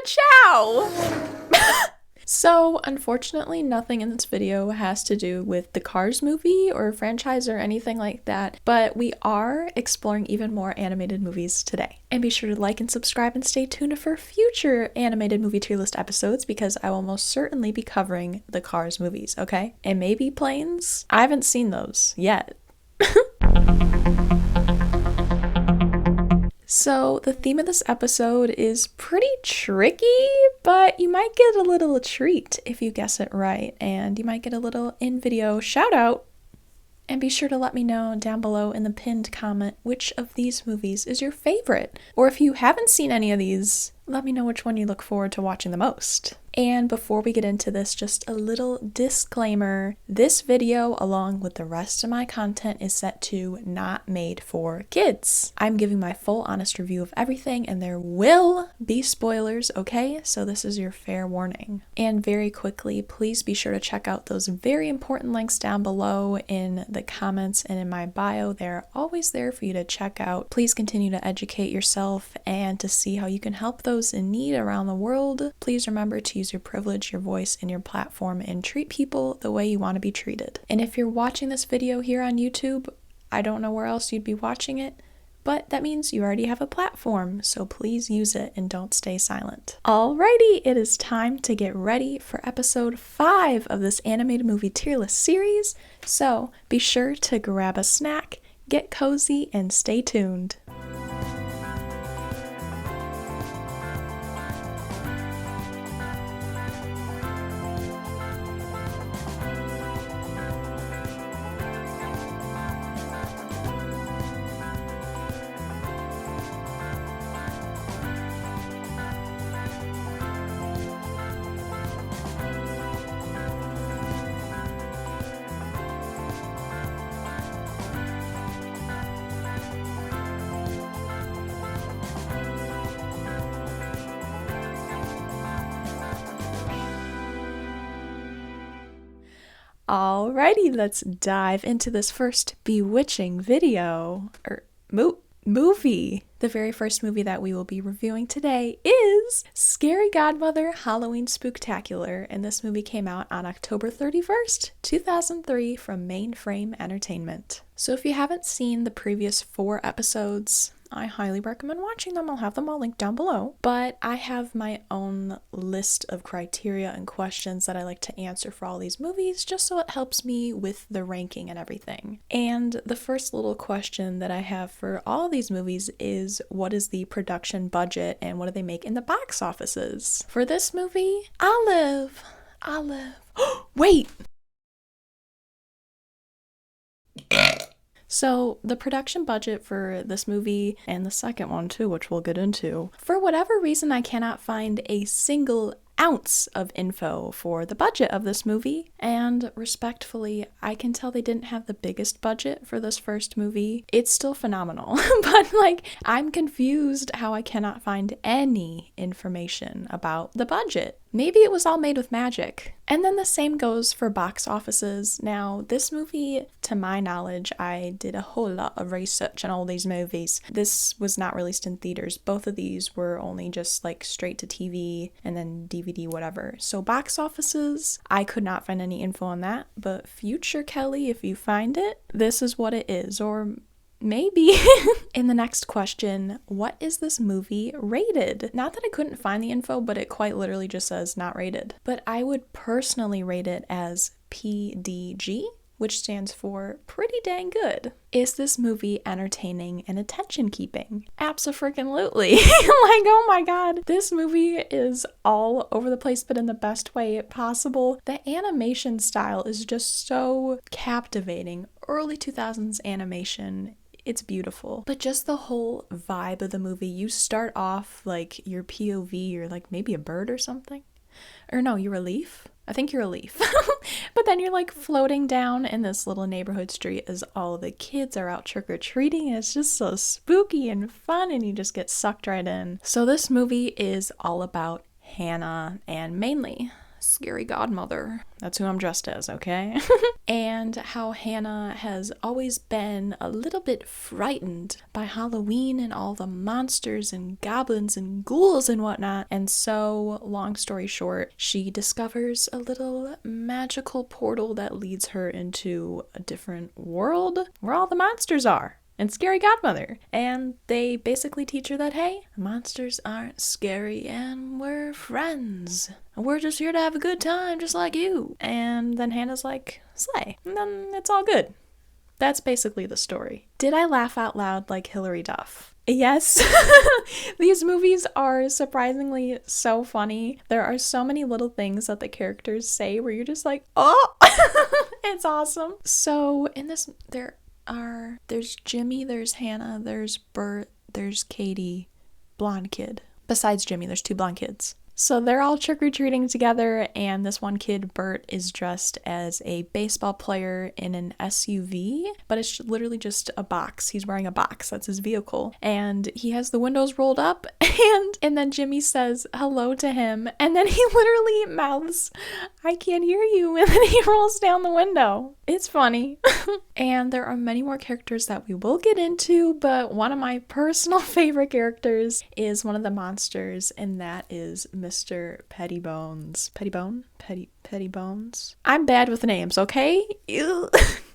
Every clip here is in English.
Ciao! So, unfortunately, nothing in this video has to do with the Cars movie or franchise or anything like that, but we are exploring even more animated movies today. And be sure to like and subscribe and stay tuned for future animated movie tier list episodes because I will most certainly be covering the Cars movies, okay? And maybe Planes? I haven't seen those yet. So the theme of this episode is pretty tricky, but you might get a little treat if you guess it right, and you might get a little in-video shout-out. And be sure to let me know down below in the pinned comment which of these movies is your favorite. Or if you haven't seen any of these, let me know which one you look forward to watching the most. And before we get into this, just a little disclaimer. This video, along with the rest of my content, is set to not made for kids. I'm giving my full honest review of everything, and there will be spoilers, okay? So this is your fair warning. And very quickly, please be sure to check out those very important links down below in the comments and in my bio. They're always there for you to check out. Please continue to educate yourself and to see how you can help those in need around the world. Please remember to use your privilege, your voice, and your platform and treat people the way you want to be treated. And if you're watching this video here on YouTube, I don't know where else you'd be watching it, but that means you already have a platform, so please use it and don't stay silent. Alrighty, it is time to get ready for episode 5 of this animated movie tier list series, so be sure to grab a snack, get cozy, and stay tuned. Alrighty, let's dive into this first bewitching video, or movie. The very first movie that we will be reviewing today is Scary Godmother Halloween Spooktacular, and this movie came out on October 31st, 2003 from Mainframe Entertainment. So if you haven't seen the previous 4 episodes, I highly recommend watching them. I'll have them all linked down below. But I have my own list of criteria and questions that I like to answer for all these movies, just so it helps me with the ranking and everything. And the first little question that I have for all of these movies is, what is the production budget and what do they make in the box offices? For this movie, Olive. Wait! So the production budget for this movie, and the second one too, which we'll get into, for whatever reason I cannot find a single ounce of info for the budget of this movie, and respectfully, I can tell they didn't have the biggest budget for this first movie. It's still phenomenal, but I'm confused how I cannot find any information about the budget. Maybe it was all made with magic. And then the same goes for box offices. Now, this movie, to my knowledge, I did a whole lot of research on all these movies. This was not released in theaters. Both of these were only just straight to TV and then DVD, whatever. So box offices, I could not find any info on that, but future Kelly, if you find it, this is what it is, or maybe. In the next question, what is this movie rated? Not that I couldn't find the info, but it quite literally just says not rated. But I would personally rate it as PDG, which stands for pretty dang good. Is this movie entertaining and attention-keeping? Abso-freaking-lutely. Oh my god. This movie is all over the place, but in the best way possible. The animation style is just so captivating. Early 2000s animation. It's beautiful. But just the whole vibe of the movie, you start off your POV, you're maybe a bird or something. Or no, you're a leaf? I think you're a leaf. But then you're floating down in this little neighborhood street as all the kids are out trick-or-treating, and it's just so spooky and fun, and you just get sucked right in. So this movie is all about Hannah and mainly scary godmother. That's who I'm dressed as, okay? And how Hannah has always been a little bit frightened by Halloween and all the monsters and goblins and ghouls and whatnot. And so, long story short, she discovers a little magical portal that leads her into a different world where all the monsters are. And scary godmother. And they basically teach her that, hey, monsters aren't scary and we're friends. We're just here to have a good time just like you. And then Hannah's like, slay. And then it's all good. That's basically the story. Did I laugh out loud like Hilary Duff? Yes. These movies are surprisingly so funny. There are so many little things that the characters say where you're just like, oh, it's awesome. So in this, there's Jimmy, there's Hannah, there's Bert, there's Katie, blonde kid. Besides Jimmy, there's 2 blonde kids. So they're all trick-or-treating together, and this one kid, Bert, is dressed as a baseball player in an SUV, but it's literally just a box. He's wearing a box. That's his vehicle. And he has the windows rolled up, and then Jimmy says hello to him, and then he literally mouths, I can't hear you, and then he rolls down the window. It's funny. And there are many more characters that we will get into, but one of my personal favorite characters is one of the monsters, and that is Mr. Pettybones. Pettybones? I'm bad with names, okay?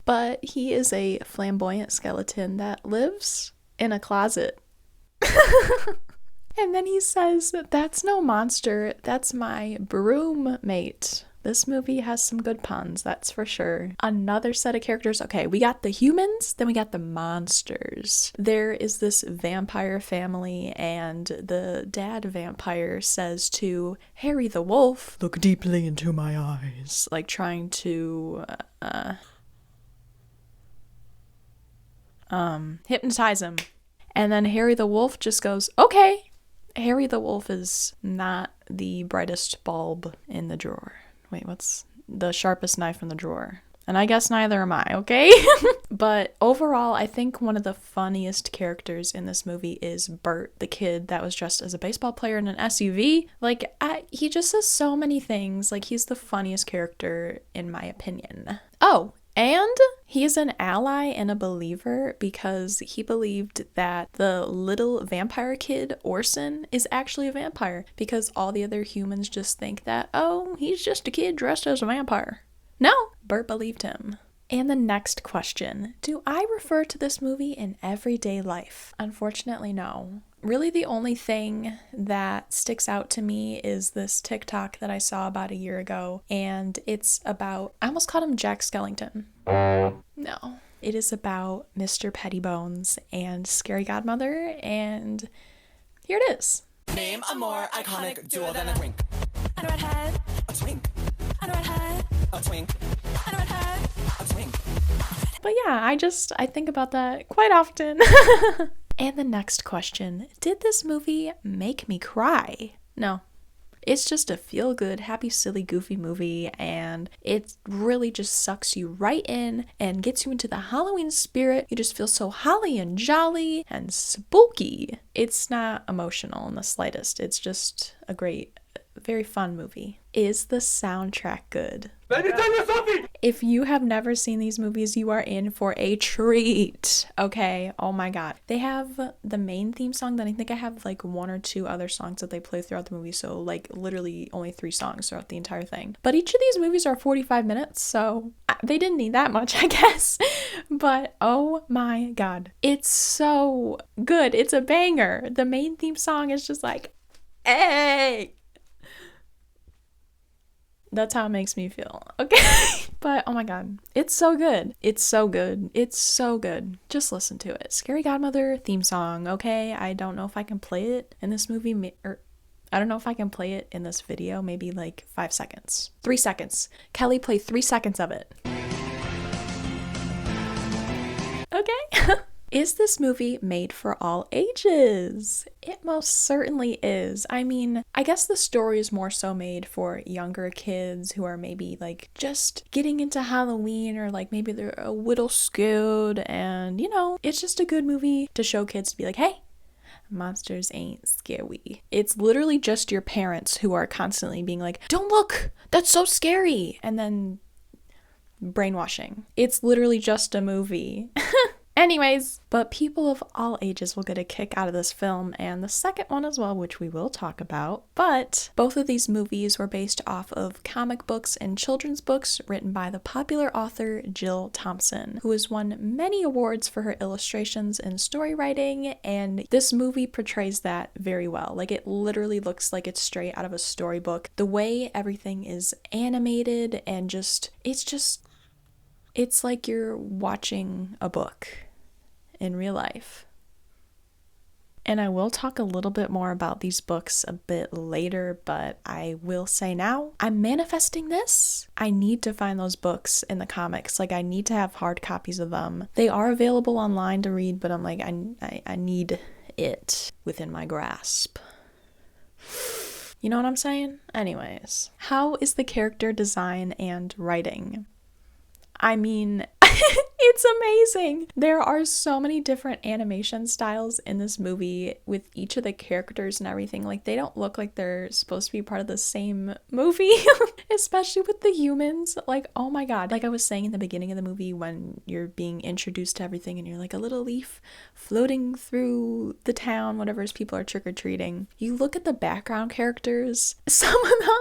But he is a flamboyant skeleton that lives in a closet. And then he says, that's no monster, that's my broom mate. This movie has some good puns, that's for sure. Another set of characters. Okay, we got the humans, then we got the monsters. There is this vampire family, and the dad vampire says to Harry the wolf, look deeply into my eyes. Like trying to, hypnotize him. And then Harry the wolf just goes, okay. Harry the wolf is not the brightest bulb in the drawer. Wait, what's the sharpest knife in the drawer? And I guess neither am I, okay? But overall, I think one of the funniest characters in this movie is Bert, the kid that was dressed as a baseball player in an SUV. Like, he just says so many things. Like, he's the funniest character, in my opinion. Oh, and he's an ally and a believer because he believed that the little vampire kid, Orson, is actually a vampire because all the other humans just think that, oh, he's just a kid dressed as a vampire. No, Bert believed him. And the next question, do I refer to this movie in everyday life? Unfortunately, no. Really, the only thing that sticks out to me is this TikTok that I saw about a year ago, and it's about, I almost called him Jack Skellington. No. It is about Mr. Pettybones and Scary Godmother, and here it is. Name a more iconic duo than a twink. And a redhead. A twink. And a redhead. A twink. And a redhead. A twink. But yeah, I think about that quite often. And the next question, did this movie make me cry? No. It's just a feel-good, happy, silly, goofy movie, and it really just sucks you right in and gets you into the Halloween spirit. You just feel so holly and jolly and spooky. It's not emotional in the slightest. It's just a great, very fun movie. Is the soundtrack good? Let me tell you something! If you have never seen these movies, you are in for a treat, okay? Oh my god. They have the main theme song, then I think I have like 1 or 2 other songs that they play throughout the movie, so like literally only 3 songs throughout the entire thing. But each of these movies are 45 minutes, so they didn't need that much, I guess. But oh my god. It's so good. It's a banger. The main theme song is just like, hey! That's how it makes me feel, okay? But, oh my god, it's so good. It's so good. It's so good. Just listen to it. Scary Godmother theme song, okay? I don't know if I can play it in this movie, or I don't know if I can play it in this video, maybe like 5 seconds. 3 seconds. Kelly, play 3 seconds of it. Okay? Is this movie made for all ages? It most certainly is. I mean, I guess the story is more so made for younger kids who are maybe like just getting into Halloween, or like maybe they're a little scared, and you know, it's just a good movie to show kids to be like, hey, Monsters ain't scary. It's literally just your parents who are constantly being like, don't look, that's so scary, and then brainwashing. It's literally just a movie. Anyways, but people of all ages will get a kick out of this film, and the second one as well, which we will talk about. But both of these movies were based off of comic books and children's books written by the popular author Jill Thompson, who has won many awards for her illustrations and story writing, and this movie portrays that very well. Like, it literally looks like it's straight out of a storybook. The way everything is animated and it's like you're watching a book in real life. And I will talk a little bit more about these books a bit later, but I will say now, I'm manifesting this. I need to find those books in the comics. Like, I need to have hard copies of them. They are available online to read, but I'm like, I need it within my grasp. You know what I'm saying? Anyways, how is the character design and writing? I mean, it's amazing. There are so many different animation styles in this movie with each of the characters and everything. Like, they don't look like they're supposed to be part of the same movie, especially with the humans. Like, oh my god. Like I was saying in the beginning of the movie, when you're being introduced to everything and you're like a little leaf floating through the town whenever people are trick-or-treating. You look at the background characters, some of them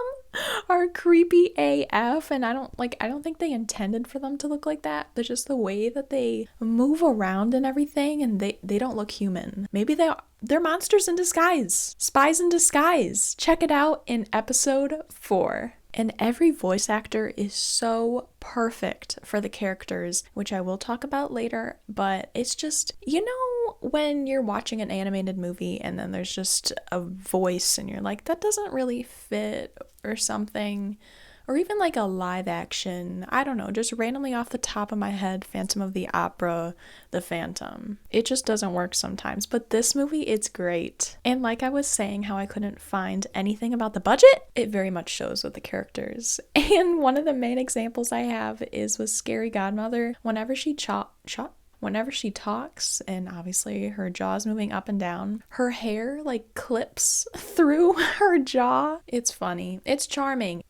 are creepy AF, and I don't think they intended for them to look like that, but just the way that they move around and everything, and they don't look human. Maybe they're monsters in disguise, spies in disguise. Check it out in episode 4. And every voice actor is so perfect for the characters, which I will talk about later, but it's just, you know, when you're watching an animated movie and then there's just a voice and you're like, that doesn't really fit or something, or even like a live action, I don't know, just randomly off the top of my head, Phantom of the Opera, The Phantom. It just doesn't work sometimes, but this movie, it's great. And like I was saying, how I couldn't find anything about the budget, it very much shows with the characters. And one of the main examples I have is with Scary Godmother. Whenever she talks, and obviously her jaw's moving up and down, her hair like clips through her jaw. It's funny. It's charming.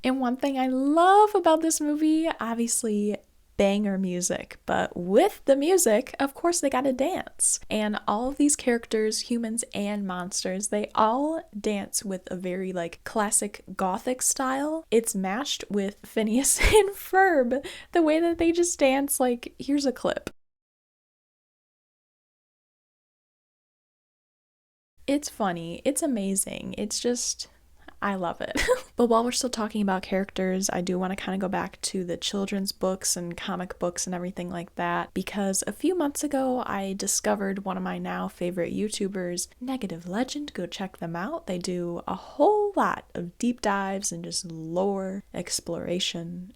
And one thing I love about this movie, obviously banger music, but with the music, of course, they gotta dance. And all of these characters, humans and monsters, they all dance with a very like classic gothic style. It's matched with Phineas and Ferb, the way that they just dance. Like, here's a clip. It's funny, it's amazing, it's just, I love it. But while we're still talking about characters, I do want to kind of go back to the children's books and comic books and everything like that, because a few months ago I discovered one of my now favorite YouTubers, Negative Legend. Go check them out. They do a whole lot of deep dives and just lore exploration.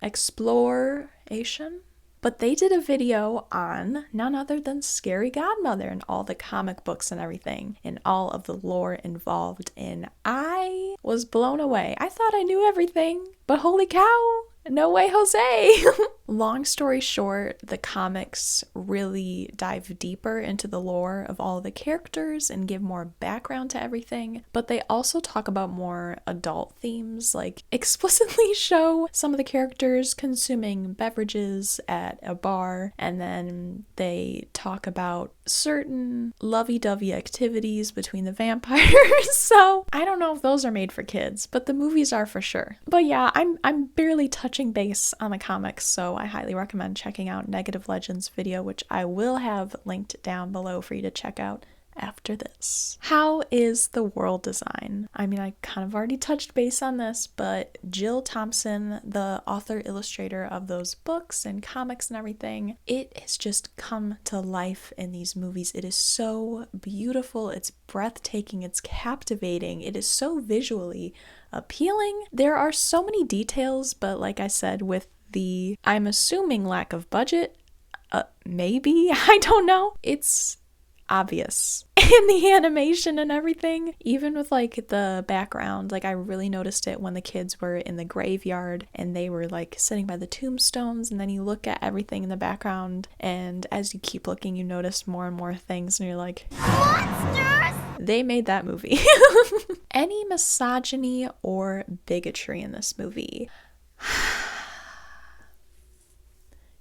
But they did a video on none other than Scary Godmother and all the comic books and everything and all of the lore involved, and I was blown away. I thought I knew everything, but holy cow, no way, Jose. Long story short, the comics really dive deeper into the lore of all of the characters and give more background to everything, but they also talk about more adult themes, like explicitly show some of the characters consuming beverages at a bar, and then they talk about certain lovey-dovey activities between the vampires. So I don't know if those are made for kids, but the movies are for sure. But yeah, I'm barely touching base on the comics, so I highly recommend checking out Negative Legends video, which I will have linked down below for you to check out after this. How is the world design? I mean, I kind of already touched base on this, but Jill Thompson, the author illustrator of those books and comics and everything, it has just come to life in these movies. It is so beautiful, it's breathtaking, it's captivating, it is so visually appealing. There are so many details, but like I said, with the, I'm assuming, lack of budget, maybe, I don't know, obvious. And the animation and everything, even with like the background, like I really noticed it when the kids were in the graveyard and they were like sitting by the tombstones, and then you look at everything in the background, and as you keep looking you notice more and more things, and you're like, monsters! They made that movie. Any misogyny or bigotry in this movie?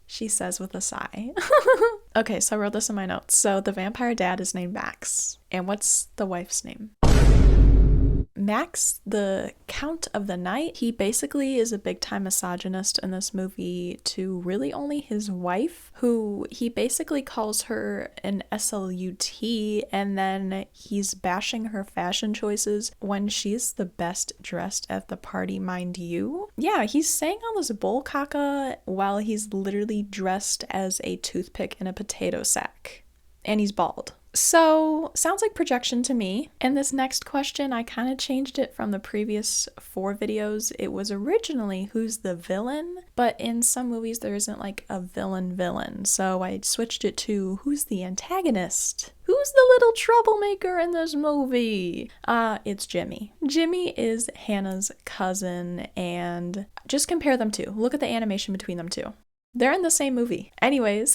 She says with a sigh. Okay, so I wrote this in my notes. So the vampire dad is named Max. And what's the wife's name? Max, the Count of the Night, he basically is a big-time misogynist in this movie to really only his wife, who he basically calls her an SLUT, and then he's bashing her fashion choices when she's the best dressed at the party, mind you. Yeah, he's saying all this bull caca while he's literally dressed as a toothpick in a potato sack. And he's bald. So, sounds like projection to me. And this next question, I kind of changed it from the previous 4 videos. It was originally who's the villain, but in some movies there isn't like a villain. So I switched it to who's the antagonist? Who's the little troublemaker in this movie? It's Jimmy. Jimmy is Hannah's cousin, and just compare them two. Look at the animation between them two. They're in the same movie. Anyways,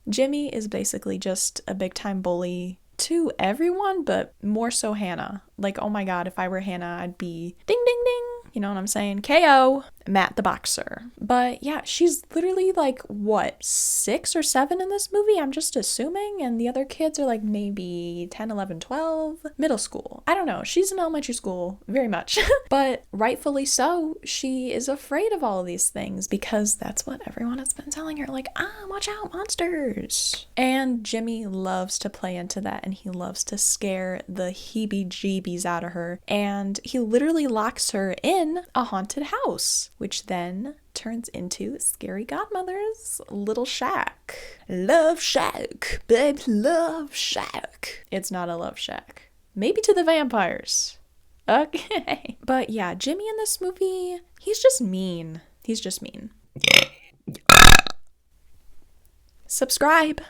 Jimmy is basically just a big time bully to everyone, but more so Hannah. Like, oh my god, if I were Hannah, I'd be ding ding ding. You know what I'm saying? KO, Matt the boxer. But yeah, she's literally like, what, 6 or 7 in this movie? I'm just assuming. And the other kids are like maybe 10, 11, 12, middle school. I don't know. She's in elementary school very much. But rightfully so, she is afraid of all of these things because that's what everyone has been telling her. Like, watch out, monsters. And Jimmy loves to play into that, and he loves to scare the heebie-jeebies out of her. And he literally locks her in a haunted house, which then turns into Scary Godmother's little shack. Love shack, babe, love shack. It's not a love shack. Maybe to the vampires. Okay. But yeah, Jimmy in this movie, he's just mean. He's just mean. Subscribe.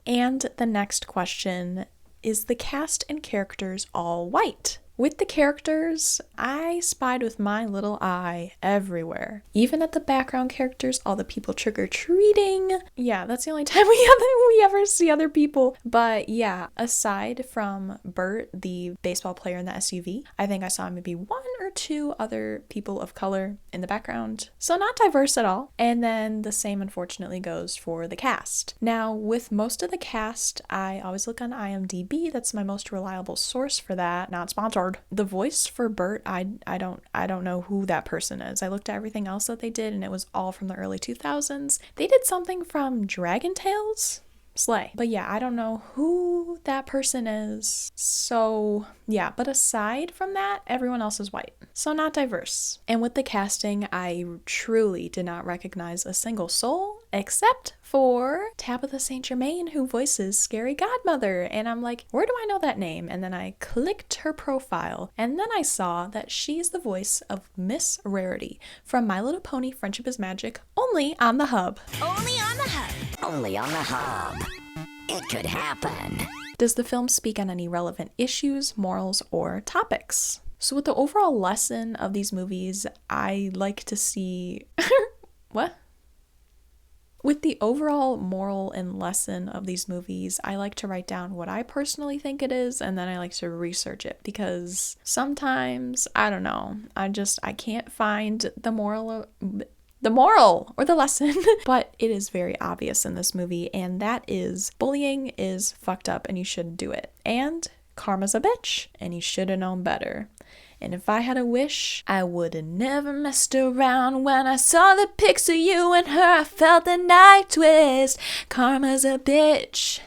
And the next question, is the cast and characters all white? With the characters, I spied with my little eye everywhere. Even at the background characters, all the people trick-or-treating. Yeah, that's the only time we ever see other people. But yeah, aside from Bert, the baseball player in the SUV, I think I saw maybe 1 or 2 other people of color in the background. So not diverse at all. And then the same, unfortunately, goes for the cast. Now, with most of the cast, I always look on IMDb. That's my most reliable source for that. Not sponsored. The voice for Bert, I don't know who that person is. I looked at everything else that they did, and it was all from the early 2000s. They did something from Dragon Tales? Slay. But yeah, I don't know who that person is. So yeah, but aside from that, everyone else is white. So not diverse. And with the casting, I truly did not recognize a single soul except for Tabitha St. Germain, who voices Scary Godmother. And I'm like, where do I know that name? And then I clicked her profile, and then I saw that she's the voice of Miss Rarity from My Little Pony Friendship is Magic, only on the Hub. Only on the hub. Only on the hub. It could happen. Does the film speak on any relevant issues, morals, or topics? So with the overall lesson of these movies, I like to see... What? With the overall moral and lesson of these movies, I like to write down what I personally think it is, and then I like to research it, because sometimes, I don't know, I can't find the moral or the lesson, but it is very obvious in this movie, and that is bullying is fucked up and you shouldn't do it. And karma's a bitch, and you should have known better. And if I had a wish, I would have never messed around. When I saw the pics of you and her, I felt the night twist. Karma's a bitch,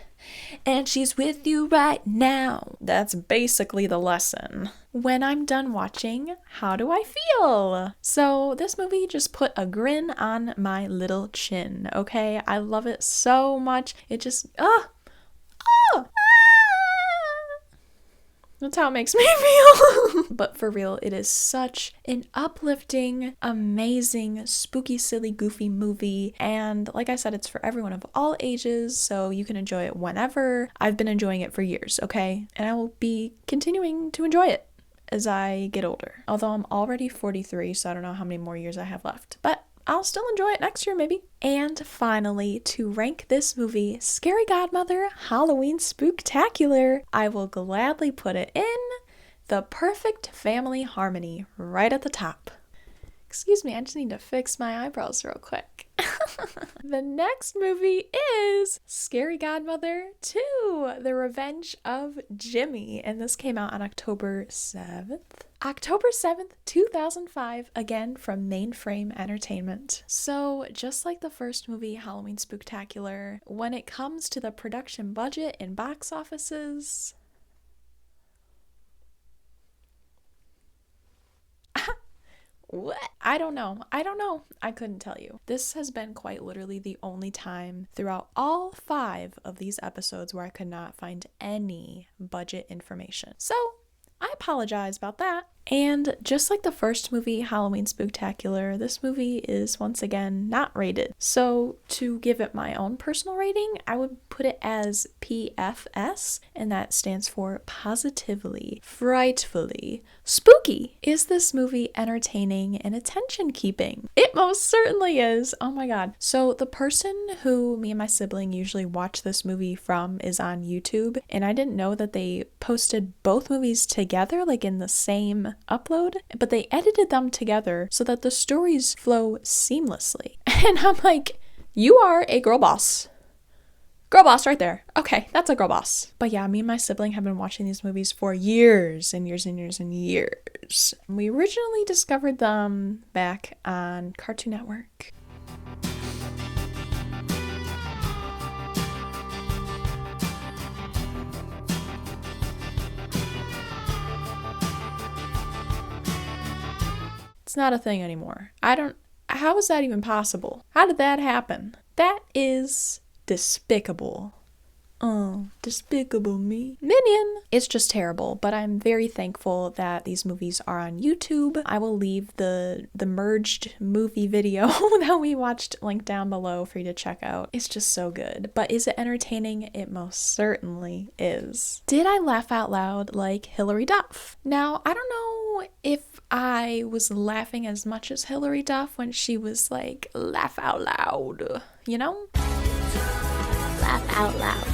and she's with you right now. That's basically the lesson. When I'm done watching, how do I feel? So this movie just put a grin on my little chin, okay? I love it so much. It just, That's how it makes me feel. But for real, it is such an uplifting, amazing, spooky, silly, goofy movie. And like I said, it's for everyone of all ages, so you can enjoy it whenever. I've been enjoying it for years, okay? And I will be continuing to enjoy it as I get older. Although I'm already 43, so I don't know how many more years I have left. But I'll still enjoy it next year, maybe. And finally, to rank this movie, Scary Godmother Halloween Spooktacular, I will gladly put it in the perfect family harmony right at the top. Excuse me, I just need to fix my eyebrows real quick. The next movie is Scary Godmother 2, The Revenge of Jimmy, and this came out on October 7th. October 7th, 2005, again from Mainframe Entertainment. So, just like the first movie, Halloween Spooktacular, when it comes to the production budget and box offices, what? I don't know. I couldn't tell you. This has been quite literally the only time throughout all 5 of these episodes where I could not find any budget information. So, I apologize about that. And just like the first movie, Halloween Spooktacular, this movie is once again not rated. So to give it my own personal rating, I would put it as PFS, and that stands for positively, frightfully spooky. Is this movie entertaining and attention-keeping? It most certainly is. Oh my god. So the person who me and my sibling usually watch this movie from is on YouTube, and I didn't know that they posted both movies together, like in the same upload, but they edited them together so that the stories flow seamlessly. And I'm like, you are a girl boss. Girl boss right there. Okay, that's a girl boss. But yeah, me and my sibling have been watching these movies for years and years and years and years. We originally discovered them back on Cartoon Network. It's not a thing anymore. How is that even possible? How did that happen? That is despicable. Oh, despicable me. Minion! It's just terrible, but I'm very thankful that these movies are on YouTube. I will leave the merged movie video that we watched linked down below for you to check out. It's just so good. But is it entertaining? It most certainly is. Did I laugh out loud like Hilary Duff? Now, I don't know if I was laughing as much as Hilary Duff when she was like, laugh out loud, you know? Laugh out loud.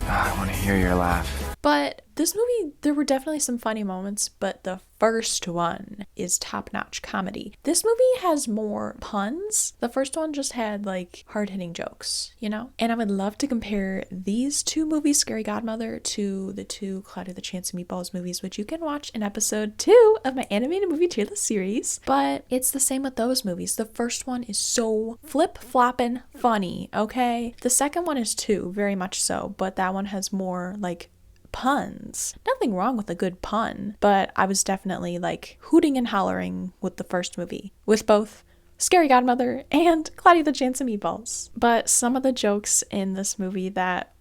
I want to hear your laugh. But this movie, there were definitely some funny moments, but the first one is top-notch comedy. This movie has more puns. The first one just had like hard-hitting jokes, you know? And I would love to compare these 2 movies, Scary Godmother, to the 2 Cloudy the Chance of Meatballs movies, which you can watch in episode 2 of my animated movie tier list series. But it's the same with those movies. The first one is so flip-floppin' funny, okay? The second one is too, very much so, but that one has more like puns. Nothing wrong with a good pun, but I was definitely like hooting and hollering with the first movie, with both Scary Godmother and Cloudy the Chance of Meatballs. But some of the jokes in this movie that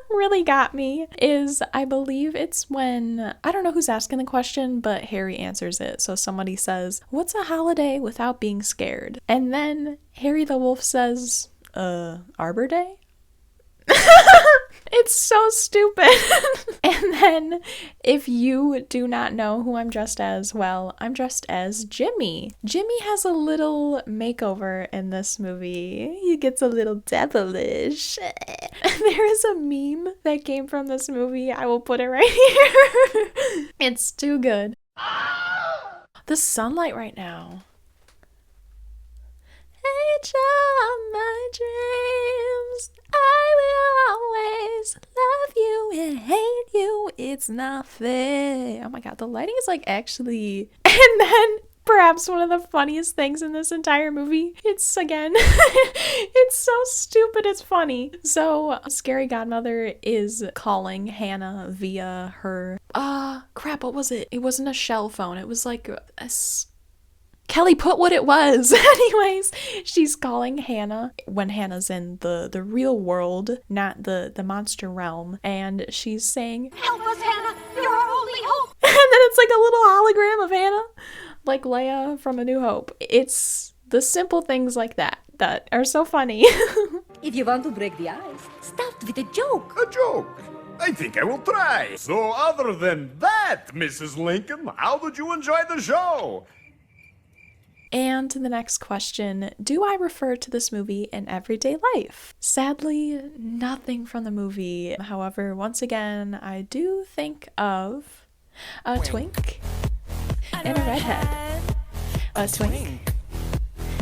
really got me is, I believe it's when, I don't know who's asking the question, but Harry answers it. So somebody says, "What's a holiday without being scared?" And then Harry the Wolf says, Arbor Day? It's so stupid. And then, if you do not know who I'm dressed as, well, I'm dressed as Jimmy. Jimmy has a little makeover in this movie. He gets a little devilish. There is a meme that came from this movie. I will put it right here. It's too good. The sunlight right now. Age of my dreams, I will always love you and hate you. It's not fair. Oh my god, the lighting is like actually. And then perhaps one of the funniest things in this entire movie. It's again, it's so stupid, it's funny. So, Scary Godmother is calling Hannah via her, crap, what was it? It wasn't a shell phone, it was like Kelly put what it was. Anyways, she's calling Hannah when Hannah's in the real world, not the monster realm, and she's saying, Help us, Hannah! it's like a little hologram of Hannah, like Leia from A New Hope. It's the simple things like that that are so funny. If you want to break the ice, start with a joke. A joke? I think I will try. So other than that, Mrs. Lincoln, how did you enjoy the show? And the next question, do I refer to this movie in everyday life? Sadly, nothing from the movie. However, once again, I do think of a twink and a redhead. A twink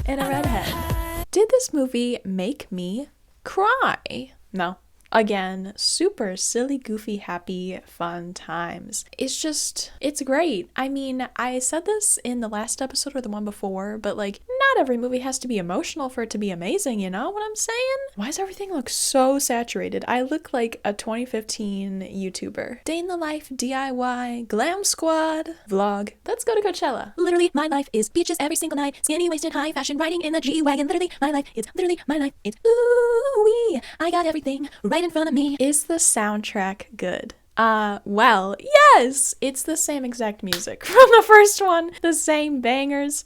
and a redhead. Did this movie make me cry? No. Again, super silly, goofy, happy, fun times. It's great. I mean, I said this in the last episode or the one before, but like, not every movie has to be emotional for it to be amazing, you know what I'm saying? Why does everything look so saturated? I look like a 2015 YouTuber. Day in the life, DIY, glam squad, vlog. Let's go to Coachella. Literally, my life is beaches every single night, skinny waisted, high fashion, riding in the G-Wagon. Literally, my life is ooh-wee. I got everything right in front of me. Is the soundtrack good? Well, yes! It's the same exact music from the first one. The same bangers.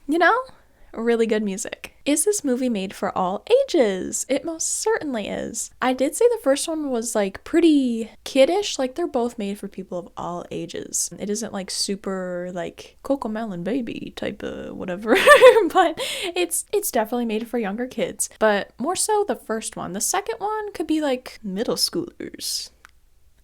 You know? Really good music. Is this movie made for all ages? It most certainly is. I did say the first one was like pretty kiddish, like they're both made for people of all ages. It isn't like super like Cocomelon Baby type of whatever, but it's definitely made for younger kids. But more so the first one. The second one could be like middle schoolers.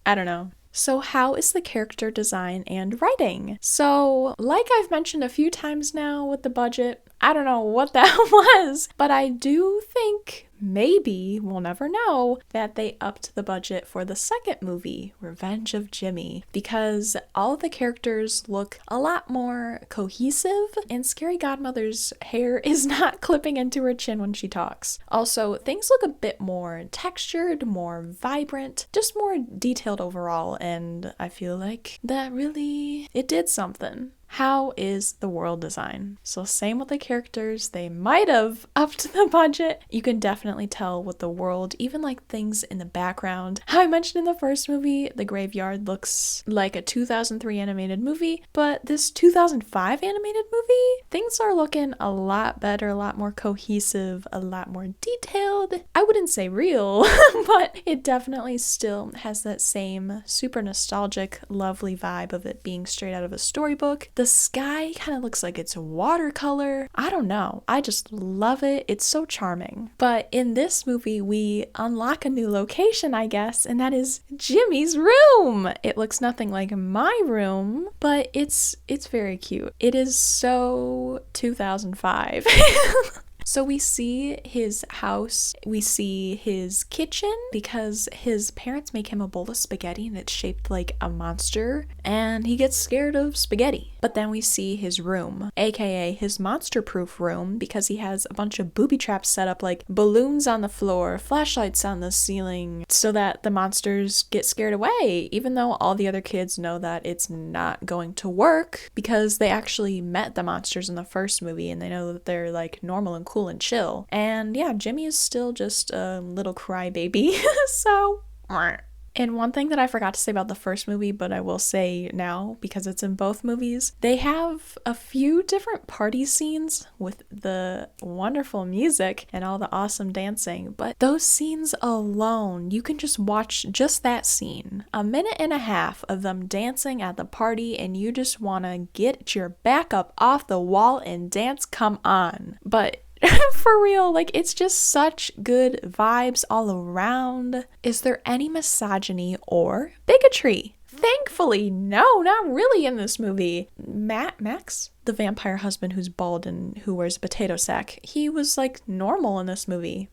I don't know. So how is the character design and writing? So, like I've mentioned a few times now with the budget, I don't know what that was, but I do think maybe, we'll never know, that they upped the budget for the second movie, Revenge of Jimmy, because all of the characters look a lot more cohesive, and Scary Godmother's hair is not clipping into her chin when she talks. Also, things look a bit more textured, more vibrant, just more detailed overall, and I feel like that really, it did something. How is the world design? So same with the characters, they might have upped the budget. You can definitely tell with the world, even like things in the background. How I mentioned in the first movie, the graveyard looks like a 2003 animated movie, but this 2005 animated movie, things are looking a lot better, a lot more cohesive, a lot more detailed. I wouldn't say real, but it definitely still has that same super nostalgic, lovely vibe of it being straight out of a storybook. The sky kind of looks like it's watercolor. I don't know. I just love it. It's so charming. But in this movie, we unlock a new location, I guess, and that is Jimmy's room. It looks nothing like my room, but it's very cute. It is so 2005. So we see his house, we see his kitchen, because his parents make him a bowl of spaghetti and it's shaped like a monster, and he gets scared of spaghetti. But then we see his room, aka his monster-proof room, because he has a bunch of booby traps set up, like balloons on the floor, flashlights on the ceiling, so that the monsters get scared away, even though all the other kids know that it's not going to work, because they actually met the monsters in the first movie and they know that they're like normal and cool and chill. And yeah, Jimmy is still just a little crybaby. So, and one thing that I forgot to say about the first movie, but I will say now because it's in both movies, they have a few different party scenes with the wonderful music and all the awesome dancing. But those scenes alone, you can just watch just that scene, a minute and a half of them dancing at the party, and you just want to get your back up off the wall and dance. Come on. But for real, like, it's just such good vibes all around. Is there any misogyny or bigotry? Thankfully, no, not really in this movie. Max, the vampire husband who's bald and who wears a potato sack, he was like normal in this movie.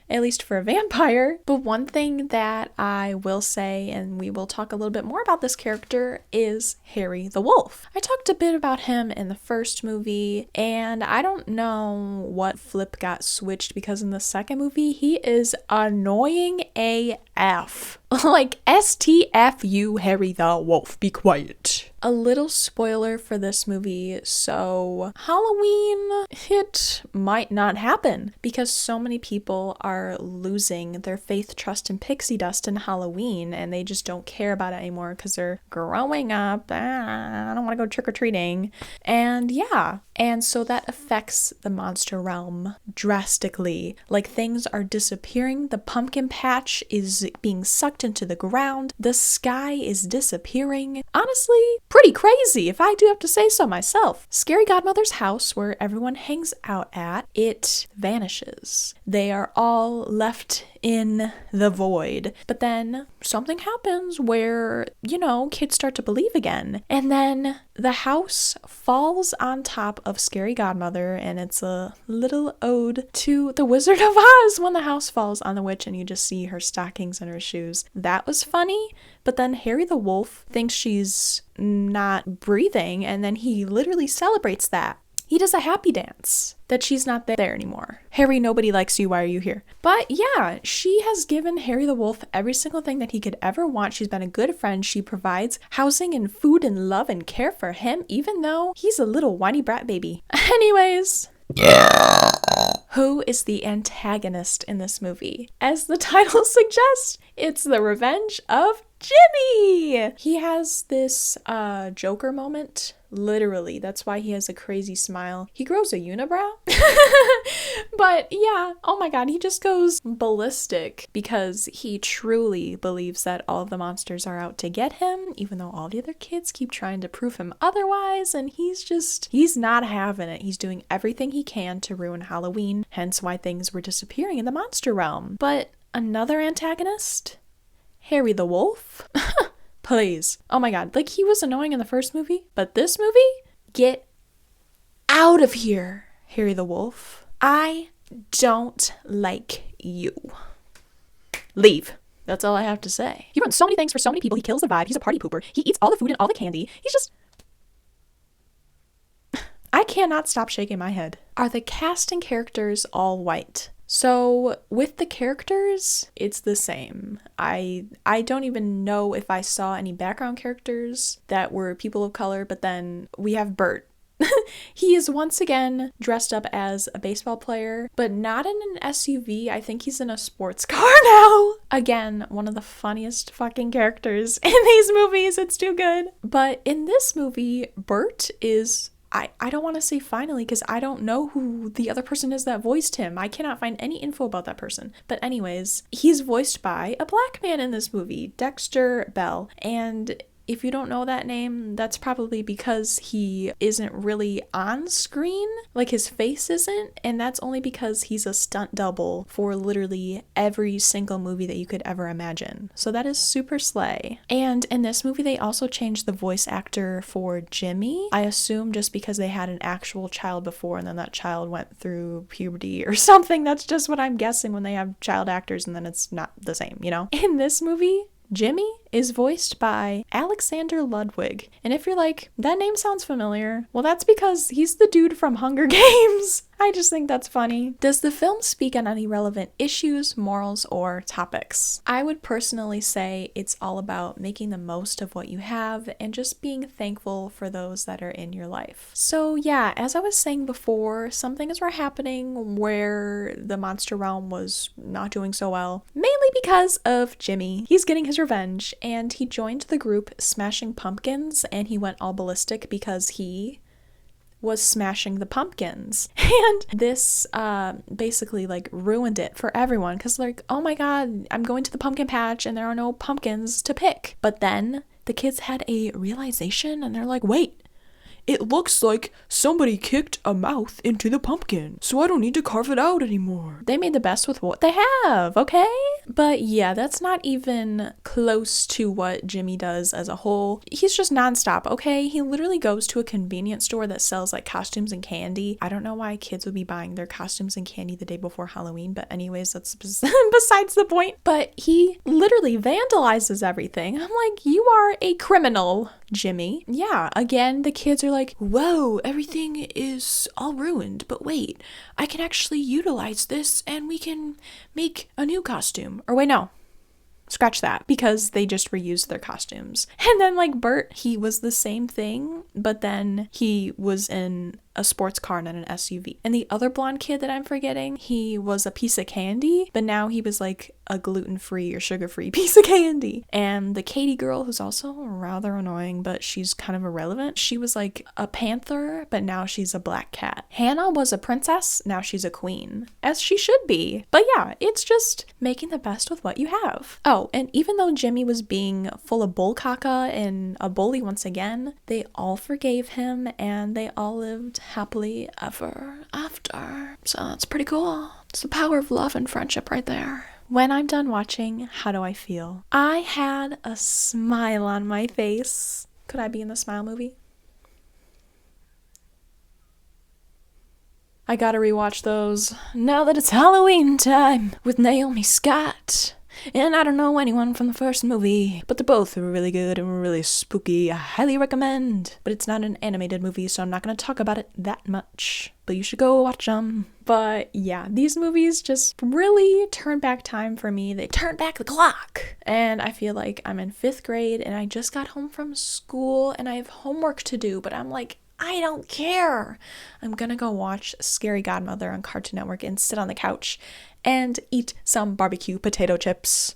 At least for a vampire. But one thing that I will say, and we will talk a little bit more about this character, is Harry the Wolf. I talked a bit about him in the first movie, and I don't know what flip got switched, because in the second movie, he is annoying AF. STF. Like, STFU, Harry the Wolf, be quiet. A little spoiler for this movie, so Halloween, it might not happen because so many people are losing their faith, trust, and pixie dust in Halloween, and they just don't care about it anymore because they're growing up. I don't want to go trick-or-treating. And yeah, and so that affects the monster realm drastically. Like, things are disappearing, the pumpkin patch is being sucked into the ground, the sky is disappearing. Honestly, pretty crazy if I do have to say so myself. Scary Godmother's house, where everyone hangs out at, it vanishes. They are all left in the void. But then something happens where, you know, kids start to believe again. And then the house falls on top of Scary Godmother, and it's a little ode to the Wizard of Oz when the house falls on the witch and you just see her stockings and her shoes. That was funny. But then Harry the Wolf thinks she's not breathing, and then he literally celebrates that. He does a happy dance that she's not there anymore. Harry, nobody likes you. Why are you here? But yeah, she has given Harry the Wolf every single thing that he could ever want. She's been a good friend. She provides housing and food and love and care for him, even though he's a little whiny brat baby. Anyways. Who is the antagonist in this movie? As the title suggests, it's the revenge of Jimmy! He has this Joker moment. Literally, that's why he has a crazy smile. He grows a unibrow. But yeah, oh my god, he just goes ballistic because he truly believes that all of the monsters are out to get him, even though all the other kids keep trying to prove him otherwise, and he's not having it. He's doing everything he can to ruin Halloween, hence why things were disappearing in the monster realm. But another antagonist? Harry the Wolf? Please. Oh my god, like, he was annoying in the first movie, but this movie? Get out of here, Harry the Wolf. I don't like you. Leave. That's all I have to say. He ruins so many things for so many people. He kills the vibe. He's a party pooper. He eats all the food and all the candy. He's just... I cannot stop shaking my head. Are the cast and characters all white? So with the characters, it's the same. I don't even know if I saw any background characters that were people of color, but then we have Bert. He is once again dressed up as a baseball player, but not in an SUV. I think he's in a sports car now. Again, one of the funniest fucking characters in these movies. It's too good. But in this movie, Bert is... I don't want to say finally because I don't know who the other person is that voiced him. I cannot find any info about that person. But anyways, he's voiced by a black man in this movie, Dexter Bell. And if you don't know that name, that's probably because he isn't really on screen, like his face isn't, and that's only because he's a stunt double for literally every single movie that you could ever imagine. So that is super slay. And in this movie, they also changed the voice actor for Jimmy. I assume just because they had an actual child before and then that child went through puberty or something. That's just what I'm guessing when they have child actors and then it's not the same, you know? In this movie, Jimmy is voiced by Alexander Ludwig. And if you're like, that name sounds familiar, well, that's because he's the dude from Hunger Games. I just think that's funny. Does the film speak on any relevant issues, morals, or topics? I would personally say it's all about making the most of what you have and just being thankful for those that are in your life. So yeah, as I was saying before, some things were happening where the monster realm was not doing so well, mainly because of Jimmy. He's getting his revenge, and he joined the group Smashing Pumpkins, and he went all ballistic because he was smashing the pumpkins. And this basically like ruined it for everyone because like, oh my god, I'm going to the pumpkin patch and there are no pumpkins to pick. But then the kids had a realization and they're like, wait, it looks like somebody kicked a mouth into the pumpkin, so I don't need to carve it out anymore. They made the best with what they have, okay? But yeah, that's not even close to what Jimmy does as a whole. He's just nonstop, okay? He literally goes to a convenience store that sells like costumes and candy. I don't know why kids would be buying their costumes and candy the day before Halloween, but anyways, that's besides the point. But he literally vandalizes everything. I'm like, you are a criminal, Jimmy. Yeah, again, the kids are like, whoa, everything is all ruined, but wait, I can actually utilize this and we can make a new costume. Or wait, no. Scratch that, because they just reused their costumes. And then like Bert, he was the same thing, but then he was in a sports car, not an SUV. And the other blonde kid that I'm forgetting, he was a piece of candy, but now he was like a gluten-free or sugar-free piece of candy. And the Katie girl, who's also rather annoying, but she's kind of irrelevant, she was like a panther, but now she's a black cat. Hannah was a princess, now she's a queen, as she should be. But yeah, it's just making the best with what you have. Oh, and even though Jimmy was being full of bull caca and a bully once again, they all forgave him and they all lived happily ever after. So that's pretty cool. It's the power of love and friendship right there. When I'm done watching, how do I feel? I had a smile on my face. Could I be in the Smile movie? I gotta rewatch those now that it's Halloween time with Naomi Scott. And I don't know anyone from the first movie, but they're both really good and really spooky. I highly recommend. But it's not an animated movie, so I'm not going to talk about it that much. But you should go watch them. But yeah, these movies just really turn back time for me. They turn back the clock. And I feel like I'm in 5th grade and I just got home from school and I have homework to do, but I'm like, I don't care. I'm gonna go watch Scary Godmother on Cartoon Network and sit on the couch and eat some barbecue potato chips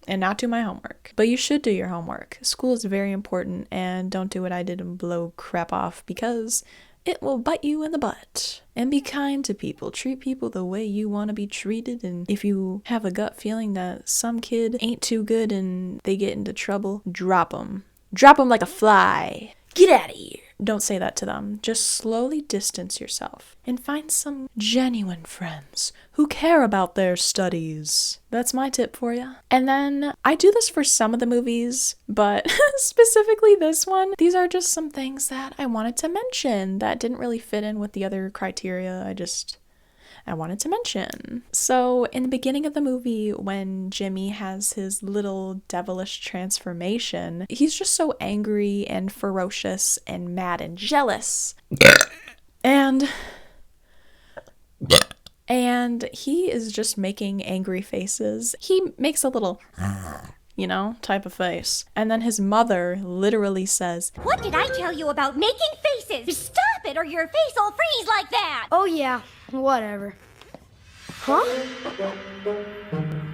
and not do my homework. But you should do your homework. School is very important, and don't do what I did and blow crap off, because it will bite you in the butt. And be kind to people. Treat people the way you want to be treated. And if you have a gut feeling that some kid ain't too good and they get into trouble, drop them. Drop them like a fly. Get out of here. Don't say that to them. Just slowly distance yourself and find some genuine friends who care about their studies. That's my tip for you. And then I do this for some of the movies, but specifically this one, these are just some things that I wanted to mention that didn't really fit in with the other criteria. I wanted to mention. So in the beginning of the movie, when Jimmy has his little devilish transformation, he's just so angry and ferocious and mad and jealous. And he is just making angry faces. He makes a little, type of face. And then his mother literally says, "What did I tell you about making faces? Stop it or your face will freeze like that!" Oh yeah, whatever. Huh?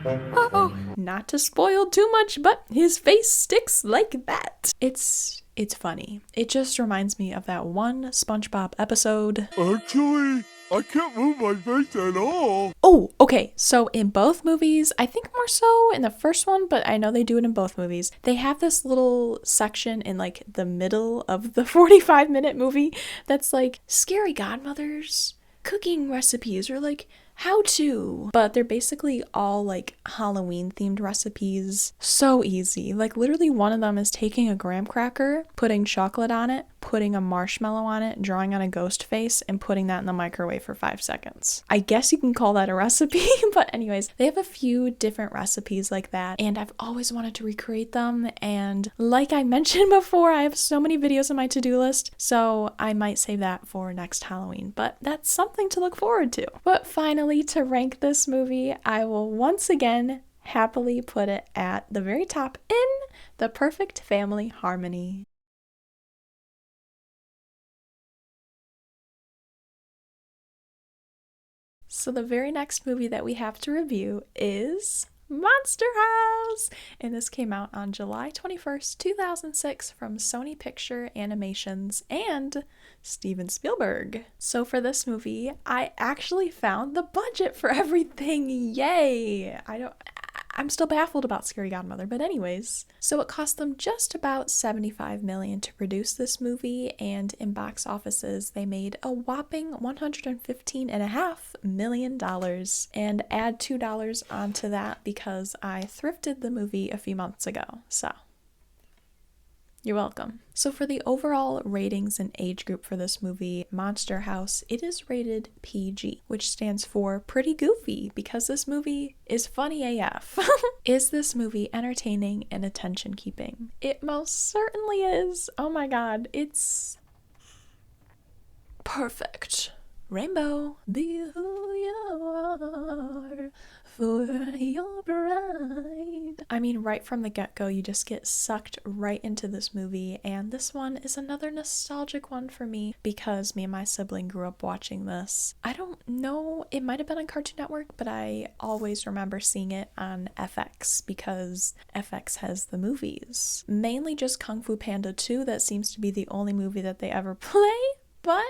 Uh-oh. Not to spoil too much, but his face sticks like that. It's funny. It just reminds me of that one SpongeBob episode. Actually, I can't move my face at all. Oh, okay. So in both movies, I think more so in the first one, but I know they do it in both movies. They have this little section in like the middle of the 45-minute movie that's like Scary Godmother's cooking recipes or like how to, but they're basically all like Halloween themed recipes. So easy. Like literally one of them is taking a graham cracker, putting chocolate on it, putting a marshmallow on it, drawing on a ghost face, and putting that in the microwave for 5 seconds. I guess you can call that a recipe, but anyways, they have a few different recipes like that, and I've always wanted to recreate them, and like I mentioned before, I have so many videos on my to-do list, so I might save that for next Halloween, but that's something to look forward to. But finally, to rank this movie, I will once again happily put it at the very top in the perfect family harmony. So the very next movie that we have to review is Monster House, and this came out on July 21st, 2006 from Sony Picture Animations and Steven Spielberg. So for this movie, I actually found the budget for everything. Yay! I'm still baffled about Scary Godmother, but anyways. So it cost them just about $75 million to produce this movie, and in box offices, they made a whopping $115.5 million. And add $2 onto that because I thrifted the movie a few months ago, so you're welcome. So for the overall ratings and age group for this movie, Monster House, it is rated PG, which stands for pretty goofy, because this movie is funny AF. Is this movie entertaining and attention-keeping? It most certainly is. Oh my god, it's perfect. Rainbow, be who you are for your bride. I mean, right from the get-go, you just get sucked right into this movie, and this one is another nostalgic one for me because me and my sibling grew up watching this. I don't know, it might have been on Cartoon Network, but I always remember seeing it on FX because FX has the movies. Mainly just Kung Fu Panda 2, that seems to be the only movie that they ever play, but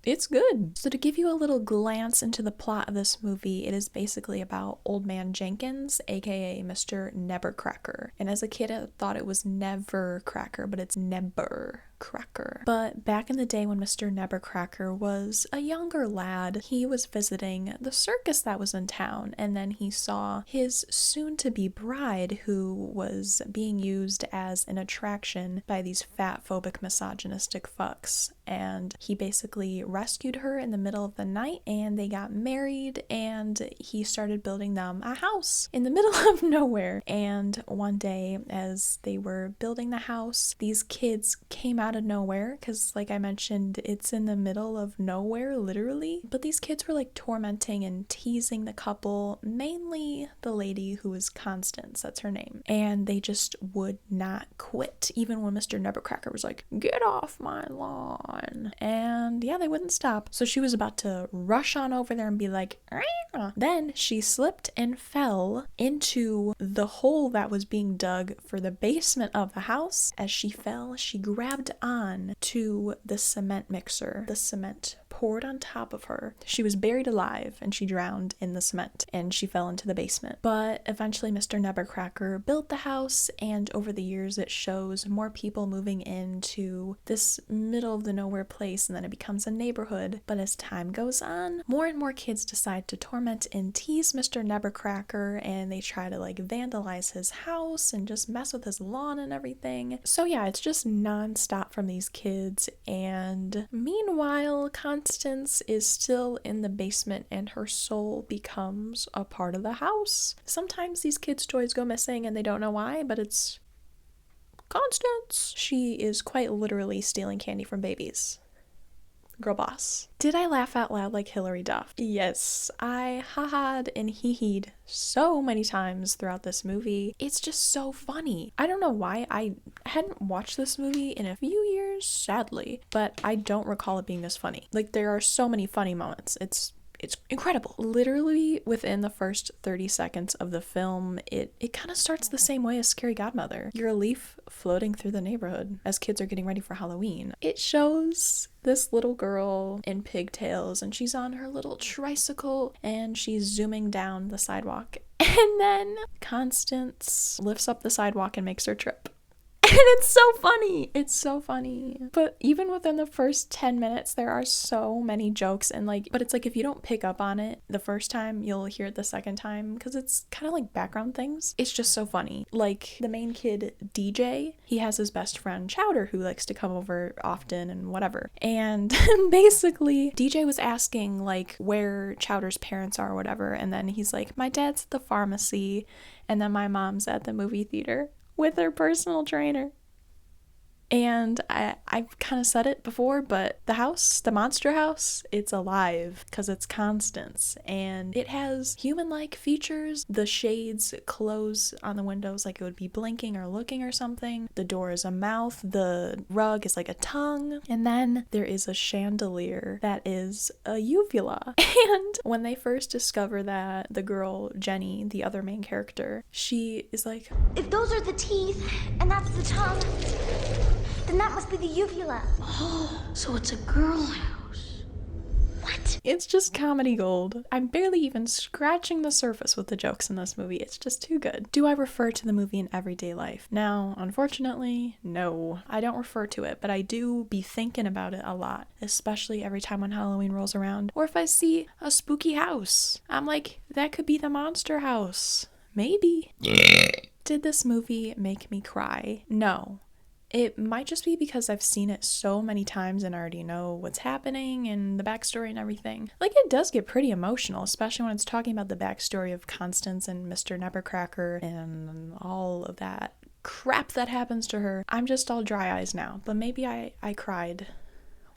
it's good. So to give you a little glance into the plot of this movie, it is basically about Old Man Jenkins, aka Mr. Nebbercracker. And as a kid, I thought it was Never Cracker, but it's Nebber Cracker. But back in the day when Mr. Nebbercracker was a younger lad, he was visiting the circus that was in town, and then he saw his soon-to-be bride who was being used as an attraction by these fat-phobic misogynistic fucks. And he basically rescued her in the middle of the night, and they got married, and he started building them a house in the middle of nowhere. And one day, as they were building the house, these kids came out of nowhere, because like I mentioned, it's in the middle of nowhere, literally. But these kids were like tormenting and teasing the couple, mainly the lady who was Constance, that's her name. And they just would not quit, even when Mr. Nebbercracker was like, "Get off my lawn." And yeah, they wouldn't stop. So she was about to rush on over there and be like, "Rah." Then she slipped and fell into the hole that was being dug for the basement of the house. As she fell, she grabbed on to the cement mixer. The cement poured on top of her. She was buried alive and she drowned in the cement and she fell into the basement. But eventually Mr. Nebbercracker built the house, and over the years it shows more people moving into this middle of the nowhere place, and then it becomes a neighborhood. But as time goes on, more and more kids decide to torment and tease Mr. Nebbercracker, and they try to like vandalize his house and just mess with his lawn and everything. So yeah, it's just non-stop from these kids. And meanwhile, Constance is still in the basement and her soul becomes a part of the house. Sometimes these kids' toys go missing and they don't know why, but it's Constance. She is quite literally stealing candy from babies. Girl boss. Did I laugh out loud like Hilary Duff? Yes, I ha-ha'd and hee-heed so many times throughout this movie. It's just so funny. I don't know why I hadn't watched this movie in a few years, sadly, but I don't recall it being this funny. Like, there are so many funny moments. It's incredible. Literally within the first 30 seconds of the film, it kind of starts the same way as Scary Godmother. You're a leaf floating through the neighborhood as kids are getting ready for Halloween. It shows this little girl in pigtails and she's on her little tricycle and she's zooming down the sidewalk. And then Constance lifts up the sidewalk and makes her trip. And it's so funny. It's so funny. But even within the first 10 minutes, there are so many jokes and but it's like if you don't pick up on it the first time, you'll hear it the second time because it's kind of like background things. It's just so funny. Like the main kid, DJ, he has his best friend Chowder who likes to come over often and whatever. And basically, DJ was asking like where Chowder's parents are or whatever. And then he's like, "My dad's at the pharmacy and then my mom's at the movie theater with her personal trainer." And I've kind of said it before, but the house, the monster house, it's alive because it's Constance and it has human-like features. The shades close on the windows like it would be blinking or looking or something. The door is a mouth. The rug is like a tongue. And then there is a chandelier that is a uvula. And when they first discover that, the girl, Jenny, the other main character, she is like, If those are the teeth and that's the tongue, then that must be the uvula. Oh, so it's a girl house. What? it's just comedy gold. I'm barely even scratching the surface with the jokes in this movie. It's just too good. Do I refer to the movie in everyday life? Now, unfortunately, no. I don't refer to it, but I do be thinking about it a lot, especially every time when Halloween rolls around, or if I see a spooky house. I'm like, that could be the monster house. Maybe. Did this movie make me cry? No. It might just be because I've seen it so many times and already know what's happening and the backstory and everything. Like, it does get pretty emotional, especially when it's talking about the backstory of Constance and Mr. Nebbercracker and all of that crap that happens to her. I'm just all dry eyes now, but maybe I cried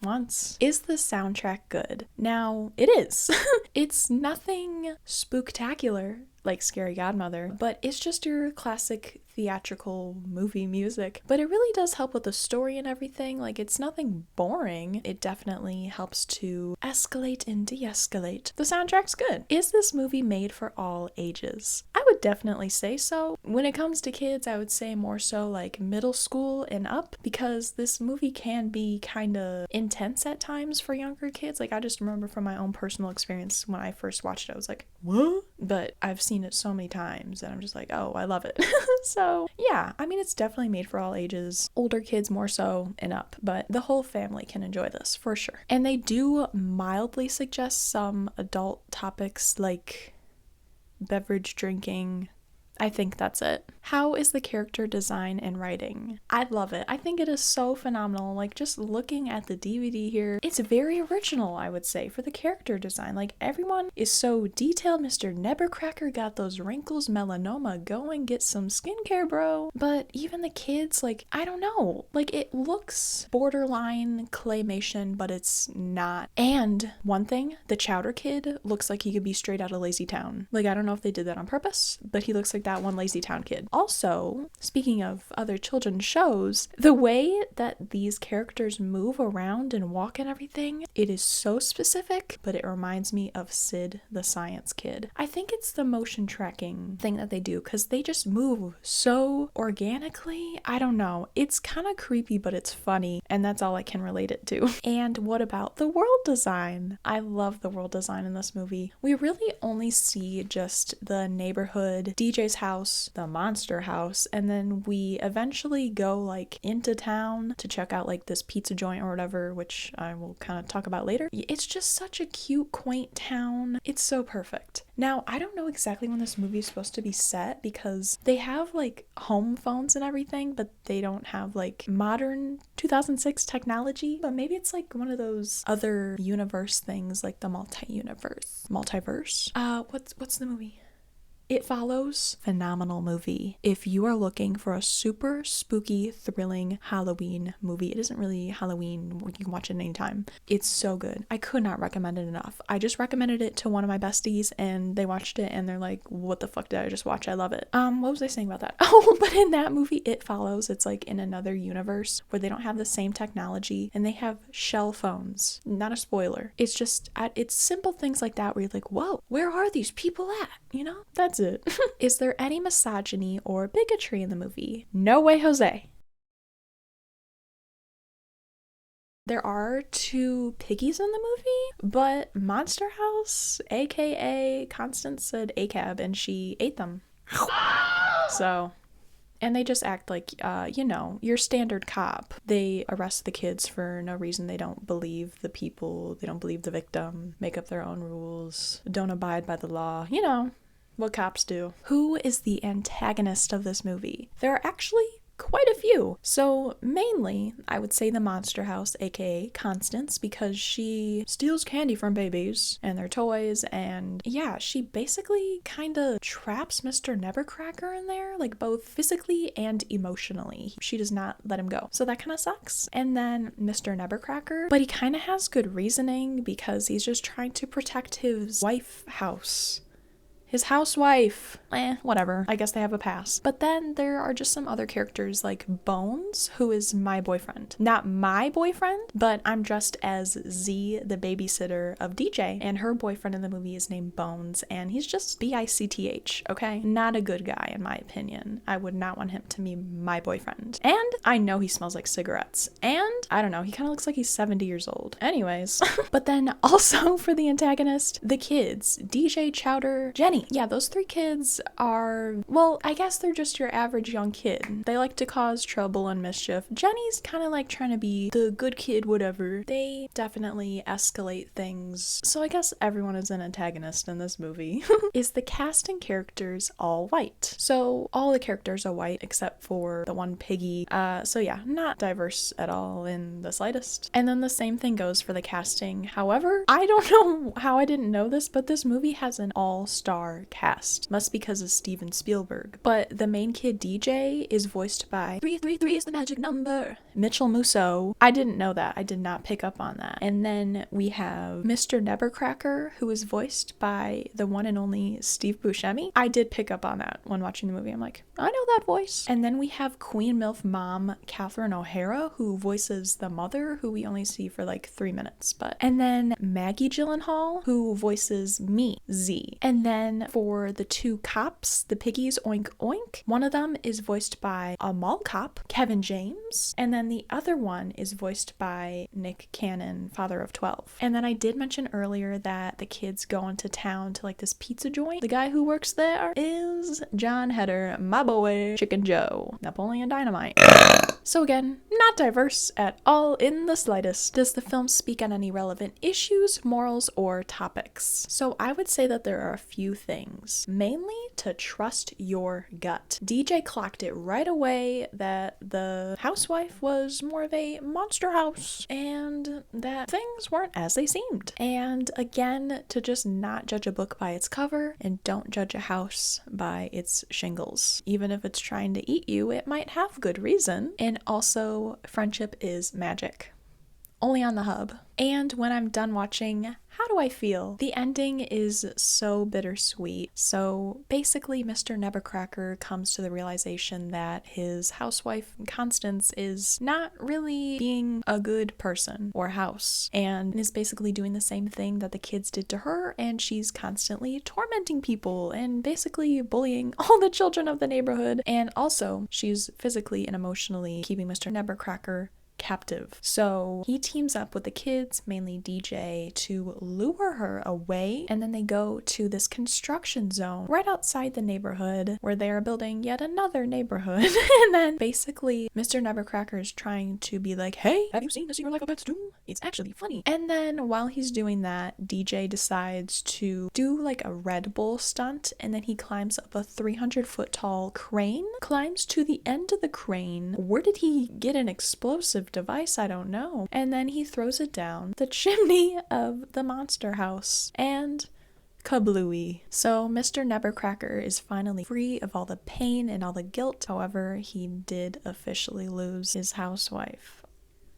once. Is the soundtrack good? Now, it is. It's nothing spooktacular. like Scary Godmother, but it's just your classic theatrical movie music. But it really does help with the story and everything. Like, it's nothing boring. It definitely helps to escalate and de-escalate. The soundtrack's good. Is this movie made for all ages? I would definitely say so. When it comes to kids, I would say more so like middle school and up, because this movie can be kind of intense at times for younger kids. Like, I just remember from my own personal experience when I first watched it, I was like, what? But I've seen it so many times and I'm just like, oh, I love it. So yeah, I mean, it's definitely made for all ages, older kids more so and up, but the whole family can enjoy this for sure. And they do mildly suggest some adult topics like beverage drinking. I think that's it. How is the character design and writing? I love it. I think it is so phenomenal. Like, just looking at the DVD here, it's very original, I would say, for the character design. Like, everyone is so detailed. Mr. Nebercracker got those wrinkles, melanoma, go and get some skincare, bro. But even the kids, like, I don't know. Like, it looks borderline claymation, but it's not. And one thing, the Chowder Kid looks like he could be straight out of Lazy Town. Like, I don't know if they did that on purpose, but he looks like that one Lazy Town kid. Also, speaking of other children's shows, the way that these characters move around and walk and everything, it is so specific, but it reminds me of Sid the Science Kid. I think it's the motion tracking thing that they do, because they just move so organically. I don't know. It's kind of creepy, but it's funny, and that's all I can relate it to. And what about the world design? I love the world design in this movie. We really only see just the neighborhood, DJ's house, the monster house, and then we eventually go like into town to check out like this pizza joint or whatever, which I will kind of talk about later. It's just such a cute, quaint town. It's so perfect. Now, I don't know exactly when this movie is supposed to be set, because they have like home phones and everything, but they don't have like modern 2006 technology. But maybe it's like one of those other universe things, like the multiverse. What's the movie? It Follows. Phenomenal movie. If you are looking for a super spooky, thrilling Halloween movie, it isn't really Halloween, you can watch it anytime. It's so good. I could not recommend it enough. I just recommended it to one of my besties and they watched it and they're like, what the fuck did I just watch? I love it. What was I saying about that? Oh, but in that movie, It Follows, it's like in another universe where they don't have the same technology and they have shell phones. Not a spoiler. It's just, it's simple things like that where you're like, whoa, where are these people at? You know? That's it. Is there any misogyny or bigotry in the movie? No way, Jose. There are 2 piggies in the movie, but Monster House, aka Constance, said ACAB and she ate them. So, and they just act like, your standard cop. They arrest the kids for no reason. They don't believe the people, they don't believe the victim, make up their own rules, don't abide by the law, what cops do. Who is the antagonist of this movie? There are actually quite a few. So mainly, I would say the Monster House, aka Constance, because she steals candy from babies and their toys, and yeah, she basically kind of traps Mr. Nebercracker in there, like both physically and emotionally. She does not let him go. So that kind of sucks. And then Mr. Nebercracker, but he kind of has good reasoning because he's just trying to protect his his housewife. Whatever. I guess they have a pass. But then there are just some other characters like Bones, who is my boyfriend. Not my boyfriend, but I'm dressed as Z, the babysitter of DJ, and her boyfriend in the movie is named Bones, and he's just BICTH, okay? Not a good guy, in my opinion. I would not want him to be my boyfriend. And I know he smells like cigarettes. And I don't know, he kind of looks like he's 70 years old. Anyways. But then also for the antagonist, the kids, DJ, Chowder, Jenny. Yeah, those 3 kids are, well, I guess they're just your average young kid. They like to cause trouble and mischief. Jenny's kind of like trying to be the good kid, whatever. They definitely escalate things. So I guess everyone is an antagonist in this movie. Is the cast and characters all white? So all the characters are white except for the one piggy. So yeah, not diverse at all in the slightest. And then the same thing goes for the casting. However, I don't know how I didn't know this, but this movie has an all-star star cast. Must be because of Steven Spielberg. But the main kid DJ is voiced by 333 is the magic number, Mitchell Musso. I didn't know that. I did not pick up on that. And then we have Mr. Nevercracker, who is voiced by the one and only Steve Buscemi. I did pick up on that when watching the movie. I'm like, I know that voice. And then we have Queen MILF mom Catherine O'Hara, who voices the mother, who we only see for like 3 minutes. And then Maggie Gyllenhaal, who voices me, Z. And then for the two cops, the piggies, Oink Oink, one of them is voiced by a mall cop, Kevin James, and then the other one is voiced by Nick Cannon, father of 12. And then I did mention earlier that the kids go into town to like this pizza joint. The guy who works there is John Heder, my boy, Chicken Joe, Napoleon Dynamite. So again, not diverse at all in the slightest. Does the film speak on any relevant issues, morals, or topics? So I would say that there are a few things. Mainly to trust your gut. DJ clocked it right away that the housewife was more of a monster house and that things weren't as they seemed. And again, to just not judge a book by its cover and don't judge a house by its shingles. Even if it's trying to eat you, it might have good reason. And also, friendship is magic. Only on the hub. And when I'm done watching, how do I feel? The ending is so bittersweet. So basically, Mr. Nevercracker comes to the realization that his housewife, Constance, is not really being a good person or house, and is basically doing the same thing that the kids did to her, and she's constantly tormenting people and basically bullying all the children of the neighborhood, and also she's physically and emotionally keeping Mr. Nevercracker captive. So he teams up with the kids, mainly DJ, to lure her away, and then they go to this construction zone right outside the neighborhood where they are building yet another neighborhood. And then basically Mr. Nevercracker is trying to be like, hey, have you seen The Secret Life of Pets 2? It's actually funny. And then while he's doing that, DJ decides to do like a Red Bull stunt, and then he climbs up a 300-foot tall crane, climbs to the end of the crane. Where did he get an explosive device? I don't know. And then he throws it down the chimney of the monster house, and kablooey. So Mr. Nevercracker is finally free of all the pain and all the guilt. However, he did officially lose his housewife.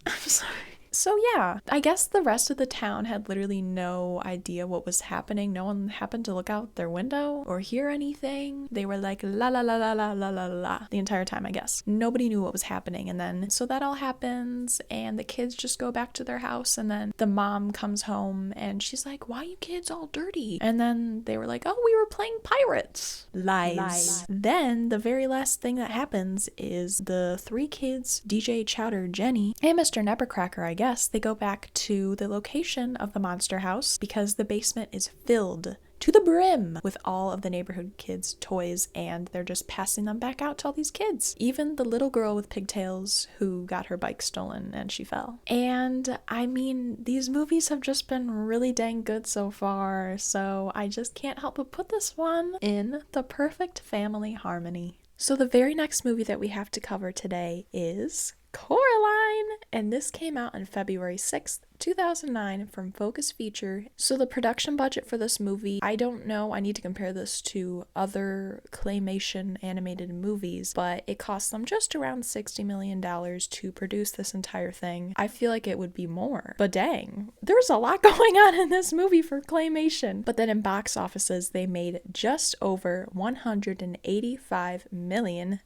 I'm sorry. So yeah, I guess the rest of the town had literally no idea what was happening. No one happened to look out their window or hear anything. They were like la la la la la la la la the entire time, I guess. Nobody knew what was happening. And then so that all happens and the kids just go back to their house, and then the mom comes home and she's like, why are you kids all dirty? And then they were like, oh, we were playing pirates. Lies. Then the very last thing that happens is the three kids, DJ, Chowder, Jenny, and Mr. Nevercracker, I guess, they go back to the location of the monster house because the basement is filled to the brim with all of the neighborhood kids' toys, and they're just passing them back out to all these kids. Even the little girl with pigtails who got her bike stolen and she fell. And I mean, these movies have just been really dang good so far, so I just can't help but put this one in the perfect family harmony. So the very next movie that we have to cover today is Coraline, and this came out on February 6th, 2009 from Focus Feature. So the production budget for this movie, I don't know, I need to compare this to other claymation animated movies, but it cost them just around $60 million to produce this entire thing. I feel like it would be more, but dang, there's a lot going on in this movie for claymation. But then in box offices, they made just over $185 million.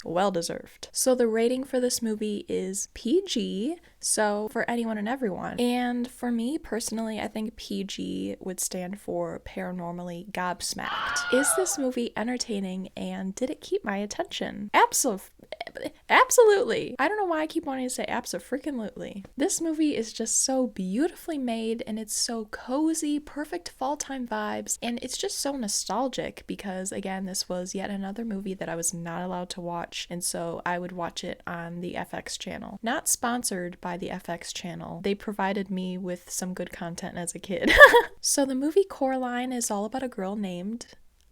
Well deserved. So the rating for this movie is PG, so for anyone and everyone. And for me personally, I think PG would stand for paranormally gobsmacked. Is this movie entertaining and did it keep my attention? Absolutely. I don't know why I keep wanting to say abso-freaking-lutely. This movie is just so beautifully made, and it's so cozy, perfect fall time vibes, and it's just so nostalgic because, again, this was yet another movie that I was not allowed to watch, and so I would watch it on the FX channel. Not sponsored by the FX channel. They provided me with some good content as a kid. So the movie Coraline is all about a girl named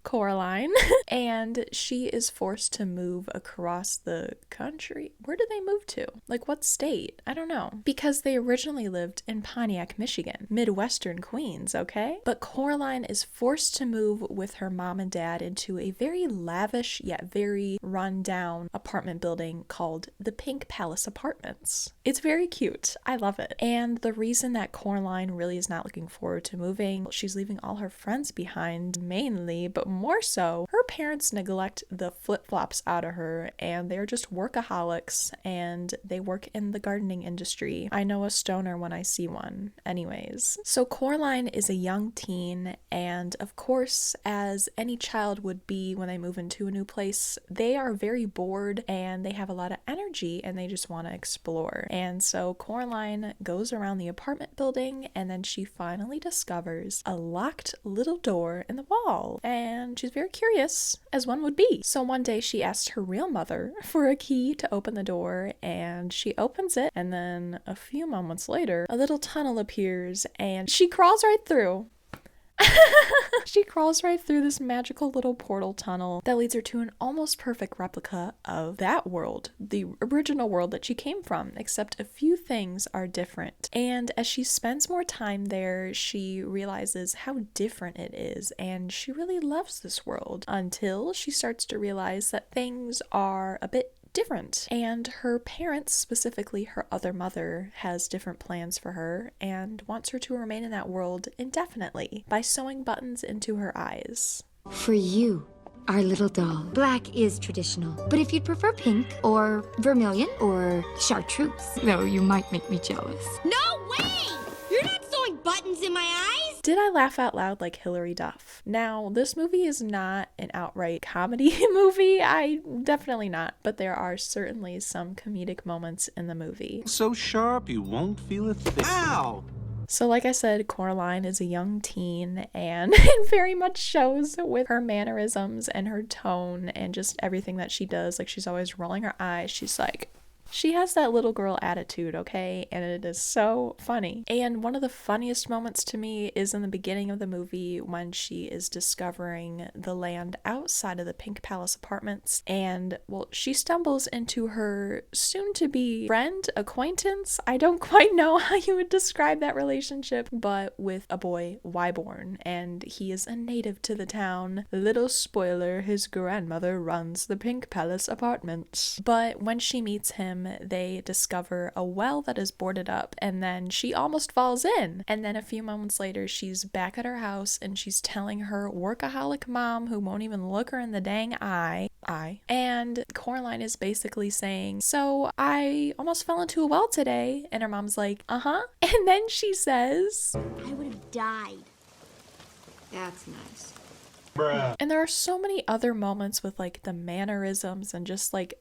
Coraline, and she is forced to move across the country. Where did they move to? Like, what state? I don't know. Because they originally lived in Pontiac, Michigan, Midwestern Queens, okay? But Coraline is forced to move with her mom and dad into a very lavish yet very run-down apartment building called the Pink Palace Apartments. It's very cute. I love it. And the reason that Coraline really is not looking forward to moving, she's leaving all her friends behind mainly, but more so, her parents neglect the flip-flops out of her, and they're just workaholics, and they work in the gardening industry. I know a stoner when I see one. Anyways, so Coraline is a young teen, and of course, as any child would be when they move into a new place, they are very bored and they have a lot of energy and they just want to explore. And so Coraline goes around the apartment building, and then she finally discovers a locked little door in the wall, and she's very curious, as one would be. So one day she asked her real mother for a key to open the door, and she opens it, and then a few moments later a little tunnel appears and she crawls right through. She crawls right through this magical little portal tunnel that leads her to an almost perfect replica of that world, the original world that she came from, except a few things are different. And as she spends more time there, she realizes how different it is, and she really loves this world until she starts to realize that things are a bit different. And her parents, specifically her other mother, has different plans for her and wants her to remain in that world indefinitely by sewing buttons into her eyes. For you, our little doll, black is traditional. But if you'd prefer pink or vermilion or chartreuse, though you might make me jealous. No way! You're not sewing buttons in my eyes! Did I laugh out loud like Hilary Duff? Now, this movie is not an outright comedy movie. Definitely not. But there are certainly some comedic moments in the movie. So sharp you won't feel a thing. Ow! So like I said, Coraline is a young teen, and it very much shows with her mannerisms and her tone and just everything that she does. Like, she's always rolling her eyes. She's like, she has that little girl attitude, okay? And it is so funny. And one of the funniest moments to me is in the beginning of the movie when she is discovering the land outside of the Pink Palace Apartments. And, well, she stumbles into her soon-to-be friend, acquaintance. I don't quite know how you would describe that relationship, but with a boy, Wyborn. And he is a native to the town. Little spoiler, his grandmother runs the Pink Palace Apartments. But when she meets him, they discover a well that is boarded up, and then she almost falls in. And then a few moments later, she's back at her house and she's telling her workaholic mom, who won't even look her in the dang eye. And Coraline is basically saying, so I almost fell into a well today. And her mom's like, uh-huh. And then she says, I would have died. That's nice. Bruh. and there are so many other moments with like the mannerisms and just like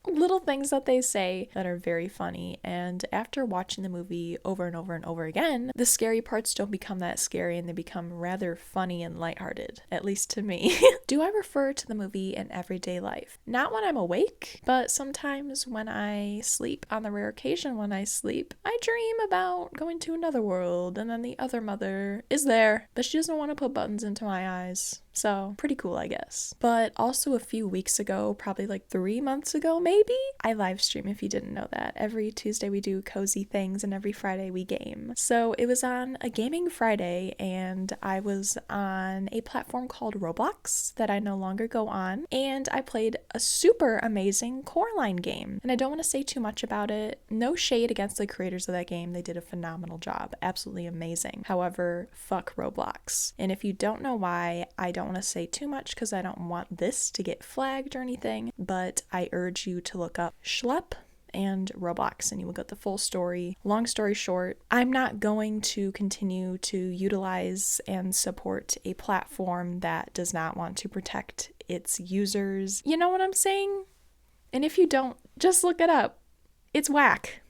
little things that they say that are very funny. And after watching the movie over and over and over again, the scary parts don't become that scary and they become rather funny and lighthearted, at least to me. Do I refer to the movie in everyday life? Not when I'm awake, but sometimes when I sleep. On the rare occasion when I sleep, I dream about going to another world, and then the other mother is there, but she doesn't want to put buttons into my eyes. So pretty cool, I guess. But also a few weeks ago, probably like 3 months ago maybe, I live stream, if you didn't know that. Every Tuesday we do cozy things and every Friday we game. So it was on a gaming Friday, and I was on a platform called Roblox that I no longer go on, and I played a super amazing Coraline game. And I don't want to say too much about it. No shade against the creators of that game. They did a phenomenal job. Absolutely amazing. However, fuck Roblox. And if you don't know why, I don't want to say too much because I don't want this to get flagged or anything, but I urge you to look up Schlep and Roblox and you will get the full story. Long story short, I'm not going to continue to utilize and support a platform that does not want to protect its users. You know what I'm saying? And if you don't, just look it up. It's whack.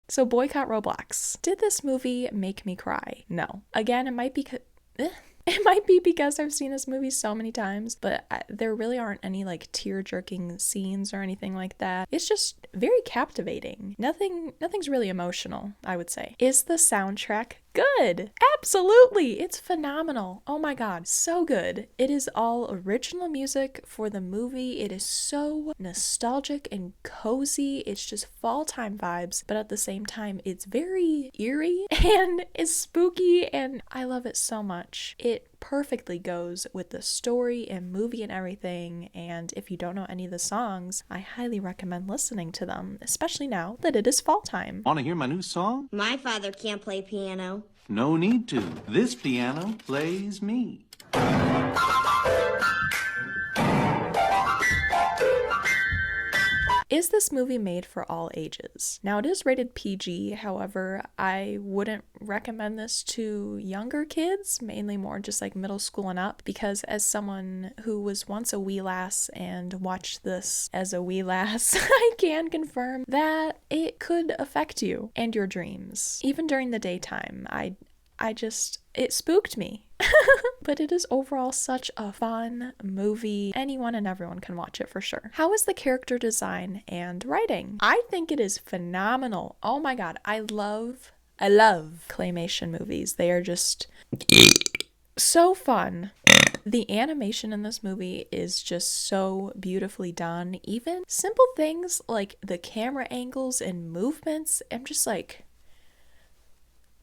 So boycott Roblox. Did this movie make me cry? No. Again, it might be it might be because I've seen this movie so many times, but there really aren't any like tear-jerking scenes or anything like that. It's just very captivating. Nothing's really emotional, I would say. Is the soundtrack good? Absolutely. It's phenomenal. Oh my god, so good. It is all original music for the movie. It is so nostalgic and cozy. It's just fall time vibes, but at the same time it's very eerie and it's spooky, and I love it so much. It perfectly goes with the story and movie and everything, and if you don't know any of the songs, I highly recommend listening to them, especially now that it is fall time. Want to hear my new song? My father can't play piano. No need to. This piano plays me. Is this movie made for all ages? Now, it is rated PG, however, I wouldn't recommend this to younger kids, mainly more just like middle school and up, because as someone who was once a wee lass and watched this as a wee lass, I can confirm that it could affect you and your dreams. Even during the daytime, it spooked me. But it is overall such a fun movie. Anyone and everyone can watch it for sure. How is the character design and writing? I think it is phenomenal. Oh my god, I love claymation movies. They are just so fun. The animation in this movie is just so beautifully done. Even simple things like the camera angles and movements, I'm just like,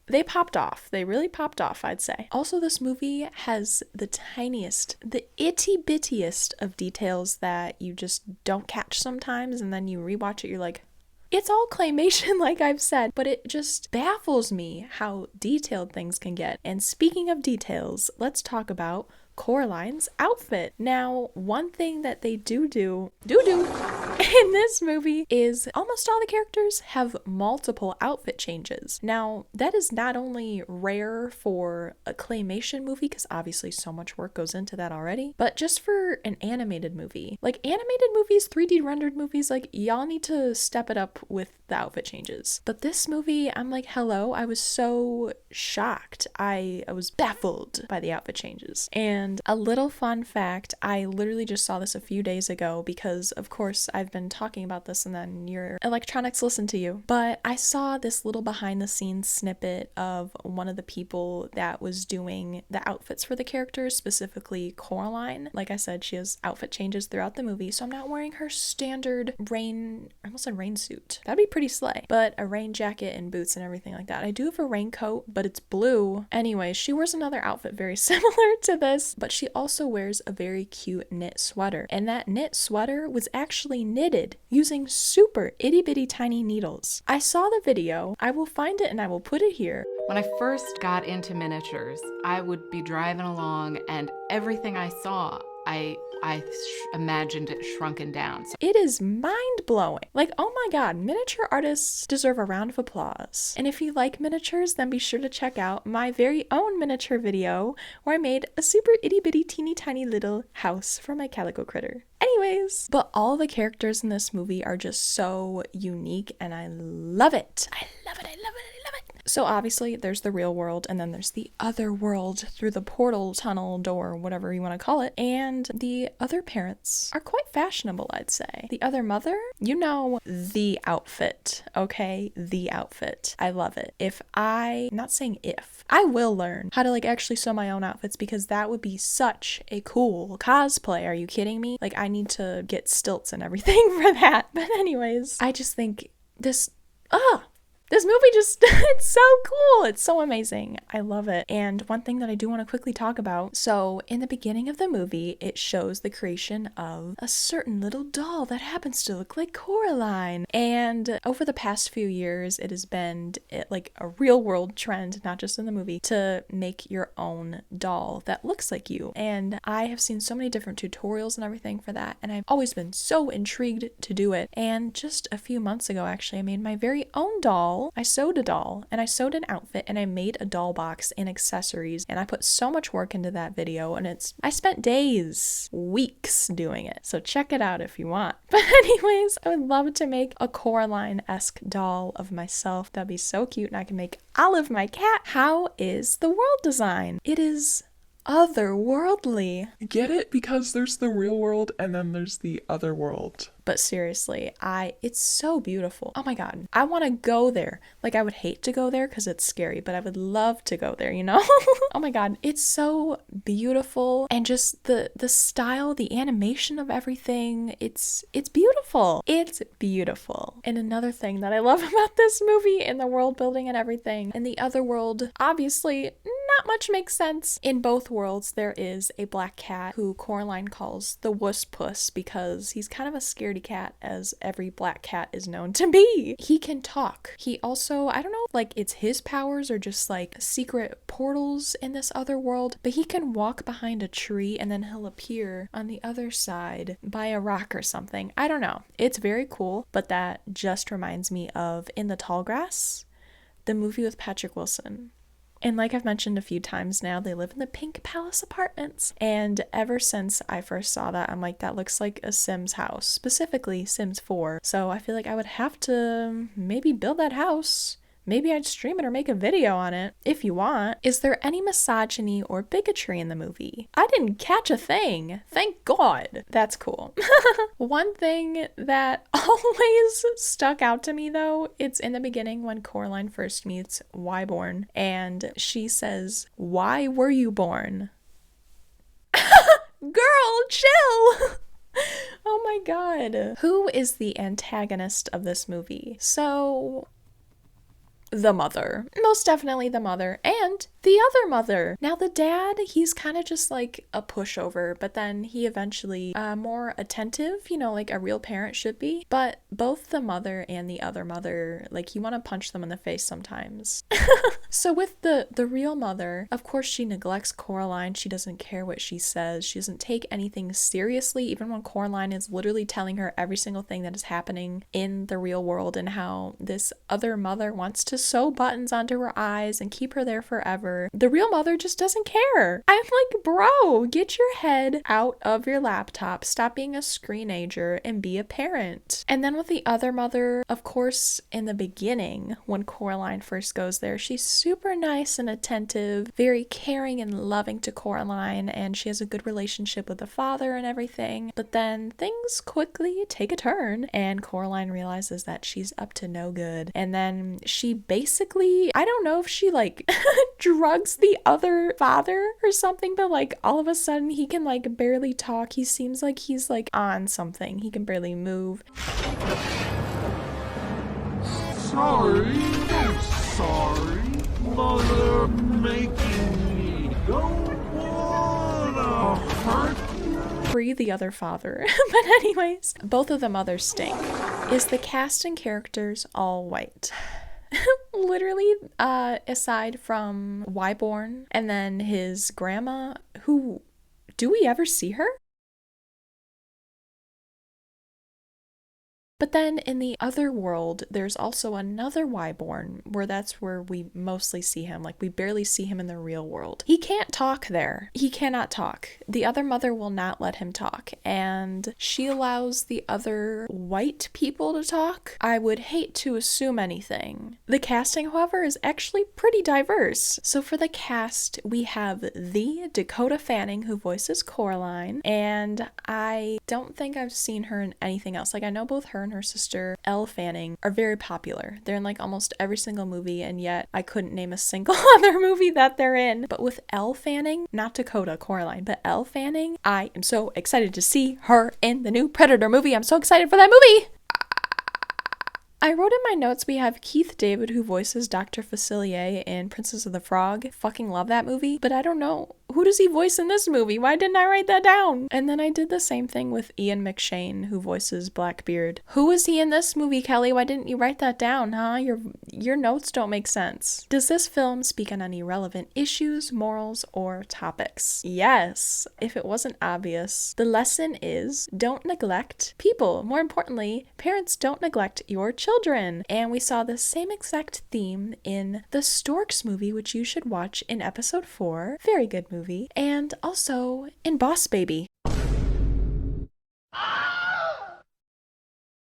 they popped off. They really popped off, I'd say. Also, this movie has the tiniest, the itty bittiest of details that you just don't catch sometimes, and then you rewatch it, you're like, it's all claymation, like I've said, but it just baffles me how detailed things can get. And speaking of details, let's talk about Coraline's outfit. Now, one thing that they do in this movie is almost all the characters have multiple outfit changes. Now, that is not only rare for a claymation movie, because obviously so much work goes into that already, but just for an animated movie. Like animated movies, 3D rendered movies, like y'all need to step it up with the outfit changes. But this movie, I'm like, hello, I was so shocked. I was baffled by the outfit changes. And a little fun fact, I literally just saw this a few days ago because, of course, I've been talking about this and then your electronics listen to you. But I saw this little behind the scenes snippet of one of the people that was doing the outfits for the characters, specifically Coraline. Like I said, she has outfit changes throughout the movie, so I'm not wearing her standard I almost said rain suit. That'd be pretty slay. But a rain jacket and boots and everything like that. I do have a raincoat, but it's blue. Anyway, she wears another outfit very similar to this, but she also wears a very cute knit sweater. And that knit sweater was actually knitted using super itty bitty tiny needles. I saw the video. I will find it and I will put it here. When I first got into miniatures, I would be driving along and everything I saw, I imagined it shrunken down. It is mind-blowing. Like, oh my god, miniature artists deserve a round of applause. And if you like miniatures, then be sure to check out my very own miniature video where I made a super itty-bitty teeny tiny little house for my calico critter. Anyways, but all the characters in this movie are just so unique and I love it. I love it. So obviously there's the real world and then there's the other world through the portal, tunnel, door, whatever you want to call it. And the other parents are quite fashionable, I'd say. The other mother, you know, the outfit, okay? The outfit. I love it. I will learn how to like actually sew my own outfits because that would be such a cool cosplay. Are you kidding me? Like I need to get stilts and everything for that. But anyways, I just think this movie it's so cool. It's so amazing. I love it. And one thing that I do want to quickly talk about. So in the beginning of the movie, it shows the creation of a certain little doll that happens to look like Coraline. And over the past few years, it has been like a real world trend, not just in the movie, to make your own doll that looks like you. And I have seen so many different tutorials and everything for that. And I've always been so intrigued to do it. And just a few months ago, actually, I made my very own doll doll. I sewed a doll, and I sewed an outfit, and I made a doll box and accessories, and I put so much work into that video, and I spent days, weeks doing it. So check it out if you want. But anyways, I would love to make a Coraline-esque doll of myself. That'd be so cute, and I can make Olive my cat. How is the world design? It is otherworldly. Get it? Because there's the real world and then there's the other world. But seriously, it's so beautiful. Oh my god, I want to go there. Like, I would hate to go there because it's scary, but I would love to go there, you know? Oh my god, it's so beautiful, and just the style, the animation of everything, it's beautiful. It's beautiful. And another thing that I love about this movie, and the world building and everything, in the other world, obviously not much makes sense. In both worlds, there is a black cat who Coraline calls the wuss puss because he's kind of a scaredy cat, as every black cat is known to be. He can talk. He also, I don't know if like it's his powers or just like secret portals in this other world, but he can walk behind a tree and then he'll appear on the other side by a rock or something. I don't know. It's very cool, but that just reminds me of In the Tall Grass, the movie with Patrick Wilson. And like I've mentioned a few times now, they live in the Pink Palace apartments. And ever since I first saw that, I'm like, that looks like a Sims house, specifically Sims 4. So I feel like I would have to maybe build that house. Maybe I'd stream it or make a video on it, if you want. Is there any misogyny or bigotry in the movie? I didn't catch a thing. Thank God. That's cool. One thing that always stuck out to me, though, it's in the beginning when Coraline first meets Wyborn, and she says, "Why were you born?" Girl, chill! Oh my god. Who is the antagonist of this movie? So, the mother. Most definitely the mother. And the other mother. Now the dad, he's kind of just like a pushover, but then he eventually more attentive, you know, like a real parent should be. But both the mother and the other mother, like, you want to punch them in the face sometimes. So with the real mother, of course she neglects Coraline. She doesn't care what she says. She doesn't take anything seriously, even when Coraline is literally telling her every single thing that is happening in the real world and how this other mother wants to sew buttons onto her eyes and keep her there forever. The real mother just doesn't care. I'm like, bro, get your head out of your laptop, stop being a screenager, and be a parent. And then with the other mother, of course, in the beginning, when Coraline first goes there, she's super nice and attentive, very caring and loving to Coraline, and she has a good relationship with the father and everything. But then things quickly take a turn, and Coraline realizes that she's up to no good. And then she basically, I don't know if she like drugs the other father or something, but like all of a sudden he can like barely talk. He seems like he's like on something. He can barely move. Sorry, I'm sorry. Mother making me don't wanna hurt. Free the other father. But anyways, both of the mothers stink. Is the cast and characters all white? Literally, aside from Wyborn and then his grandma, who, do we ever see her? But then in the other world, there's also another Wyborn, where that's where we mostly see him. Like, we barely see him in the real world. He can't talk there. He cannot talk. The other mother will not let him talk, and she allows the other white people to talk. I would hate to assume anything. The casting, however, is actually pretty diverse. So for the cast, we have the Dakota Fanning, who voices Coraline, and I don't think I've seen her in anything else. Like, I know both her and her sister Elle Fanning are very popular. They're in like almost every single movie, and yet I couldn't name a single other movie that they're in. But with Elle Fanning, not Dakota, Coraline, but Elle Fanning, I am so excited to see her in the new Predator movie. I'm so excited for that movie! I wrote in my notes we have Keith David, who voices Dr. Facilier in Princess of the Frog. Fucking love that movie, but I don't know who does he voice in this movie? Why didn't I write that down? And then I did the same thing with Ian McShane, who voices Blackbeard. Who is he in this movie, Kelly? Why didn't you write that down, huh? Your notes don't make sense. Does this film speak on any relevant issues, morals, or topics? Yes, if it wasn't obvious. The lesson is don't neglect people. More importantly, parents, don't neglect your children. And we saw the same exact theme in the Storks movie, which you should watch in episode 4. Very good movie. And also in Boss Baby.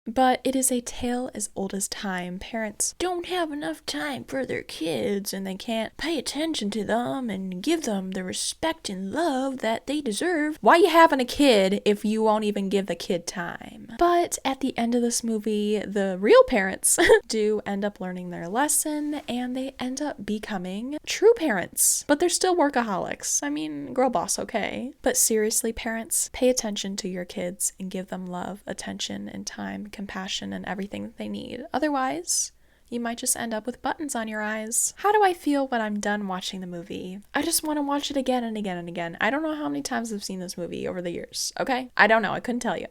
But it is a tale as old as time. Parents don't have enough time for their kids and they can't pay attention to them and give them the respect and love that they deserve. Why you having a kid if you won't even give the kid time? But at the end of this movie, the real parents do end up learning their lesson and they end up becoming true parents. But they're still workaholics. I mean, girl boss, okay? But seriously, parents, pay attention to your kids and give them love, attention, and time, compassion, and everything that they need. Otherwise, you might just end up with buttons on your eyes. How do I feel when I'm done watching the movie? I just want to watch it again and again and again. I don't know how many times I've seen this movie over the years, okay? I don't know. I couldn't tell you.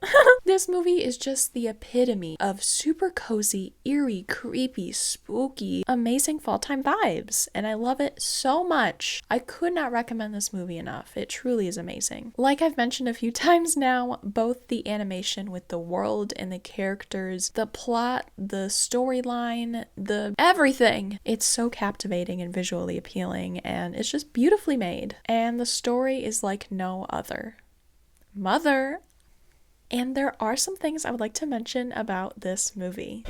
This movie is just the epitome of super cozy, eerie, creepy, spooky, amazing fall-time vibes, and I love it so much. I could not recommend this movie enough. It truly is amazing. Like I've mentioned a few times now, both the animation with the world and the characters, the plot, the storyline, the everything. It's so captivating and visually appealing, and it's just beautifully made. And the story is like no other. Mother. And there are some things I would like to mention about this movie.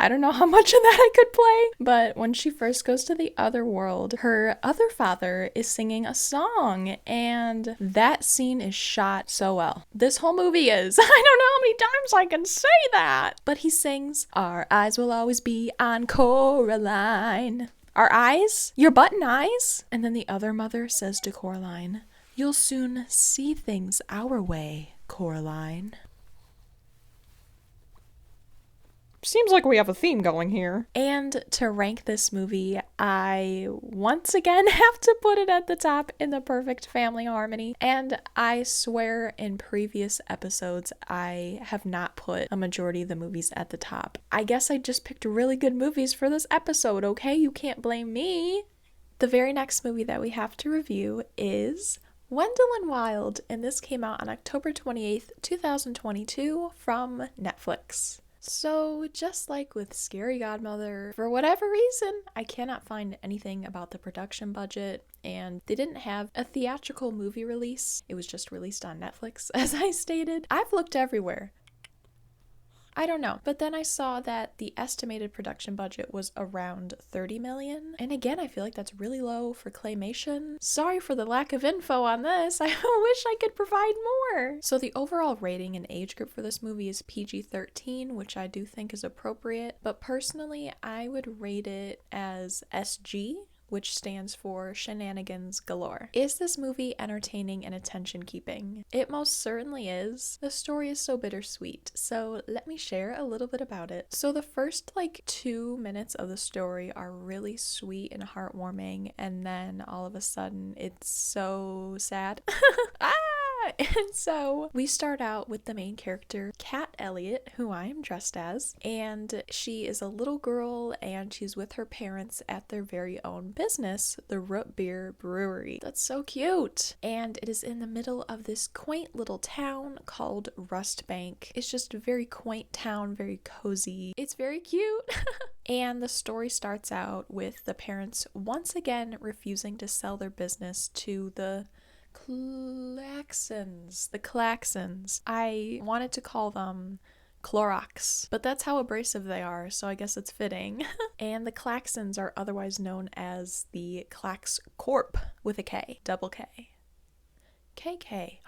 I don't know how much of that I could play, but when she first goes to the other world, her other father is singing a song, and that scene is shot so well. This whole movie is. I don't know how many times I can say that. But he sings, "Our eyes will always be on Coraline." Our eyes? Your button eyes? And then the other mother says to Coraline, "You'll soon see things our way, Coraline." Seems like we have a theme going here. And to rank this movie, I once again have to put it at the top in the perfect family harmony. And I swear in previous episodes, I have not put a majority of the movies at the top. I guess I just picked really good movies for this episode, okay? You can't blame me. The very next movie that we have to review is Wendell and Wild, and this came out on October 28th, 2022 from Netflix. So, just like with Scary Godmother, for whatever reason, I cannot find anything about the production budget, and they didn't have a theatrical movie release. It was just released on Netflix, as I stated. I've looked everywhere. I don't know. But then I saw that the estimated production budget was around $30 million. And again, I feel like that's really low for claymation. Sorry for the lack of info on this. I wish I could provide more. So the overall rating and age group for this movie is PG-13, which I do think is appropriate. But personally, I would rate it as SG, which stands for Shenanigans Galore. Is this movie entertaining and attention-keeping? It most certainly is. The story is so bittersweet, so let me share a little bit about it. So the first 2 minutes of the story are really sweet and heartwarming, and then all of a sudden it's so sad. And so we start out with the main character, Kat Elliott, who I am dressed as, and she is a little girl and she's with her parents at their very own business, the Root Beer Brewery. That's so cute. And it is in the middle of this quaint little town called Rustbank. It's just a very quaint town, very cozy. It's very cute. And the story starts out with the parents once again refusing to sell their business to the Claxons. I wanted to call them Clorox, but that's how abrasive they are, so I guess it's fitting. And the Claxons are otherwise known as the Clax Corp with a K, double K. KK.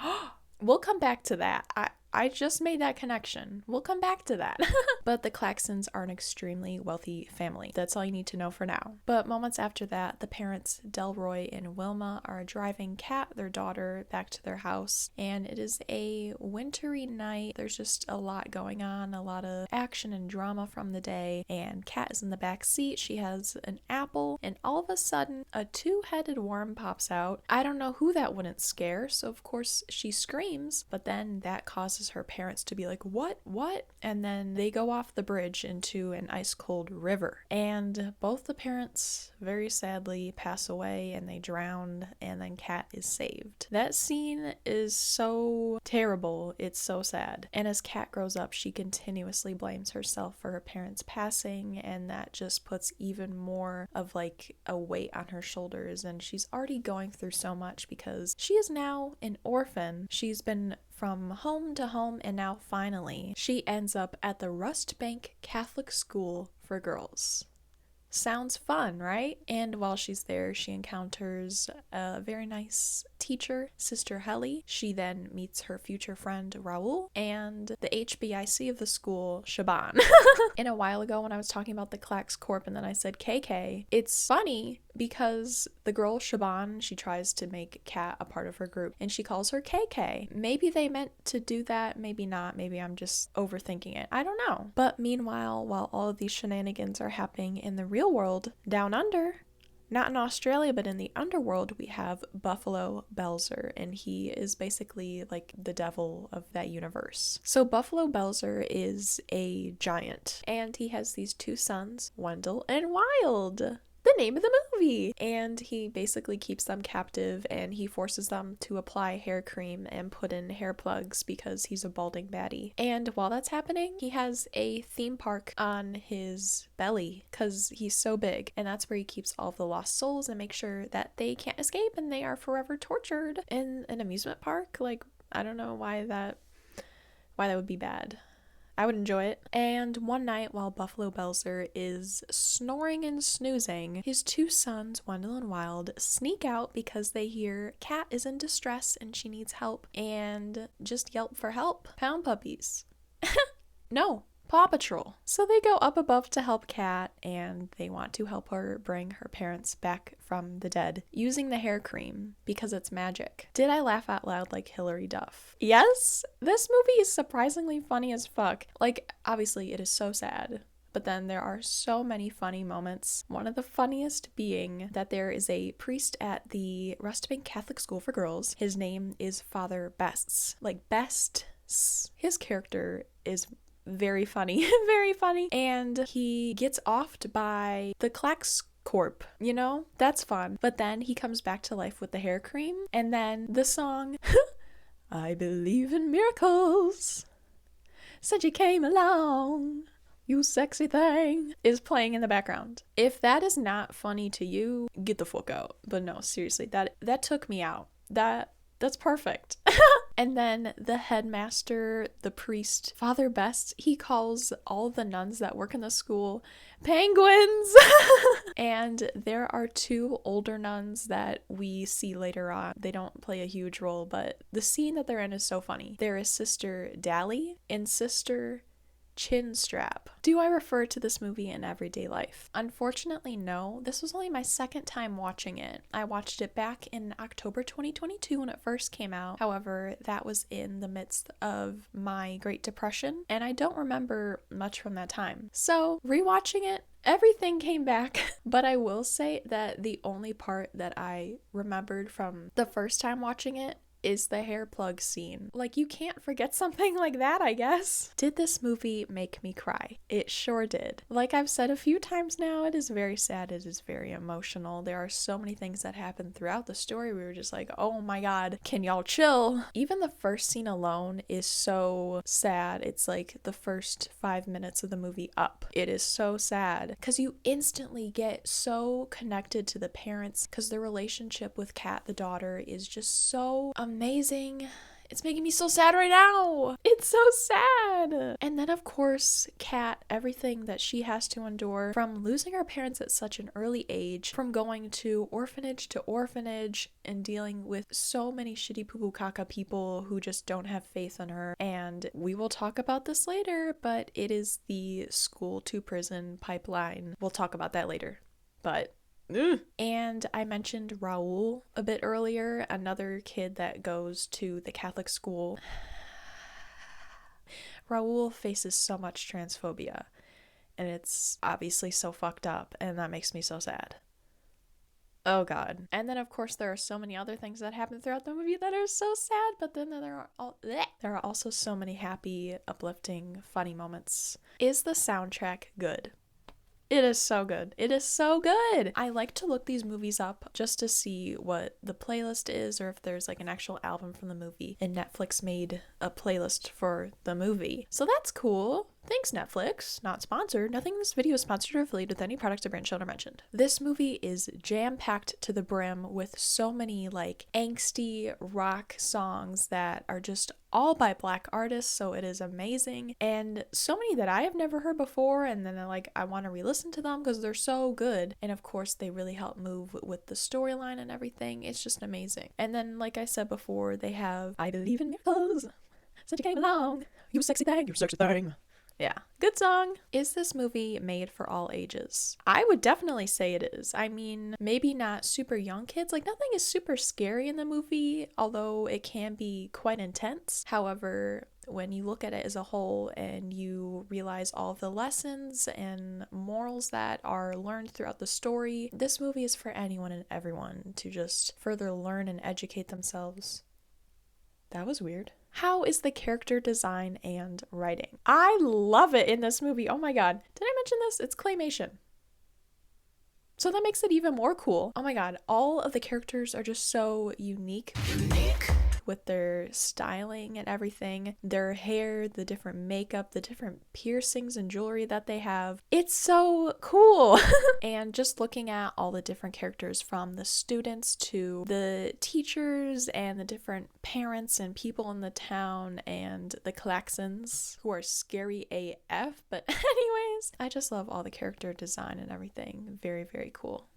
We'll come back to that. I just made that connection. We'll come back to that. But the Claxons are an extremely wealthy family. That's all you need to know for now. But moments after that, the parents, Delroy and Wilma, are driving Kat, their daughter, back to their house. And it is a wintry night. There's just a lot going on, a lot of action and drama from the day. And Kat is in the back seat. She has an apple. And all of a sudden, a two-headed worm pops out. I don't know who that wouldn't scare. So, of course, she screams. But then that causes her parents to be like, what? And then they go off the bridge into an ice-cold river. And both the parents, very sadly, pass away and they drown, and then Kat is saved. That scene is so terrible. It's so sad. And as Kat grows up, she continuously blames herself for her parents passing, and that just puts even more of like a weight on her shoulders. And she's already going through so much because she is now an orphan. She's been from home to home, and now finally she ends up at the Rust Bank Catholic School for Girls. Sounds fun, right? And while she's there, she encounters a very nice teacher, Sister Helly. She then meets her future friend, Raoul, and the HBIC of the school, Shaban. And a while ago when I was talking about the Clax Corp and then I said KK, it's funny because the girl, Shaban, she tries to make Kat a part of her group and she calls her KK. Maybe they meant to do that, maybe not. Maybe I'm just overthinking it. I don't know. But meanwhile, while all of these shenanigans are happening in the real world, down under, not in Australia, but in the underworld, we have Buffalo Belzer, and he is basically like the devil of that universe. So Buffalo Belzer is a giant, and he has these two sons, Wendell and Wild, the name of the movie. And he basically keeps them captive, and he forces them to apply hair cream and put in hair plugs because he's a balding baddie. And while that's happening, he has a theme park on his belly because he's so big, and that's where he keeps all of the lost souls and makes sure that they can't escape and they are forever tortured in an amusement park. Like, I don't know why that would be bad. I would enjoy it. And one night while Buffalo Belzer is snoring and snoozing, his two sons, Wendell and Wild, sneak out because they hear Kat is in distress and she needs help, and just yelp for help. Pound puppies. No. Paw Patrol. So they go up above to help Kat, and they want to help her bring her parents back from the dead using the hair cream because it's magic. Did I laugh out loud like Hilary Duff? Yes! This movie is surprisingly funny as fuck. Like, obviously it is so sad, but then there are so many funny moments. One of the funniest being that there is a priest at the Rust Bank Catholic School for Girls. His name is Father Bests. Like, Best. His character is very funny. Very funny. And he gets offed by the Clax Corp, you know? That's fun. But then he comes back to life with the hair cream, and then the song I believe in miracles since you came along, you sexy thing, is playing in the background. If that is not funny to you, get the fuck out. But no, seriously, that took me out. That's perfect. And then the headmaster, the priest, Father Best, he calls all the nuns that work in the school penguins. And there are two older nuns that we see later on. They don't play a huge role, but the scene that they're in is so funny. There is Sister Dally and Sister Chinstrap. Do I refer to this movie in everyday life? Unfortunately, no. This was only my second time watching it. I watched it back in October 2022 when it first came out. However, that was in the midst of my Great Depression, and I don't remember much from that time. So, rewatching it, everything came back. But I will say that the only part that I remembered from the first time watching it is the hair plug scene. Like, you can't forget something like that, I guess. Did this movie make me cry? It sure did. Like I've said a few times now, it is very sad. It is very emotional. There are so many things that happen throughout the story. We were just like, oh my god, can y'all chill? Even the first scene alone is so sad. It's like the first 5 minutes of the movie up. It is so sad because you instantly get so connected to the parents because the relationship with Kat, the daughter, is just so amazing. It's making me so sad right now. It's so sad. And then, of course, Kat, everything that she has to endure from losing her parents at such an early age, from going to orphanage and dealing with so many shitty poo-poo caca people who just don't have faith in her. And we will talk about this later, but it is the school to prison pipeline. We'll talk about that later. But and I mentioned Raul a bit earlier, another kid that goes to the Catholic school. Raul faces so much transphobia, and it's obviously so fucked up, and that makes me so sad. Oh god. And then of course there are so many other things that happen throughout the movie that are so sad, but then there are also so many happy, uplifting, funny moments. Is the soundtrack good? It is so good. It is so good. I like to look these movies up just to see what the playlist is or if there's like an actual album from the movie. And Netflix made a playlist for the movie. So that's cool. Thanks, Netflix. Not sponsored. Nothing in this video is sponsored or affiliated with any products or brand shown or mentioned. This movie is jam-packed to the brim with so many like angsty rock songs that are just all by Black artists, so it is amazing. And so many that I have never heard before, and then I want to re-listen to them because they're so good. And of course, they really help move with the storyline and everything. It's just amazing. And then, like I said before, they have I Believe in Miracles. Since you came along, you sexy thing, you sexy thing. Yeah, good song. Is this movie made for all ages? I would definitely say it is. I mean, maybe not super young kids. Like, nothing is super scary in the movie, although it can be quite intense. However, when you look at it as a whole and you realize all of the lessons and morals that are learned throughout the story, this movie is for anyone and everyone to just further learn and educate themselves. That was weird. How is the character design and writing? I love it in this movie. Oh my god. Did I mention this? It's claymation. So that makes it even more cool. Oh my god. All of the characters are just so unique. With their styling and everything, their hair, the different makeup, the different piercings and jewelry that they have. It's so cool. And just looking at all the different characters, from the students to the teachers and the different parents and people in the town and the klaxons who are scary AF. But anyways, I just love all the character design and everything. Very, very cool.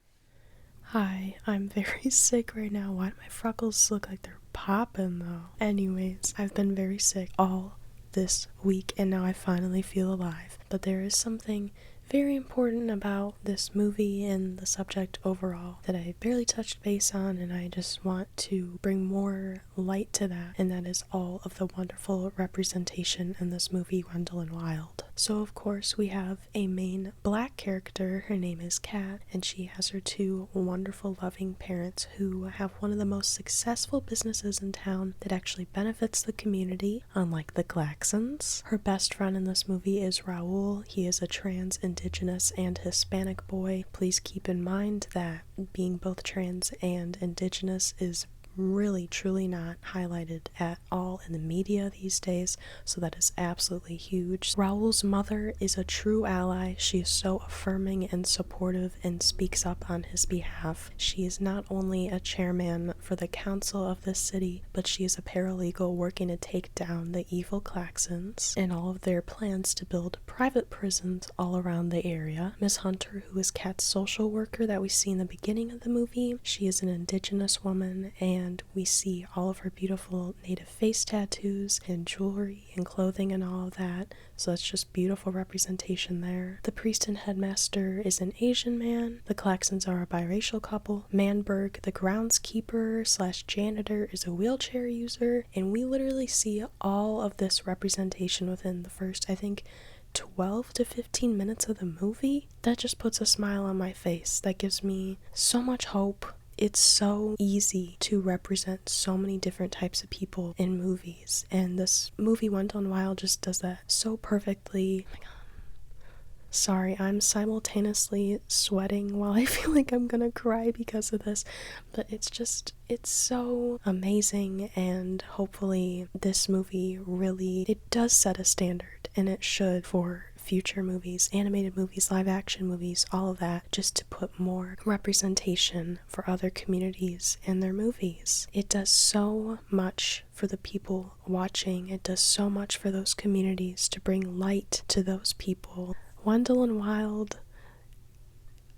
Hi, I'm very sick right now. Why do my freckles look like they're popping though? Anyways, I've been very sick all this week and now I finally feel alive. But there is something very important about this movie and the subject overall that I barely touched base on, and I just want to bring more light to that, and that is all of the wonderful representation in this movie, Wendell and Wild. So of course we have a main black character. Her name is Kat, and she has her two wonderful loving parents who have one of the most successful businesses in town that actually benefits the community, unlike the Klaxons. Her best friend in this movie is Raul. He is a trans, Indigenous, and Hispanic boy. Please keep in mind that being both trans and Indigenous is really truly not highlighted at all in the media these days, so that is absolutely huge. Raul's mother is a true ally. She is so affirming and supportive and speaks up on his behalf. She is not only a chairman for the council of the city, but she is a paralegal working to take down the evil Klaxons and all of their plans to build private prisons all around the area. Miss Hunter, who is Kat's social worker that we see in the beginning of the movie, she is an Indigenous woman, and we see all of her beautiful native face tattoos and jewelry and clothing and all of that, so that's just beautiful representation there. The priest and headmaster is an Asian man. The Klaxons are a biracial couple. Manberg, the groundskeeper slash janitor, is a wheelchair user, and we literally see all of this representation within the first, I think, 12 to 15 minutes of the movie. That just puts a smile on my face. That gives me so much hope. It's so easy to represent so many different types of people in movies, and this movie Wendell and Wild just does that so perfectly. Oh my god. Sorry, I'm simultaneously sweating while I feel like I'm gonna cry because of this, but it's so amazing, and hopefully this movie really, it does set a standard, and it should, for future movies, animated movies, live action movies, all of that, just to put more representation for other communities in their movies. It does so much for the people watching. It does so much for those communities to bring light to those people. Wendell and Wild,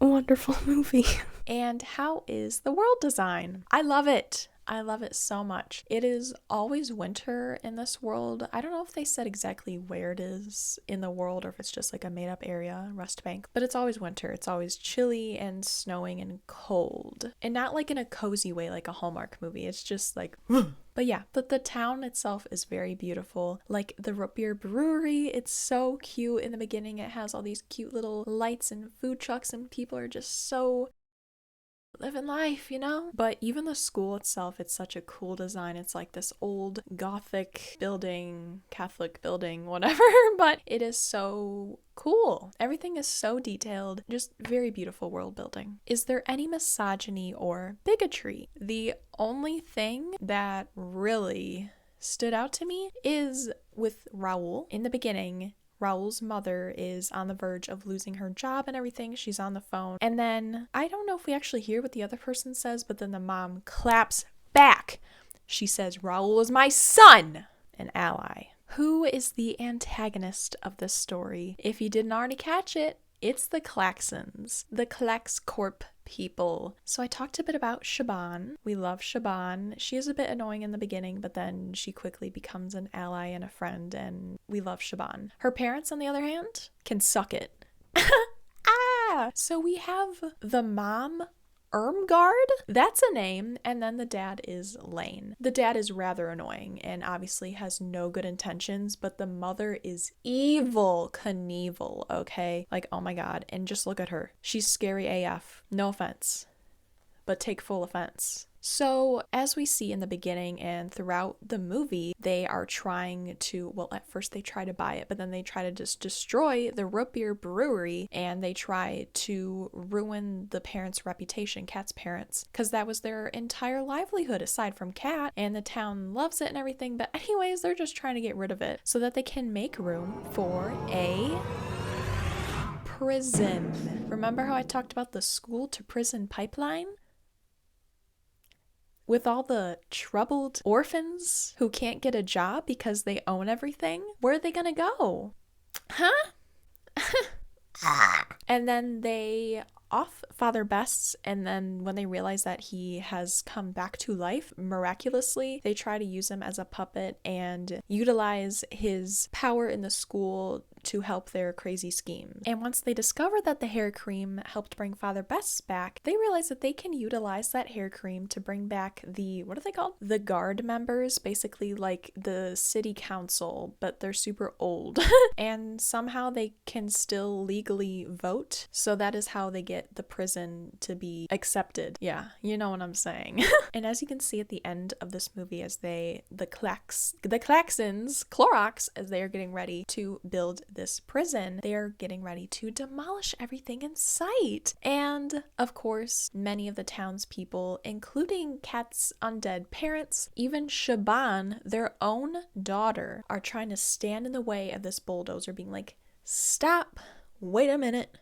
a wonderful movie. And how is the world design? I love it. I love it so much. It is always winter in this world. I don't know if they said exactly where it is in the world or if it's just like a made up area, Rust Bank, but it's always winter. It's always chilly and snowing and cold. And not like in a cozy way like a Hallmark movie. It's just like, but yeah, but the town itself is very beautiful. Like the root beer brewery, it's so cute in the beginning. It has all these cute little lights and food trucks and people are just so living life, you know? But even the school itself, it's such a cool design. It's like this old Gothic building, Catholic building, whatever, but it is so cool. Everything is so detailed, just very beautiful world building. Is there any misogyny or bigotry? The only thing that really stood out to me is with Raoul. In the beginning, Raoul's mother is on the verge of losing her job and everything. She's on the phone. And then, I don't know if we actually hear what the other person says, but then the mom claps back. She says, "Raoul is my son!" An ally. Who is the antagonist of this story? If you didn't already catch it, it's the Klaxons, the Klax Corp people. So I talked a bit about Shaban. We love Shaban. She is a bit annoying in the beginning, but then she quickly becomes an ally and a friend, and we love Shaban. Her parents, on the other hand, can suck it. So we have the mom, Irmgard, that's a name, and then the dad is Lane. The dad is rather annoying and obviously has no good intentions, but the mother is evil Knievel, okay? Like, oh my god, and just look at her. She's scary AF. No offense, but take full offense. So, as we see in the beginning and throughout the movie, they are trying to, well, at first they try to buy it, but then they try to just destroy the root beer brewery, and they try to ruin the parents' reputation, Kat's parents, because that was their entire livelihood aside from Kat, and the town loves it and everything, but anyways, they're just trying to get rid of it so that they can make room for a prison. Remember how I talked about the school to prison pipeline? With all the troubled orphans who can't get a job because they own everything, where are they gonna go? Huh? And then they off Father Best's, and then when they realize that he has come back to life miraculously, they try to use him as a puppet and utilize his power in the school to help their crazy scheme. And once they discover that the hair cream helped bring Father Best's back, they realize that they can utilize that hair cream to bring back the, what are they called? The guard members, basically like the city council, but they're super old. And somehow they can still legally vote. So that is how they get the prison to be accepted. Yeah, you know what I'm saying. And as you can see at the end of this movie, as the Klaxons, Clorox, as they are getting ready to build this prison, they are getting ready to demolish everything in sight. And of course, many of the townspeople, including Kat's undead parents, even Shaban, their own daughter, are trying to stand in the way of this bulldozer, being like, stop, wait a minute.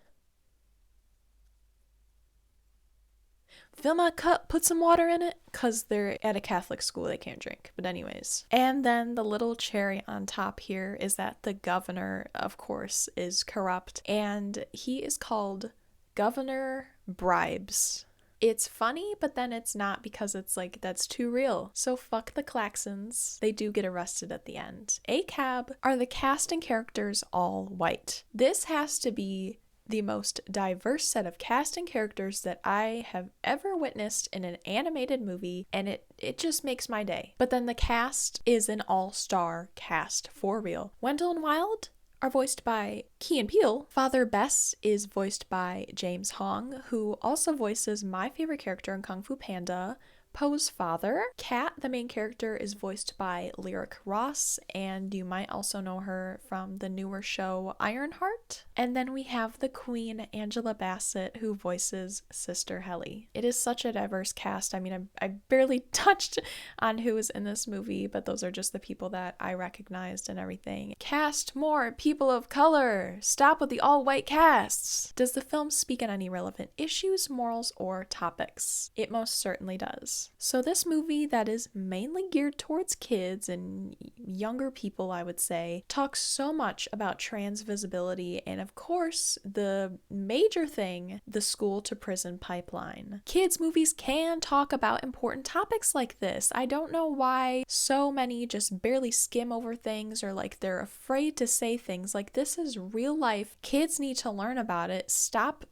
Fill my cup, put some water in it, because they're at a Catholic school, they can't drink. But anyways. And then the little cherry on top here is that the governor, of course, is corrupt. And he is called Governor Bribes. It's funny, but then it's not, because it's like, that's too real. So fuck the Klaxons. They do get arrested at the end. ACAB, are the cast and characters all white? This has to be the most diverse set of cast and characters that I have ever witnessed in an animated movie, and it just makes my day. But then the cast is an all-star cast, for real. Wendell and Wild are voiced by Key and Peele. Father Best is voiced by James Hong, who also voices my favorite character in Kung Fu Panda, Poe's father. Kat, the main character, is voiced by Lyric Ross, and you might also know her from the newer show Ironheart. And then we have the queen, Angela Bassett, who voices Sister Helly. It is such a diverse cast. I mean, I barely touched on who is in this movie, but those are just the people that I recognized and everything. Cast more people of color. Stop with the all-white casts. Does the film speak on any relevant issues, morals, or topics? It most certainly does. So this movie that is mainly geared towards kids and younger people, I would say, talks so much about trans visibility and, of course, the major thing, the school to prison pipeline. Kids movies can talk about important topics like this. I don't know why so many just barely skim over things, or like they're afraid to say things like, this is real life. Kids need to learn about it. Stop.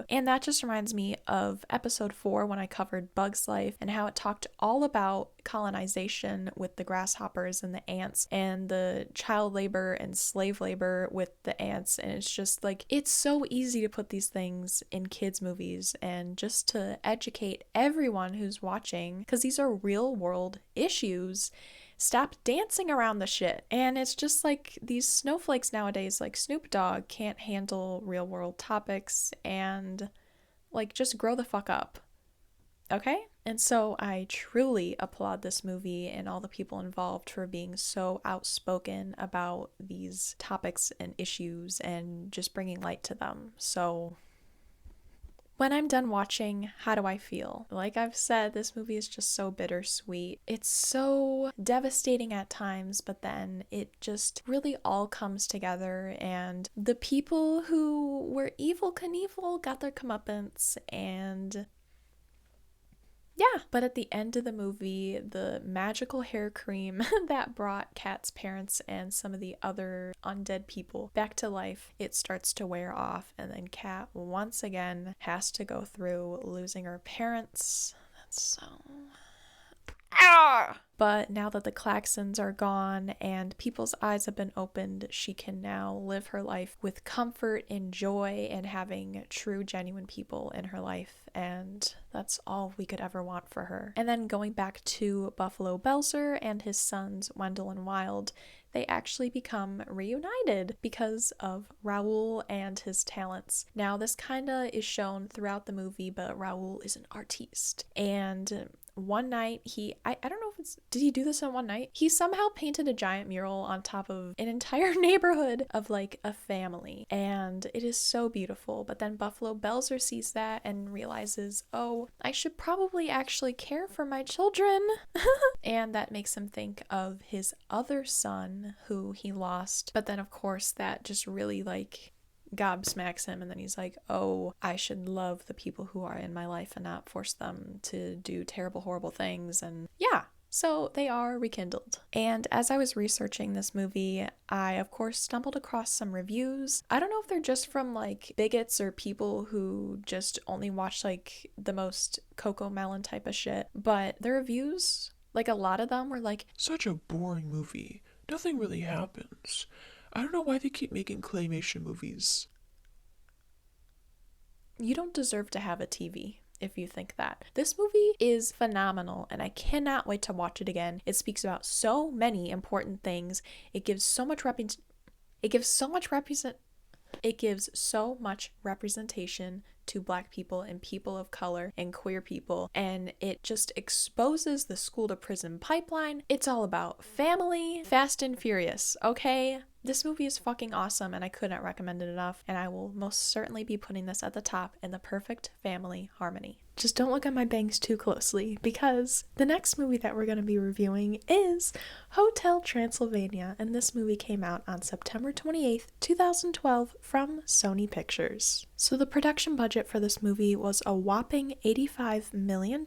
And that just reminds me of episode 4 when I covered Bug's Life and how it talked all about colonization with the grasshoppers and the ants and the child labor and slave labor with the ants. And it's just like, it's so easy to put these things in kids movies and just to educate everyone who's watching, because these are real world issues. Stop dancing around the shit. And it's just like these snowflakes nowadays, like Snoop Dogg, can't handle real world topics, and like, just grow the fuck up. Okay? And so I truly applaud this movie and all the people involved for being so outspoken about these topics and issues and just bringing light to them. So when I'm done watching, how do I feel? Like I've said, this movie is just so bittersweet. It's so devastating at times, but then it just really all comes together, and the people who were evil Knievel got their comeuppance, and yeah. But at the end of the movie, the magical hair cream that brought Kat's parents and some of the other undead people back to life, it starts to wear off, and then Kat once again has to go through losing her parents. That's so... But now that the Claxons are gone and people's eyes have been opened, she can now live her life with comfort and joy and having true, genuine people in her life. And that's all we could ever want for her. And then going back to Buffalo Belzer and his sons, Wendell and Wild, they actually become reunited because of Raoul and his talents. Now, this kinda is shown throughout the movie, but Raoul is an artiste. And one night I don't know if it's, did he do this in one night? He somehow painted a giant mural on top of an entire neighborhood of like a family, and it is so beautiful. But then Buffalo Belzer sees that and realizes, oh, I should probably actually care for my children. And that makes him think of his other son who he lost. But then of course that just really like gobsmacks him, and then he's like, oh, I should love the people who are in my life and not force them to do terrible, horrible things. And yeah, so they are rekindled. And as I was researching this movie, I of course stumbled across some reviews. I don't know if they're just from like bigots or people who just only watch like the most Coco Melon type of shit, but the reviews, like a lot of them were like, such a boring movie. Nothing really happens. I don't know why they keep making claymation movies. You don't deserve to have a TV if you think that. This movie is phenomenal, and I cannot wait to watch it again. It speaks about so many important things. It gives so much representation to Black people and people of color and queer people, and it just exposes the school to prison pipeline. It's all about family, Fast and Furious, okay? This movie is fucking awesome, and I could not recommend it enough, and I will most certainly be putting this at the top in the perfect family harmony. Just don't look at my bangs too closely, because the next movie that we're going to be reviewing is Hotel Transylvania, and this movie came out on September 28th, 2012 from Sony Pictures. So the production budget for this movie was a whopping $85 million,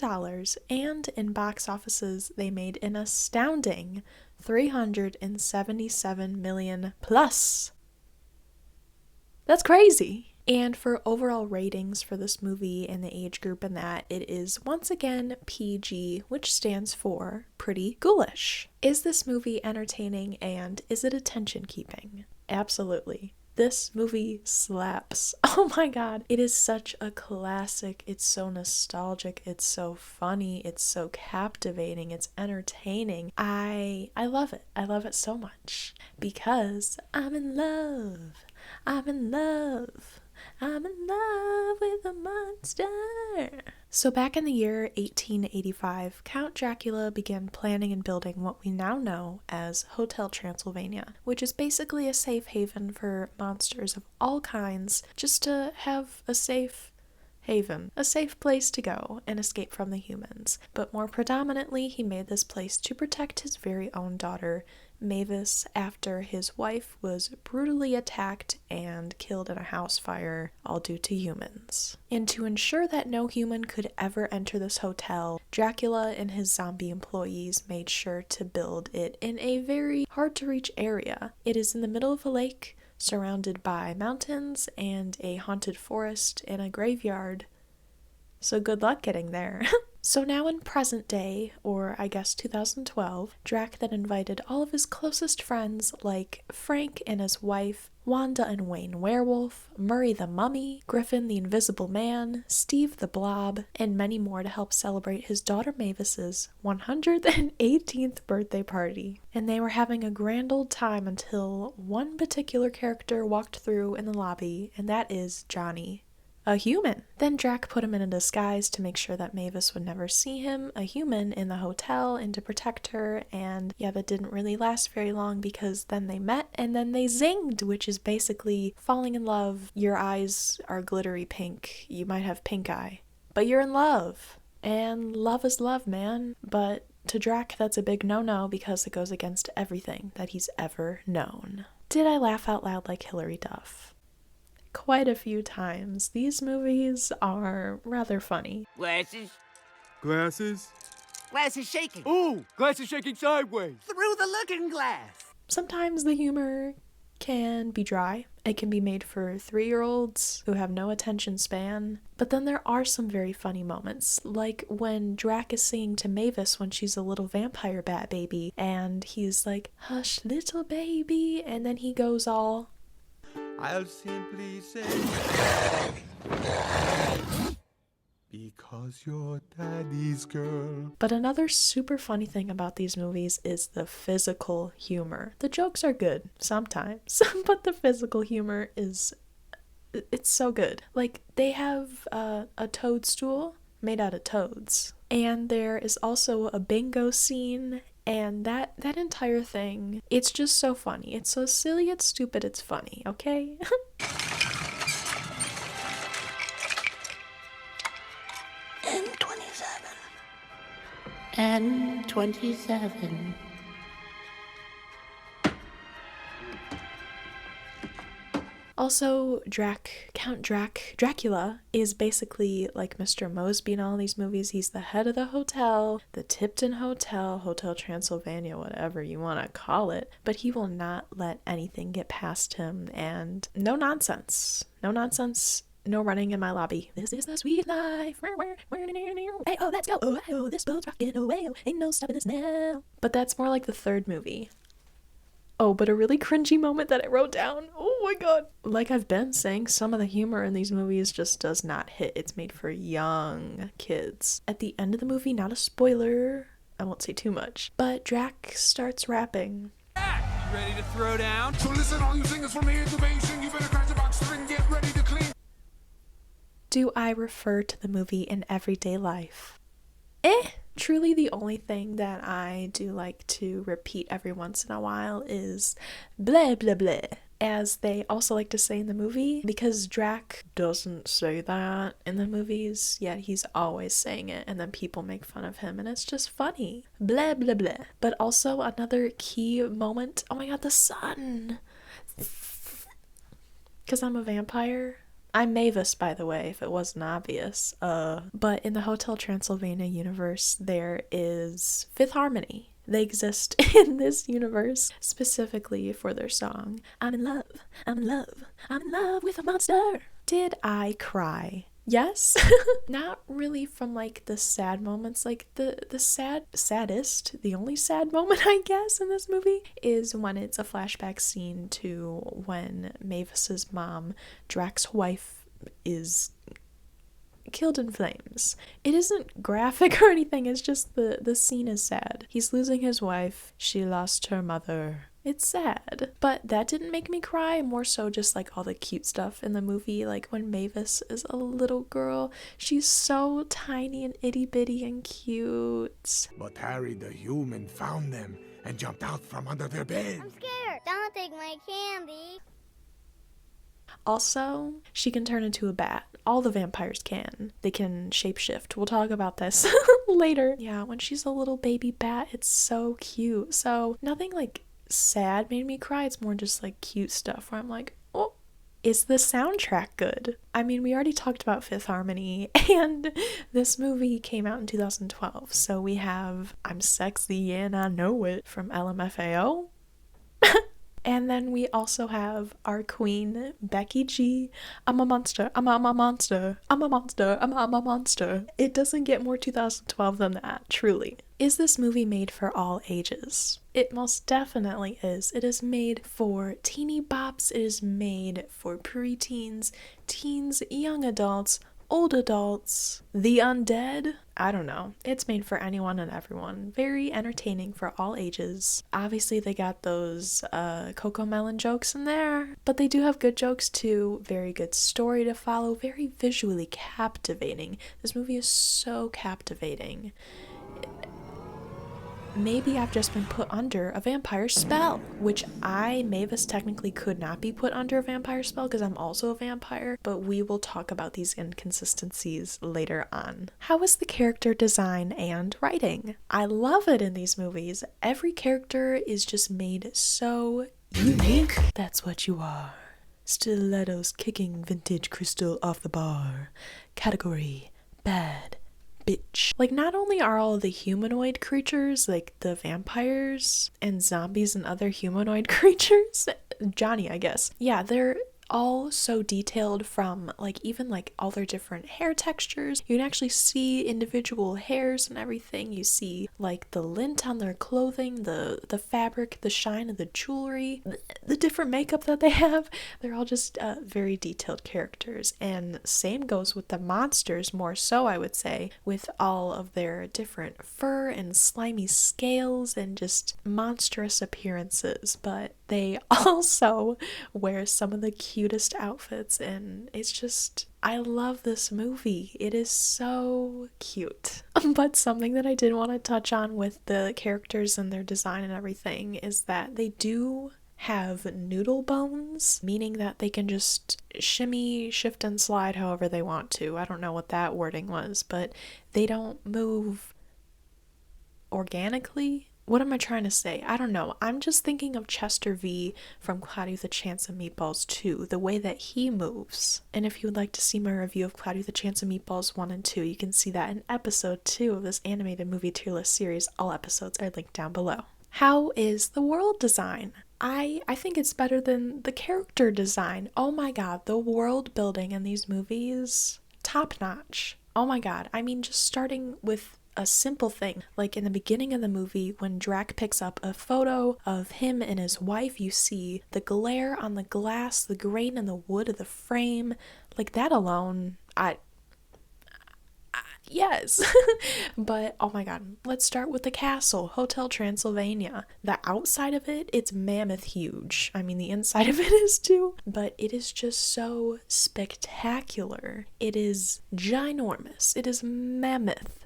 and in box offices they made an astounding $377 million plus. That's crazy. And for overall ratings for this movie and the age group and that, it is once again PG, which stands for pretty ghoulish. Is this movie entertaining, and is it attention keeping? Absolutely. This movie slaps. Oh my god. It is such a classic. It's so nostalgic. It's so funny. It's so captivating. It's entertaining. I love it. I love it so much because I'm in love. I'm in love. I'm in love with a monster. So back in the year 1885, Count Dracula began planning and building what we now know as Hotel Transylvania, which is basically a safe haven for monsters of all kinds, just to have a safe haven, a safe place to go and escape from the humans. But more predominantly, he made this place to protect his very own daughter, Mavis, after his wife was brutally attacked and killed in a house fire, all due to humans. And to ensure that no human could ever enter this hotel, Dracula and his zombie employees made sure to build it in a very hard-to-reach area. It is in the middle of a lake, surrounded by mountains and a haunted forest and a graveyard. So good luck getting there. So now in present day, or I guess 2012, Drac then invited all of his closest friends like Frank and his wife, Wanda and Wayne Werewolf, Murray the Mummy, Griffin the Invisible Man, Steve the Blob, and many more to help celebrate his daughter Mavis's 118th birthday party. And they were having a grand old time until one particular character walked through in the lobby, and that is Johnny. A human. Then Drac put him in a disguise to make sure that Mavis would never see him, a human, in the hotel and to protect her, and yeah, that didn't really last very long because then they met and then they zinged, which is basically falling in love. Your eyes are glittery pink, you might have pink eye, but you're in love. And love is love, man. But to Drac, that's a big no-no because it goes against everything that he's ever known. Did I laugh out loud like Hilary Duff? Quite a few times. These movies are rather funny. Glasses? Glasses? Glasses shaking. Ooh, glasses shaking sideways. Through the looking glass. Sometimes the humor can be dry. It can be made for 3-year-olds who have no attention span. But then there are some very funny moments, like when Drac is singing to Mavis when she's a little vampire bat baby, and he's like, "Hush, little baby," and then he goes all, I'll simply say, because you're daddy's girl. But another super funny thing about these movies is the physical humor. The jokes are good sometimes, but the physical humor it's so good. Like, they have a toadstool made out of toads. And there is also a bingo scene, and that entire thing, it's just so funny. It's so silly, it's stupid, it's funny, okay? N27. Also, Count Dracula is basically like Mr. Mosby in all these movies. He's the head of the hotel, the Tipton Hotel, Hotel Transylvania, whatever you want to call it. But he will not let anything get past him, and no nonsense. No nonsense. No running in my lobby. This is the sweet life. Hey, oh, let's go. Oh, this boat's rocking away. Oh, ain't no stopping this now. But that's more like the third movie. Oh, but a really cringy moment that I wrote down. Oh my god. Like I've been saying, some of the humor in these movies just does not hit. It's made for young kids. At the end of the movie, not a spoiler, I won't say too much, but Drac starts rapping. You ready to throw down? So listen, all you singers from here to Beijing, you better crash the box and get ready to clean. Do I refer to the movie in everyday life? Truly the only thing that I do like to repeat every once in a while is blah blah blah, as they also like to say in the movie, because Drac doesn't say that in the movies, yet he's always saying it, and then people make fun of him, and it's just funny. Blah blah blah. But also another key moment, oh my god, the sun! Because I'm a vampire. I'm Mavis, by the way, if it wasn't obvious. But in the Hotel Transylvania universe, there is Fifth Harmony. They exist in this universe specifically for their song, I'm in love, I'm in love, I'm in love with a monster. Did I cry Yes. Not really from like the sad moments. Like the saddest, the only sad moment I guess in this movie is when it's a flashback scene to when Mavis's mom, Drax's wife, is killed in flames. It isn't graphic or anything, it's just the scene is sad. He's losing his wife, she lost her mother. It's sad. But that didn't make me cry, more so just like all the cute stuff in the movie, like when Mavis is a little girl. She's so tiny and itty bitty and cute. But Harry the human found them and jumped out from under their bed. I'm scared. Don't take my candy. Also, she can turn into a bat. All the vampires can. They can shapeshift. We'll talk about this later. Yeah, when she's a little baby bat, it's so cute. So nothing like sad made me cry. It's more just like cute stuff where I'm like, oh, is the soundtrack good? I mean, we already talked about Fifth Harmony, and this movie came out in 2012. So we have I'm Sexy and I Know It from LMFAO. And then we also have our queen, Becky G. I'm a monster, I'm a monster, I'm a monster, I'm a monster. It doesn't get more 2012 than that, truly. Is this movie made for all ages? It most definitely is. It is made for teeny bops, it is made for preteens, teens, young adults, old adults, the undead. I don't know. It's made for anyone and everyone. Very entertaining for all ages. Obviously, they got those Coco Melon jokes in there, but they do have good jokes too. Very good story to follow. Very visually captivating. This movie is so captivating. Maybe I've just been put under a vampire spell, which I, Mavis, technically could not be put under a vampire spell because I'm also a vampire, but we will talk about these inconsistencies later on. How is the character design and writing? I love it in these movies. Every character is just made so unique. That's what you are. Stilettos kicking vintage crystal off the bar. Category bad bitch. Like, not only are all the humanoid creatures, like the vampires and zombies and other humanoid creatures, Johnny, I guess. Yeah, they're all so detailed, from like even like all their different hair textures. You can actually see individual hairs and everything. You see like the lint on their clothing, the fabric, the shine of the jewelry, the different makeup that they have. They're all just very detailed characters. And same goes with the monsters, more so I would say, with all of their different fur and slimy scales and just monstrous appearances. But they also wear some of the cutest outfits, and it's just, I love this movie. It is so cute. But something that I did want to touch on with the characters and their design and everything is that they do have noodle bones, meaning that they can just shimmy, shift, and slide however they want to. I don't know what that wording was, but they don't move organically. What am I trying to say? I don't know. I'm just thinking of Chester V from Cloudy with a Chance of Meatballs 2, the way that he moves. And if you would like to see my review of Cloudy with a Chance of Meatballs 1 and 2, you can see that in episode 2 of this animated movie tier list series. All episodes are linked down below. How is the world design? I think it's better than the character design. Oh my god, the world building in these movies, top notch. Oh my god, I mean, just starting with a simple thing, like in the beginning of the movie when Drac picks up a photo of him and his wife, you see the glare on the glass, the grain in the wood of the frame, like that alone, yes. But oh my god, let's start with the castle, Hotel Transylvania. The outside of it, it's mammoth huge. I mean, the inside of it is too, but it is just so spectacular. It is ginormous. It is mammoth.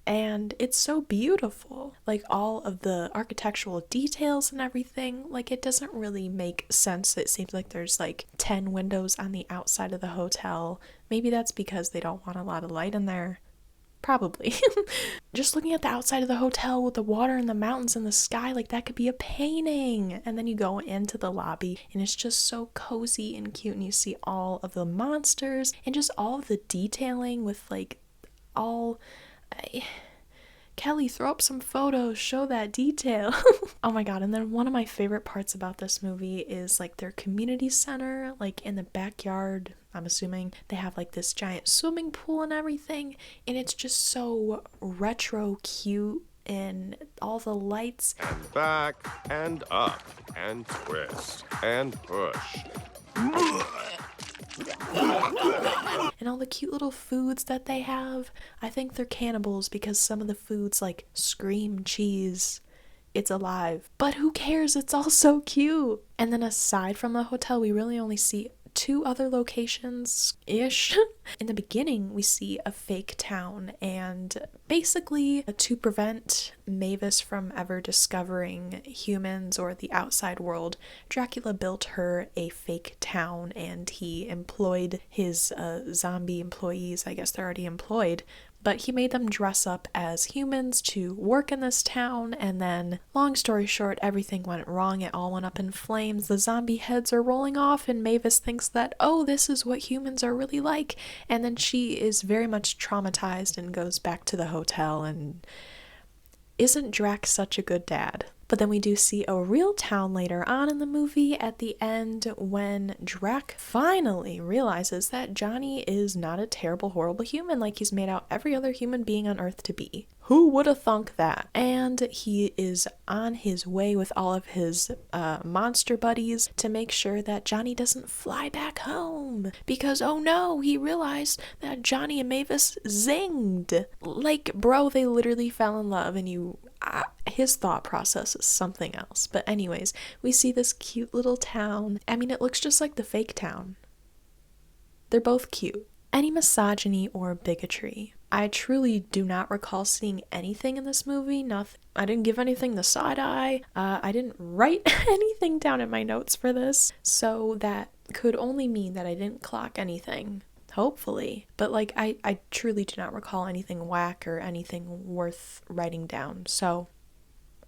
And it's so beautiful, like all of the architectural details and everything. Like, it doesn't really make sense. It seems like there's like 10 windows on the outside of the hotel. Maybe that's because they don't want a lot of light in there. Probably. Just looking at the outside of the hotel with the water and the mountains and the sky, like that could be a painting. And then you go into the lobby and it's just so cozy and cute, and you see all of the monsters and just all of the detailing with like all... Kelly, throw up some photos, show that detail. Oh my god. And then one of my favorite parts about this movie is like their community center, like in the backyard. I'm assuming they have like this giant swimming pool and everything, and it's just so retro cute, and all the lights. And back and up and twist and push. And all the cute little foods that they have. I think they're cannibals because some of the foods like scream cheese. It's alive. But who cares? It's all so cute. And then aside from the hotel, we really only see 2 other locations-ish. In the beginning, we see a fake town, and basically to prevent Mavis from ever discovering humans or the outside world, Dracula built her a fake town, and he employed his zombie employees. I guess they're already employed, but he made them dress up as humans to work in this town, and then, long story short, everything went wrong. It all went up in flames. The zombie heads are rolling off, and Mavis thinks that, oh, this is what humans are really like, and then she is very much traumatized and goes back to the hotel. And isn't Drac such a good dad? But then we do see a real town later on in the movie at the end when Drac finally realizes that Johnny is not a terrible, horrible human like he's made out every other human being on Earth to be. Who would have thunk that? And he is on his way with all of his monster buddies to make sure that Johnny doesn't fly back home. Because, oh no, he realized that Johnny and Mavis zinged. Like, bro, they literally fell in love, and his thought process is something else. But anyways, we see this cute little town. I mean, it looks just like the fake town. They're both cute. Any misogyny or bigotry? I truly do not recall seeing anything in this movie. Nothing. I didn't give anything the side eye. I didn't write anything down in my notes for this. So that could only mean that I didn't clock anything. Hopefully. But like, I truly do not recall anything whack or anything worth writing down. So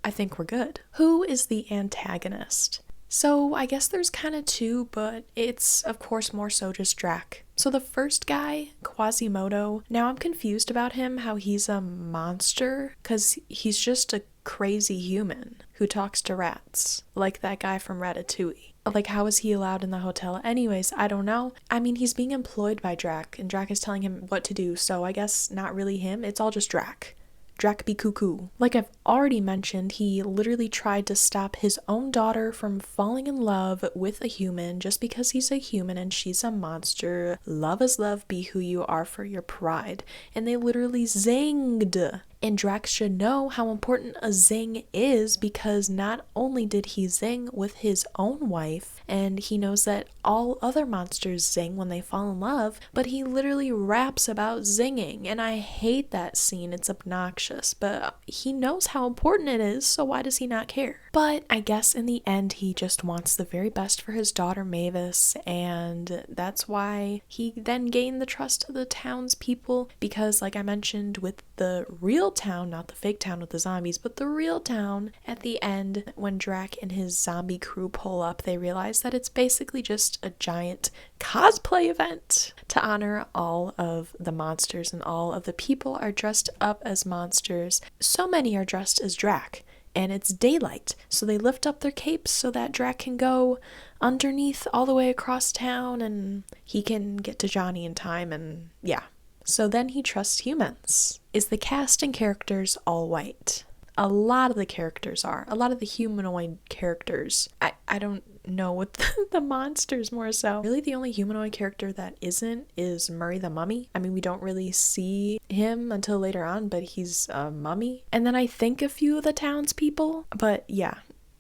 I think we're good. Who is the antagonist? So I guess there's kind of 2, but it's of course more so just Drac. So the first guy, Quasimodo, now I'm confused about him, how he's a monster, because he's just a crazy human who talks to rats, like that guy from Ratatouille. Like, how is he allowed in the hotel? Anyways, I don't know. I mean, he's being employed by Drac, and Drac is telling him what to do, so I guess not really him. It's all just Drac. Drac be cuckoo. Like I've already mentioned, he literally tried to stop his own daughter from falling in love with a human just because he's a human and she's a monster. Love is love, be who you are for your pride. And they literally zinged. And Drac should know how important a zing is, because not only did he zing with his own wife, and he knows that all other monsters zing when they fall in love, but he literally raps about zinging, and I hate that scene. It's obnoxious, but he knows how important it is, so why does he not care? But I guess in the end, he just wants the very best for his daughter Mavis, and that's why he then gained the trust of the townspeople, because like I mentioned with the real town, not the fake town with the zombies, but the real town, at the end, when Drac and his zombie crew pull up, they realize that it's basically just a giant cosplay event to honor all of the monsters, and all of the people are dressed up as monsters. So many are dressed as Drac, and it's daylight, so they lift up their capes so that Drac can go underneath all the way across town, and he can get to Johnny in time, and yeah. So then he trusts humans. Is the cast and characters all white? A lot of the characters are. A lot of the humanoid characters. I don't know what the monsters more so. Really the only humanoid character that isn't is Murray the Mummy. I mean, we don't really see him until later on, but he's a mummy. And then I think a few of the townspeople, but yeah,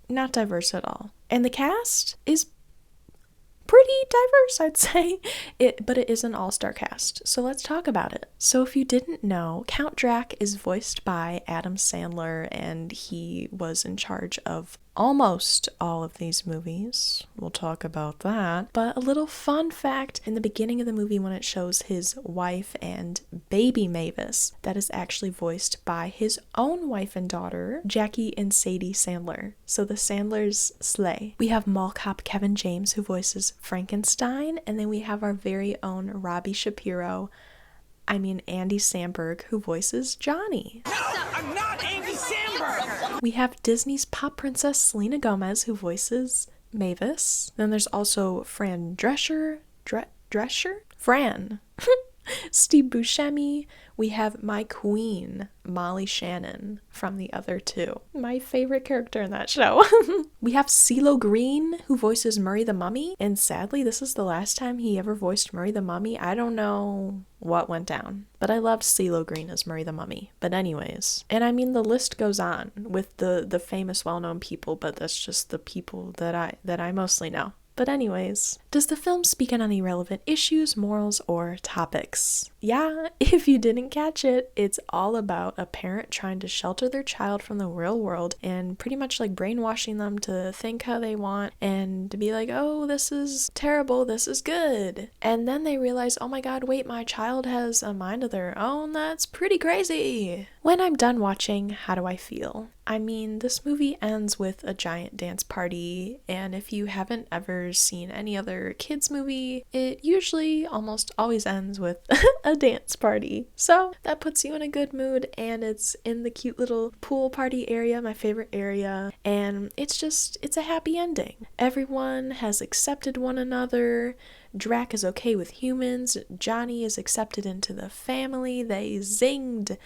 not diverse at all. And the cast is pretty diverse, I'd say. But it is an all-star cast, so let's talk about it. So if you didn't know, Count Drac is voiced by Adam Sandler, and he was in charge of almost all of these movies. We'll talk about that. But a little fun fact, in the beginning of the movie when it shows his wife and baby Mavis, that is actually voiced by his own wife and daughter, Jackie and Sadie Sandler. So the Sandlers slay. We have mall cop Kevin James, who voices Frankenstein, and then we have our very own Andy Samberg, who voices Johnny. Are I'm not Andy Samberg! We have Disney's pop princess Selena Gomez, who voices Mavis. Then there's also Fran Drescher? Fran. Steve Buscemi. We have my queen, Molly Shannon, from the other two. My favorite character in that show. We have CeeLo Green, who voices Murray the Mummy, and sadly, this is the last time he ever voiced Murray the Mummy. I don't know what went down, but I loved CeeLo Green as Murray the Mummy. But anyways, and I mean, the list goes on with the famous, well-known people, but that's just the people that I mostly know. But anyways, does the film speak on any relevant issues, morals, or topics? Yeah, if you didn't catch it, it's all about a parent trying to shelter their child from the real world and pretty much like brainwashing them to think how they want and to be like, oh, this is terrible, this is good. And then they realize, oh my god, wait, my child has a mind of their own, that's pretty crazy. When I'm done watching, how do I feel? I mean, this movie ends with a giant dance party, and if you haven't ever seen any other kids movie, it usually almost always ends with a dance party. So that puts you in a good mood, and it's in the cute little pool party area, my favorite area, and it's a happy ending. Everyone has accepted one another. Drac is okay with humans. Johnny is accepted into the family. They zinged.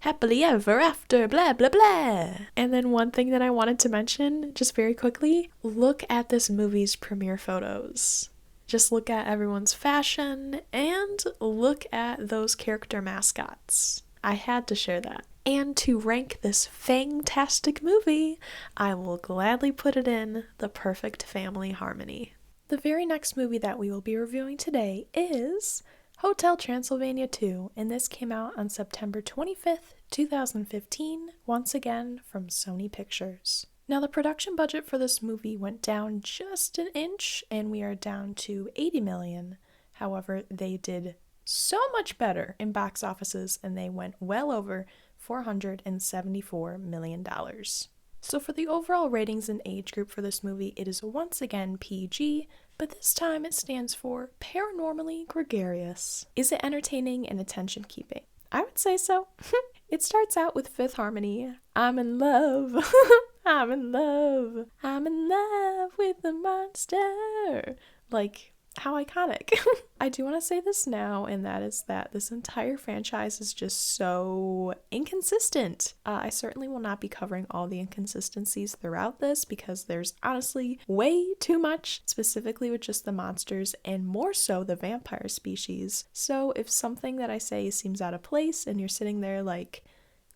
Happily ever after, blah, blah, blah. And then one thing that I wanted to mention, just very quickly, look at this movie's premiere photos. Just look at everyone's fashion and look at those character mascots. I had to share that. And to rank this fantastic movie, I will gladly put it in the perfect family harmony. The very next movie that we will be reviewing today is Hotel Transylvania 2, and this came out on September 25th, 2015, once again from Sony Pictures. Now, the production budget for this movie went down just an inch, and we are down to $80 million. However, they did so much better in box offices, and they went well over $474 million. So for the overall ratings and age group for this movie, it is once again PG, but this time it stands for paranormally gregarious. Is it entertaining and attention-keeping? I would say so. It starts out with Fifth Harmony. I'm in love. I'm in love. I'm in love with the monster. Like, how iconic. I do want to say this now, and that is that this entire franchise is just so inconsistent. I certainly will not be covering all the inconsistencies throughout this because there's honestly way too much, specifically with just the monsters and more so the vampire species. So if something that I say seems out of place and you're sitting there like,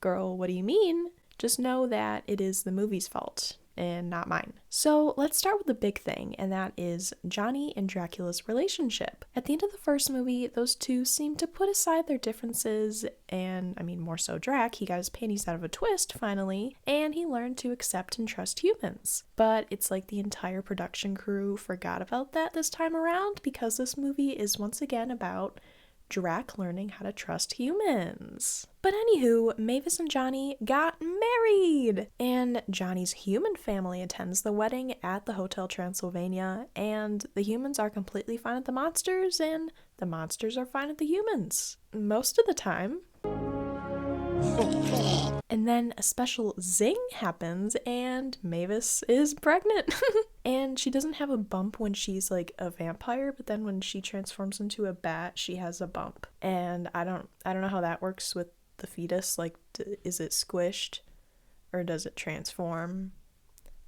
girl, what do you mean? Just know that it is the movie's fault and not mine. So let's start with the big thing, and that is Johnny and Dracula's relationship. At the end of the first movie, those two seemed to put aside their differences, and I mean more so Drac, he got his panties out of a twist finally, and he learned to accept and trust humans. But it's like the entire production crew forgot about that this time around because this movie is once again about Drac learning how to trust humans. But anywho, Mavis and Johnny got married! And Johnny's human family attends the wedding at the Hotel Transylvania, and the humans are completely fine with the monsters, and the monsters are fine with the humans. Most of the time. And then a special zing happens and Mavis is pregnant. And she doesn't have a bump when she's like a vampire, but then when she transforms into a bat, she has a bump. And I don't know how that works with the fetus. Like, is it squished or does it transform?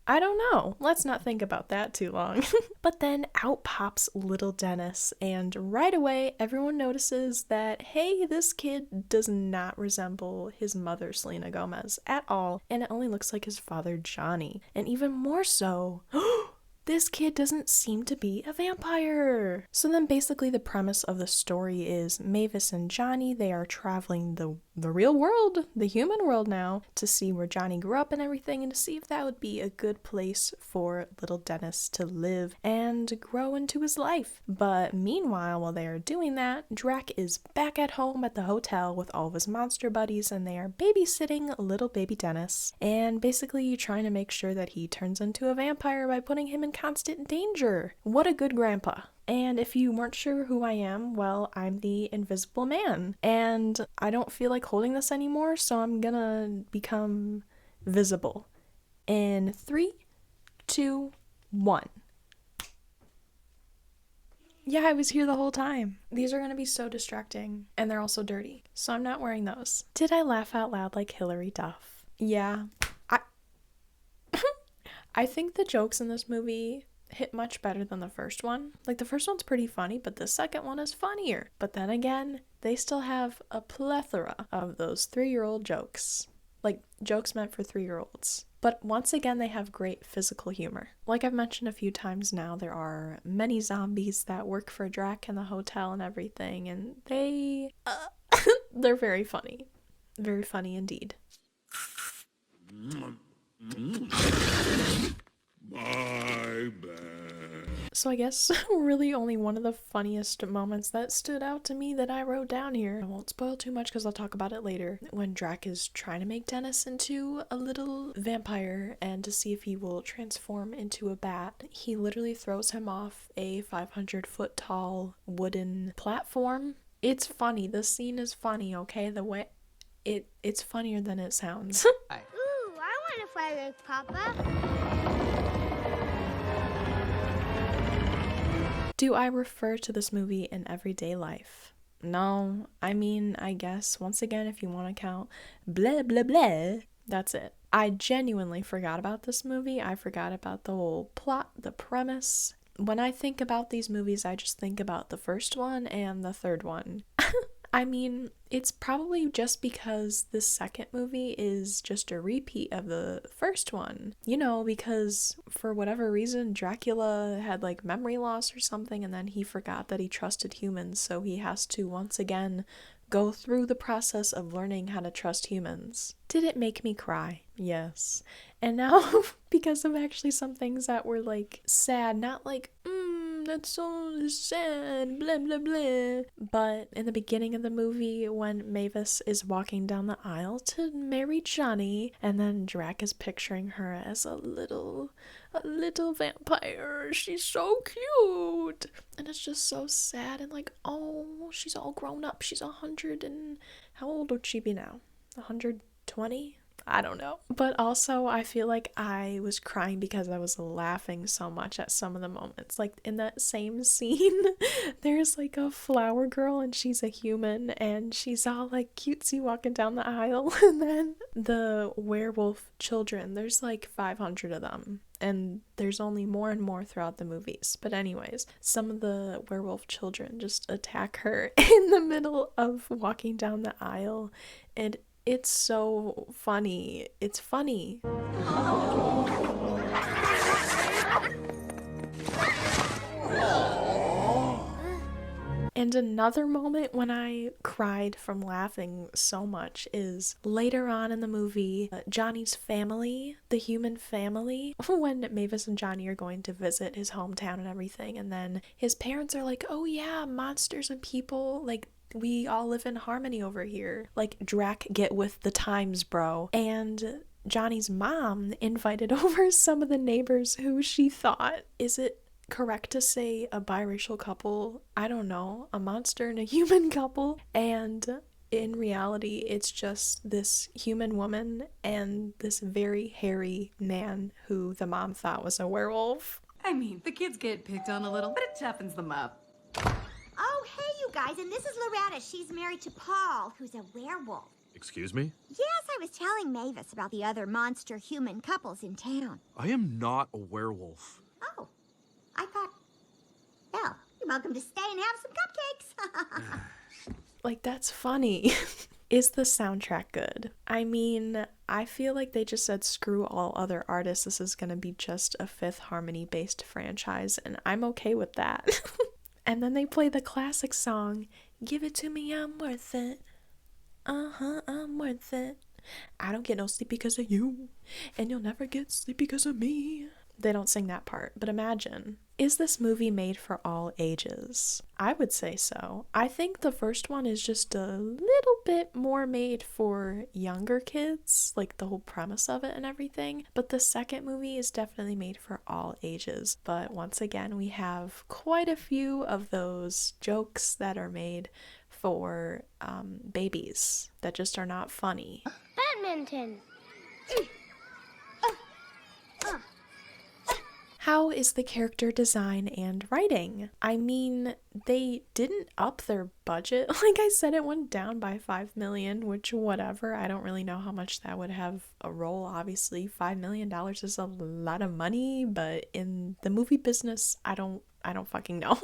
I don't know. Let's not think about that too long. But then out pops little Dennis, and right away everyone notices that, hey, this kid does not resemble his mother, Selena Gomez, at all, and it only looks like his father, Johnny. And even more so, this kid doesn't seem to be a vampire. So then basically the premise of the story is Mavis and Johnny, they are traveling the real world, the human world now, to see where Johnny grew up and everything, and to see if that would be a good place for little Dennis to live and grow into his life. But meanwhile, while they are doing that, Drac is back at home at the hotel with all of his monster buddies, and they are babysitting little baby Dennis, and basically trying to make sure that he turns into a vampire by putting him in constant danger. What a good grandpa. And if you weren't sure who I am, well, I'm the Invisible Man. And I don't feel like holding this anymore, so I'm gonna become visible. In 3, 2, 1. Yeah, I was here the whole time. These are gonna be so distracting, and they're also dirty, so I'm not wearing those. Did I laugh out loud like Hilary Duff? Yeah. I think the jokes in this movie hit much better than the first one. Like, the first one's pretty funny, but the second one is funnier. But then again, they still have a plethora of those 3-year-old jokes. Like, jokes meant for 3-year-olds. But once again, they have great physical humor. Like I've mentioned a few times now, there are many zombies that work for Drac in the hotel and everything, and they're very funny. Very funny indeed. My bad. So I guess really only one of the funniest moments that stood out to me that I wrote down here. I won't spoil too much because I'll talk about it later. When Drac is trying to make Dennis into a little vampire and to see if he will transform into a bat, he literally throws him off a 500-foot tall wooden platform. It's funny. The scene is funny, okay? The way it's funnier than it sounds. Ooh, I want to fly with Papa. Do I refer to this movie in everyday life? No, I mean, I guess, once again, if you want to count blah blah blah, that's it. I genuinely forgot about this movie. I forgot about the whole plot, the premise. When I think about these movies, I just think about the first one and the third one. I mean, it's probably just because the second movie is just a repeat of the first one. You know, because for whatever reason, Dracula had like memory loss or something, and then he forgot that he trusted humans, so he has to once again go through the process of learning how to trust humans. Did it make me cry? Yes. And now, because of actually some things that were like sad, not like, that's so sad, blah blah blah. But in the beginning of the movie, when Mavis is walking down the aisle to marry Johnny, and then Drac is picturing her as a little vampire. She's so cute. And it's just so sad and like, oh, she's all grown up. She's 100 and how old would she be now? 120? I don't know. But also, I feel like I was crying because I was laughing so much at some of the moments. Like, in that same scene, there's like a flower girl and she's a human and she's all like cutesy walking down the aisle. And then the werewolf children, there's like 500 of them. And there's only more and more throughout the movies. But anyways, some of the werewolf children just attack her in the middle of walking down the aisle. And it's so funny. It's funny. And another moment when I cried from laughing so much is later on in the movie, Johnny's family, the human family, when Mavis and Johnny are going to visit his hometown and everything, and then his parents are like, oh yeah, monsters and people, like, we all live in harmony over here. Like, Drac, get with the times, bro. And Johnny's mom invited over some of the neighbors who she thought, is it correct to say a biracial couple? I don't know, a monster and a human couple. And in reality, it's just this human woman and this very hairy man who the mom thought was a werewolf. I mean, the kids get picked on a little, but it toughens them up. Oh, hey, you guys, and this is Loretta. She's married to Paul, who's a werewolf. Excuse me? Yes, I was telling Mavis about the other monster-human couples in town. I am not a werewolf. Oh, I thought... Well, you're welcome to stay and have some cupcakes. Like, that's funny. Is the soundtrack good? I mean, I feel like they just said screw all other artists. This is gonna be just a Fifth Harmony-based franchise, and I'm okay with that. And then they play the classic song, Give It To Me, I'm Worth It. I'm worth it. I don't get no sleep because of you, and you'll never get sleep because of me. They don't sing that part, but imagine. Is this movie made for all ages? I would say so. I think the first one is just a little bit more made for younger kids, like the whole premise of it and everything. But the second movie is definitely made for all ages. But once again, we have quite a few of those jokes that are made for babies that just are not funny. Badminton. How is the character design and writing? I mean, they didn't up their budget. Like I said, it went down by $5 million, which whatever. I don't really know how much that would have a role. Obviously, $5 million is a lot of money, but in the movie business, I don't fucking know.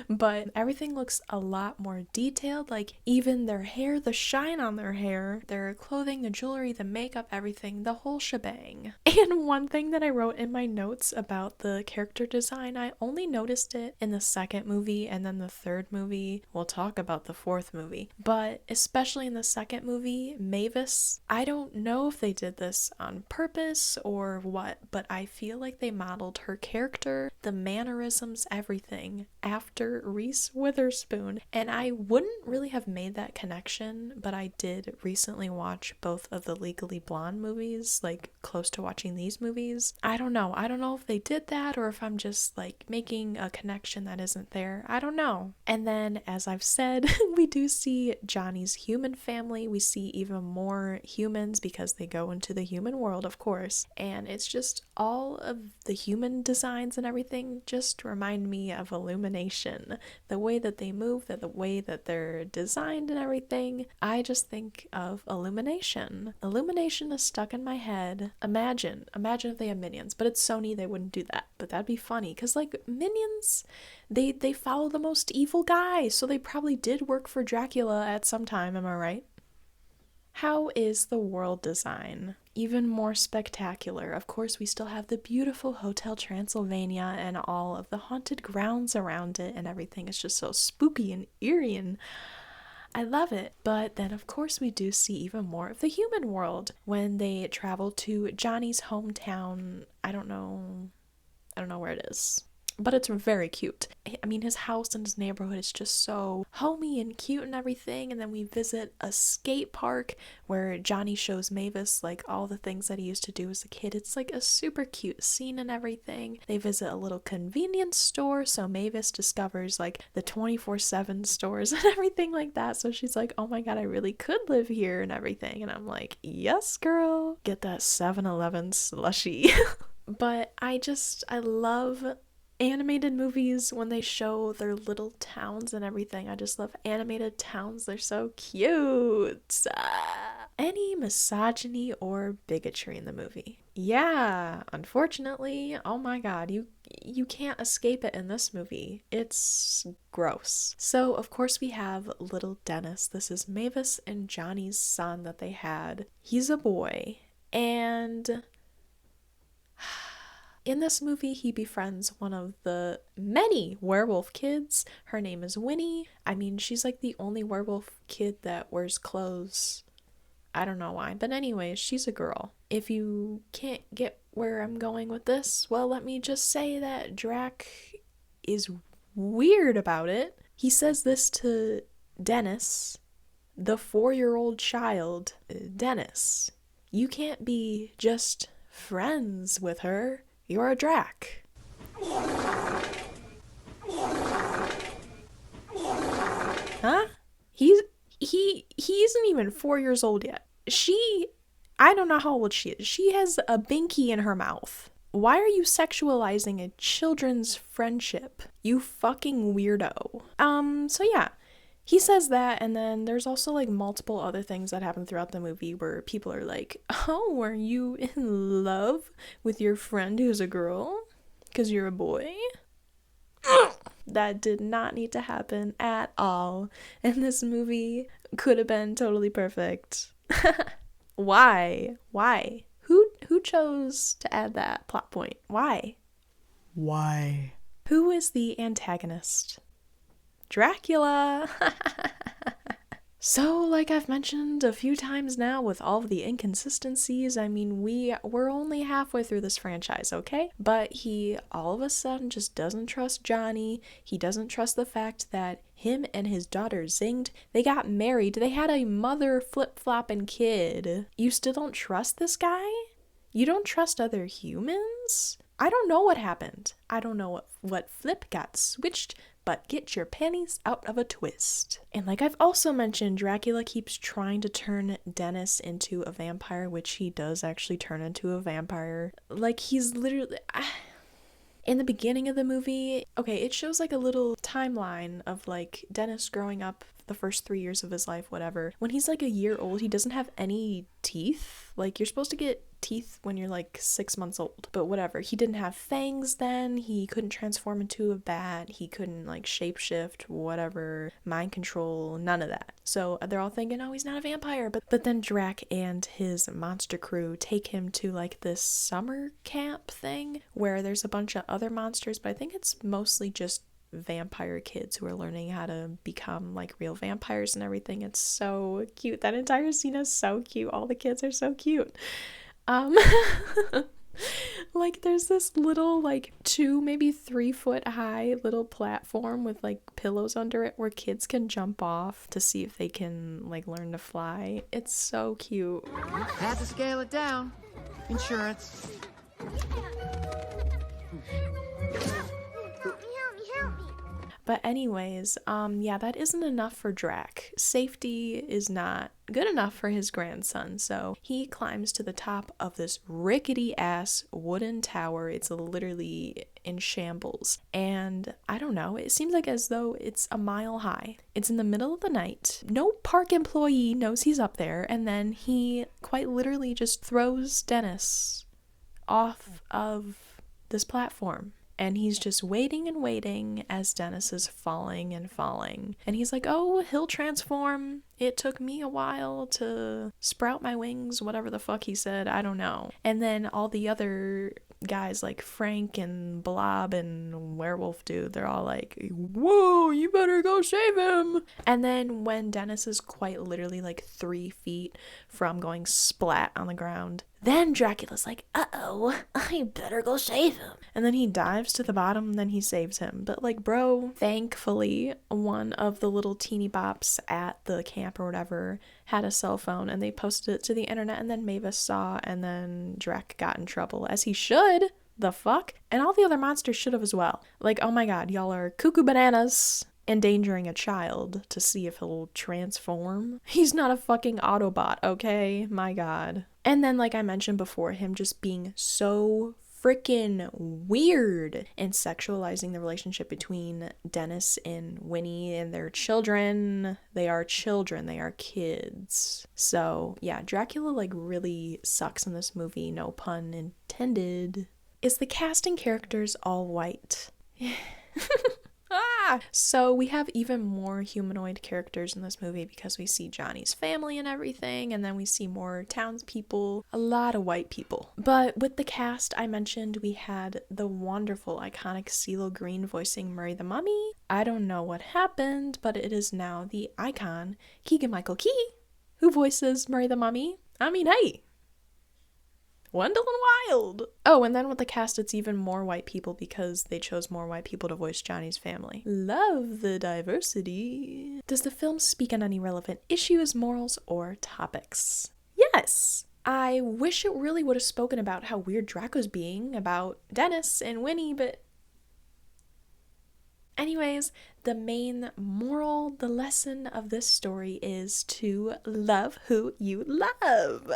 But everything looks a lot more detailed, like even their hair, the shine on their hair, their clothing, the jewelry, the makeup, everything, the whole shebang. And one thing that I wrote in my notes about the character design, I only noticed it in the second movie and then the third movie. We'll talk about the fourth movie. But especially in the second movie, Mavis, I don't know if they did this on purpose or what, but I feel like they modeled her character, the mannerisms, everything after Reese Witherspoon. And I wouldn't really have made that connection, but I did recently watch both of the Legally Blonde movies, like close to watching these movies. I don't know if they did that or if I'm just like making a connection that isn't there. I don't know. And then, as I've said, we do see Johnny's human family. We see even more humans because they go into the human world, of course. And it's just all of the human designs and everything just remind me of Illumination. The way that they move, the way that they're designed and everything. I just think of Illumination. Illumination is stuck in my head. Imagine if they have minions, but it's Sony, they wouldn't do that. But that'd be funny because like minions, they follow the most evil guy, so they probably did work for Dracula at some time, am I right? How is the world design? Even more spectacular. Of course, we still have the beautiful Hotel Transylvania and all of the haunted grounds around it and everything. It's just so spooky and eerie and I love it. But then, of course, we do see even more of the human world when they travel to Johnny's hometown. I don't know where it is. But it's very cute. I mean, his house and his neighborhood is just so homey and cute and everything. And then we visit a skate park where Johnny shows Mavis like all the things that he used to do as a kid. It's like a super cute scene and everything. They visit a little convenience store, so Mavis discovers like the 24/7 stores and everything like that. So she's like, oh my god, I really could live here and everything. And I'm like, yes, girl. Get that 7-Eleven slushie. But I love animated movies when they show their little towns and everything. I just love animated towns. They're so cute. Any misogyny or bigotry in the movie? Yeah, unfortunately. Oh my god, you can't escape it in this movie. It's gross. So, of course, we have little Dennis. This is Mavis and Johnny's son that they had. He's a boy. And in this movie, he befriends one of the many werewolf kids. Her name is Winnie. I mean, she's like the only werewolf kid that wears clothes. I don't know why. But anyways, she's a girl. If you can't get where I'm going with this, well, let me just say that Drac is weird about it. He says this to Dennis, the 4-year-old child. Dennis, you can't be just friends with her. You're a Drac. Huh? He isn't even 4 years old yet. I don't know how old she is. She has a binky in her mouth. Why are you sexualizing a children's friendship? You fucking weirdo. So yeah. He says that, and then there's also like multiple other things that happen throughout the movie where people are like, oh, are you in love with your friend who's a girl? Because you're a boy? That did not need to happen at all. And this movie could have been totally perfect. Why? Who chose to add that plot point? Why? Who is the antagonist? Dracula. So, like I've mentioned a few times now, with all of the inconsistencies, I mean, we're only halfway through this franchise, okay? But he all of a sudden just doesn't trust Johnny. He doesn't trust the fact that him and his daughter zinged. They got married. They had a mother flip-flopping kid. You still don't trust this guy? You don't trust other humans? I don't know what happened. I don't know what flip got switched, but get your panties out of a twist. And like I've also mentioned, Dracula keeps trying to turn Dennis into a vampire, which he does actually turn into a vampire. Like, he's literally... In the beginning of the movie, okay, it shows like a little timeline of like Dennis growing up the first 3 years of his life, whatever. When he's like a year old, he doesn't have any teeth. Like, you're supposed to get teeth when you're like 6 months old, but whatever. He didn't have fangs then. He couldn't transform into a bat. He couldn't like shapeshift, whatever, mind control, none of that. So they're all thinking, oh, he's not a vampire. But then Drac and his monster crew take him to like this summer camp thing where there's a bunch of other monsters, but I think it's mostly just vampire kids who are learning how to become like real vampires and everything. It's so cute. That entire scene is so cute. All the kids are so cute. Like, there's this little like 2 maybe 3 foot high little platform with like pillows under it where kids can jump off to see if they can like learn to fly. It's so cute. Had to scale it down. Insurance. But anyways, yeah, that isn't enough for Drac. Safety is not good enough for his grandson, so he climbs to the top of this rickety-ass wooden tower. It's literally in shambles, and I don't know, it seems like as though it's a mile high. It's in the middle of the night. No park employee knows he's up there, and then he quite literally just throws Dennis off of this platform. And he's just waiting and waiting as Dennis is falling and falling. And he's like, oh, he'll transform. It took me a while to sprout my wings, whatever the fuck he said, I don't know. And then all the other guys like Frank and Blob and Werewolf Dude, they're all like, whoa, you better go save him. And then when Dennis is quite literally like 3 feet from going splat on the ground, then Dracula's like, uh-oh, I better go save him. And then he dives to the bottom and then he saves him. But like, bro, thankfully, one of the little teeny bops at the camp or whatever had a cell phone and they posted it to the internet, and then Mavis saw, and then Drac got in trouble, as he should. The fuck? And all the other monsters should have as well. Like, oh my god, y'all are cuckoo bananas endangering a child to see if he'll transform. He's not a fucking Autobot, okay? My god. And then, like I mentioned before, him just being so freaking weird and sexualizing the relationship between Dennis and Winnie and their children. They are children, they are kids. So yeah, Dracula like really sucks in this movie, no pun intended. Is the casting characters all white? So we have even more humanoid characters in this movie because we see Johnny's family and everything, and then we see more townspeople, a lot of white people. But with the cast I mentioned, we had the wonderful, iconic CeeLo Green voicing Murray the Mummy. I don't know what happened, but it is now the icon Keegan-Michael Key who voices Murray the Mummy. I mean, hey, Wendell and Wild. Oh, and then with the cast, it's even more white people because they chose more white people to voice Johnny's family. Love the diversity. Does the film speak on any relevant issues, morals, or topics? Yes. I wish it really would have spoken about how weird Draco's being, about Dennis and Winnie, but anyways, the main moral, the lesson of this story is to love who you love.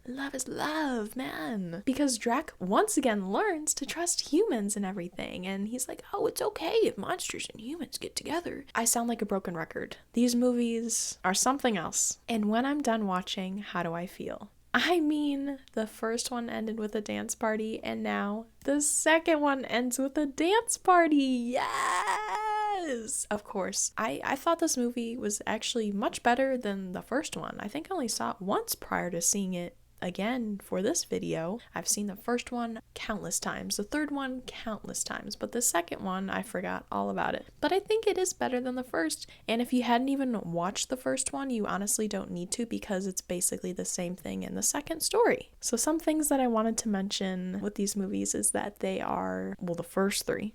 Love is love, man. Because Drac once again learns to trust humans and everything, and he's like, oh, it's okay if monsters and humans get together. I sound like a broken record. These movies are something else. And when I'm done watching, how do I feel? I mean, the first one ended with a dance party, and now the second one ends with a dance party. Yes! Of course. I thought this movie was actually much better than the first one. I think I only saw it once prior to seeing it again, for this video, I've seen the first one countless times, the third one countless times, but the second one, I forgot all about it. But I think it is better than the first, and if you hadn't even watched the first one, you honestly don't need to, because it's basically the same thing in the second story. So some things that I wanted to mention with these movies is that they are, well, the first three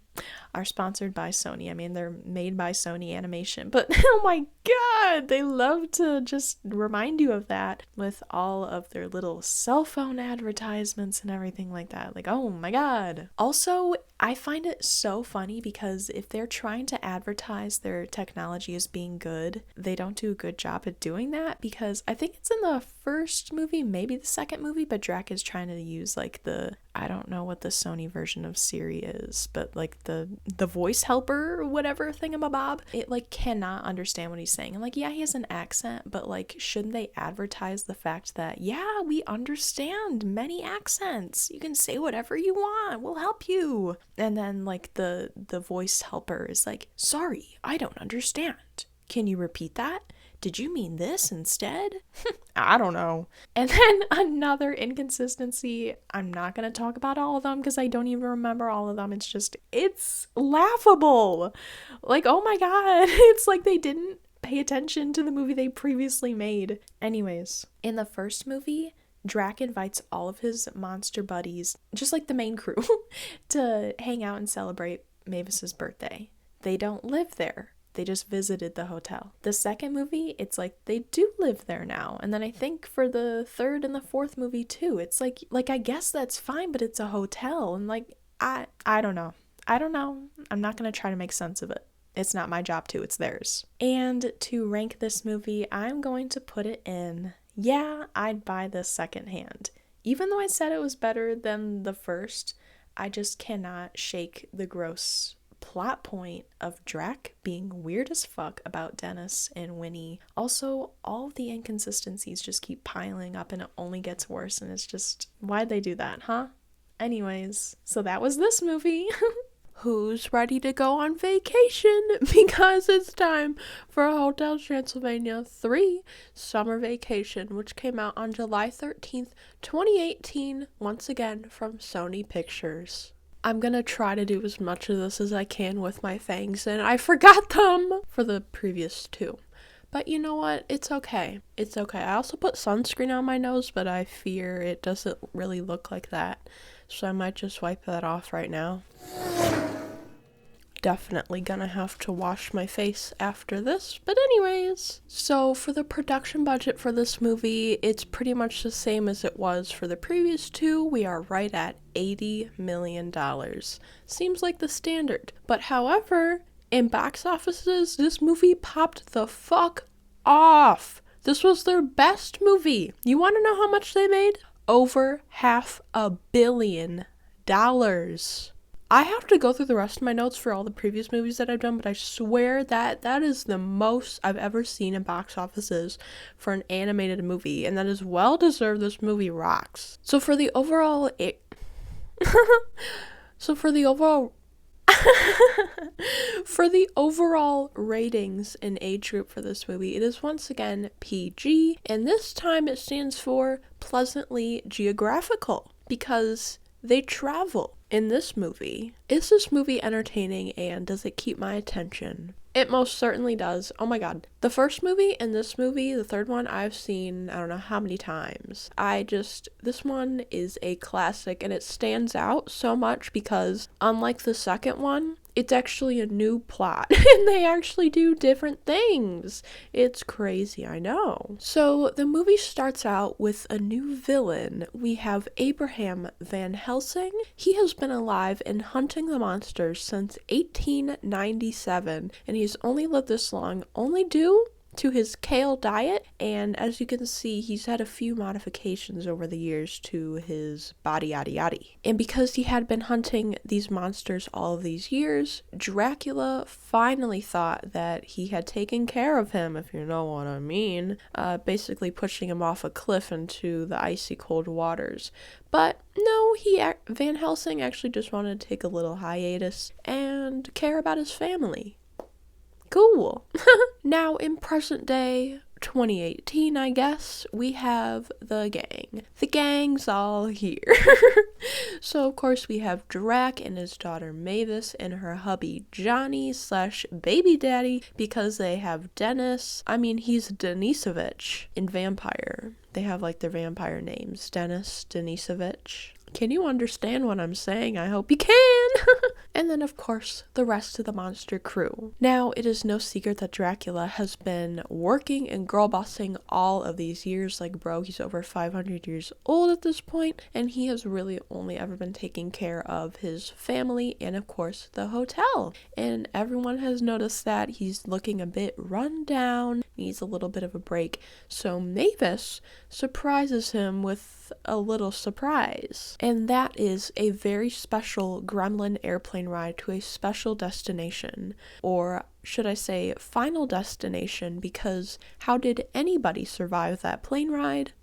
are sponsored by Sony. I mean, they're made by Sony Animation, but oh my god, they love to just remind you of that with all of their little cell phone advertisements and everything like that. Like, oh my god. Also, I find it so funny because if they're trying to advertise their technology as being good, they don't do a good job at doing that, because I think it's in the first movie, maybe the second movie, but Drac is trying to use like I don't know what the Sony version of Siri is, but like the voice helper or whatever thingamabob, it like cannot understand what he's saying. And like, yeah, he has an accent, but like, shouldn't they advertise the fact that, yeah, we understand many accents, you can say whatever you want, we'll help you. And then like the voice helper is like, sorry, I don't understand, can you repeat that? Did you mean this instead? I don't know. And then another inconsistency, I'm not going to talk about all of them because I don't even remember all of them. It's laughable. Like, oh my god, it's like they didn't pay attention to the movie they previously made. Anyways, in the first movie, Drac invites all of his monster buddies, just like the main crew, to hang out and celebrate Mavis's birthday. They don't live there. They just visited the hotel. The second movie, it's like they do live there now. And then I think for the third and the fourth movie too, it's like I guess that's fine, but it's a hotel. And like, I don't know. I'm not going to try to make sense of it. It's not my job to, it's theirs. And to rank this movie, I'm going to put it in, yeah, I'd buy this secondhand. Even though I said it was better than the first, I just cannot shake the gross plot point of Drac being weird as fuck about Dennis and Winnie. Also, all of the inconsistencies just keep piling up and it only gets worse, and it's just, why'd they do that, huh? Anyways, so that was this movie. Who's ready to go on vacation? Because it's time for Hotel Transylvania 3 Summer Vacation, which came out on July 13th, 2018, once again from Sony Pictures. I'm gonna try to do as much of this as I can with my fangs, and I forgot them for the previous two. But you know what? It's okay. It's okay. I also put sunscreen on my nose, but I fear it doesn't really look like that. So I might just wipe that off right now. Definitely gonna have to wash my face after this, but anyways. So for the production budget for this movie, it's pretty much the same as it was for the previous two. We are right at $80 million. Seems like the standard. But however, in box offices, this movie popped the fuck off. This was their best movie. You want to know how much they made? Over $500 million. I have to go through the rest of my notes for all the previous movies that I've done, but I swear that is the most I've ever seen in box offices for an animated movie, and that is well deserved. This movie rocks. So for the overall for the overall ratings and age group for this movie, it is once again PG, and this time it stands for pleasantly geographical, because they travel in this movie. Is this movie entertaining, and does it keep my attention? It most certainly does. Oh my god. The first movie and this movie, the third one, I've seen I don't know how many times. This one is a classic, and it stands out so much because unlike the second one, it's actually a new plot and they actually do different things. It's crazy, I know. So the movie starts out with a new villain. We have Abraham Van Helsing. He has been alive and hunting the monsters since 1897, and he's only lived this long only due to his kale diet, and as you can see, he's had a few modifications over the years to his body yada yada. And because he had been hunting these monsters all of these years, Dracula finally thought that he had taken care of him, if you know what I mean, basically pushing him off a cliff into the icy cold waters. But no, Van Helsing actually just wanted to take a little hiatus and care about his family. Cool. Now, in present day 2018, I guess, we have the gang. The gang's all here. So, of course, we have Drac and his daughter Mavis and her hubby Johnny / baby daddy, because they have Dennis. I mean, he's Denisovich in Vampire. They have like their vampire names. Dennis Denisovich. Can you understand what I'm saying? I hope you can! And then, of course, the rest of the monster crew. Now, it is no secret that Dracula has been working and girl bossing all of these years. Like, bro, he's over 500 years old at this point, and he has really only ever been taking care of his family and, of course, the hotel. And everyone has noticed that he's looking a bit run down, needs a little bit of a break. So Mavis surprises him with a little surprise. And that is a very special gremlin airplane ride to a special destination, or should I say final destination, because how did anybody survive that plane ride?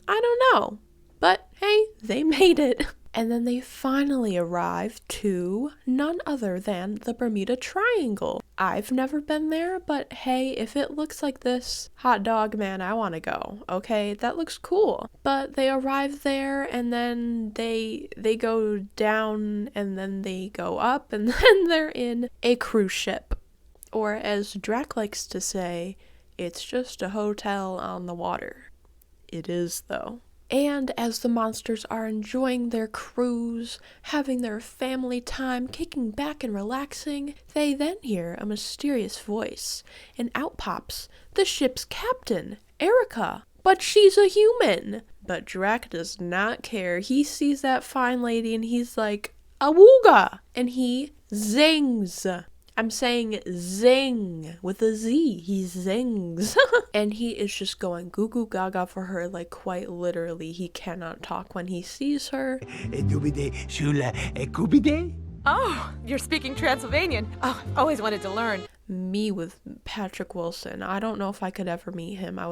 I don't know. But hey, they made it. And then they finally arrive to none other than the Bermuda Triangle. I've never been there, but hey, if it looks like this, hot dog man, I want to go. Okay, that looks cool. But they arrive there, and then they go down, and then they go up, and then they're in a cruise ship. Or as Drac likes to say, it's just a hotel on the water. It is, though. And as the monsters are enjoying their cruise, having their family time, kicking back and relaxing, they then hear a mysterious voice, and out pops the ship's captain, Erica. But she's a human. But Drac does not care. He sees that fine lady and he's like, awooga! And he zings. I'm saying zing with a Z. He zings. And he is just going goo goo gaga for her, like quite literally. He cannot talk when he sees her. Oh, you're speaking Transylvanian. Oh, always wanted to learn. Me with Patrick Wilson. I don't know if I could ever meet him. I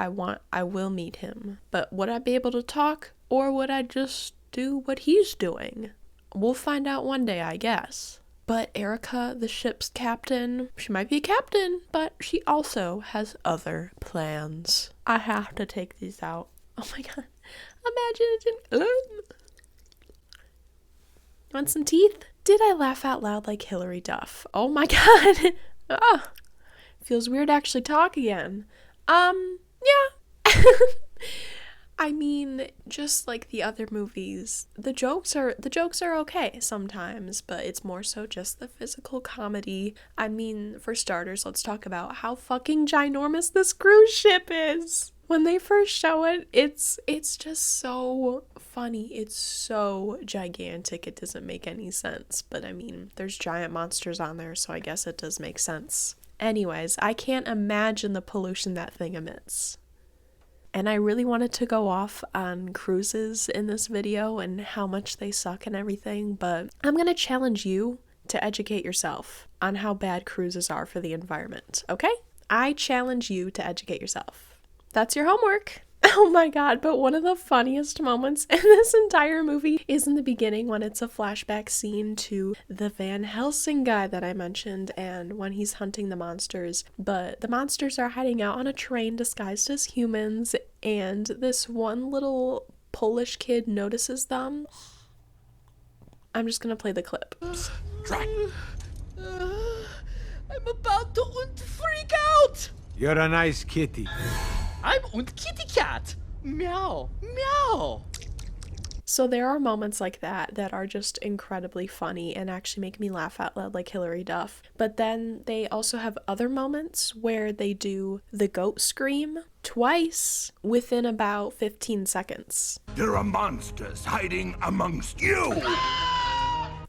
will meet him. But would I be able to talk, or would I just do what he's doing? We'll find out one day, I guess. But Erica, the ship's captain, she might be a captain, but she also has other plans. I have to take these out. Oh my god. Imagine want some teeth? Did I laugh out loud like Hilary Duff? Oh my god. Feels weird to actually talk again. Yeah. I mean, just like the other movies, the jokes are okay sometimes, but it's more so just the physical comedy. I mean, for starters, let's talk about how fucking ginormous this cruise ship is. When they first show it, it's just so funny. It's so gigantic. It doesn't make any sense. But I mean, there's giant monsters on there, so I guess it does make sense. Anyways, I can't imagine the pollution that thing emits. And I really wanted to go off on cruises in this video and how much they suck and everything, but I'm going to challenge you to educate yourself on how bad cruises are for the environment, okay? I challenge you to educate yourself. That's your homework. Oh my god, but one of the funniest moments in this entire movie is in the beginning when it's a flashback scene to the Van Helsing guy that I mentioned, and when he's hunting the monsters. But the monsters are hiding out on a train disguised as humans, and this one little Polish kid notices them. I'm just gonna play the clip. Drac. I'm about to freak out! You're a nice kitty. I'm kitty cat. Meow, meow. So there are moments like that are just incredibly funny and actually make me laugh out loud like Hilary Duff. But then they also have other moments where they do the goat scream twice within about 15 seconds. There are monsters hiding amongst you.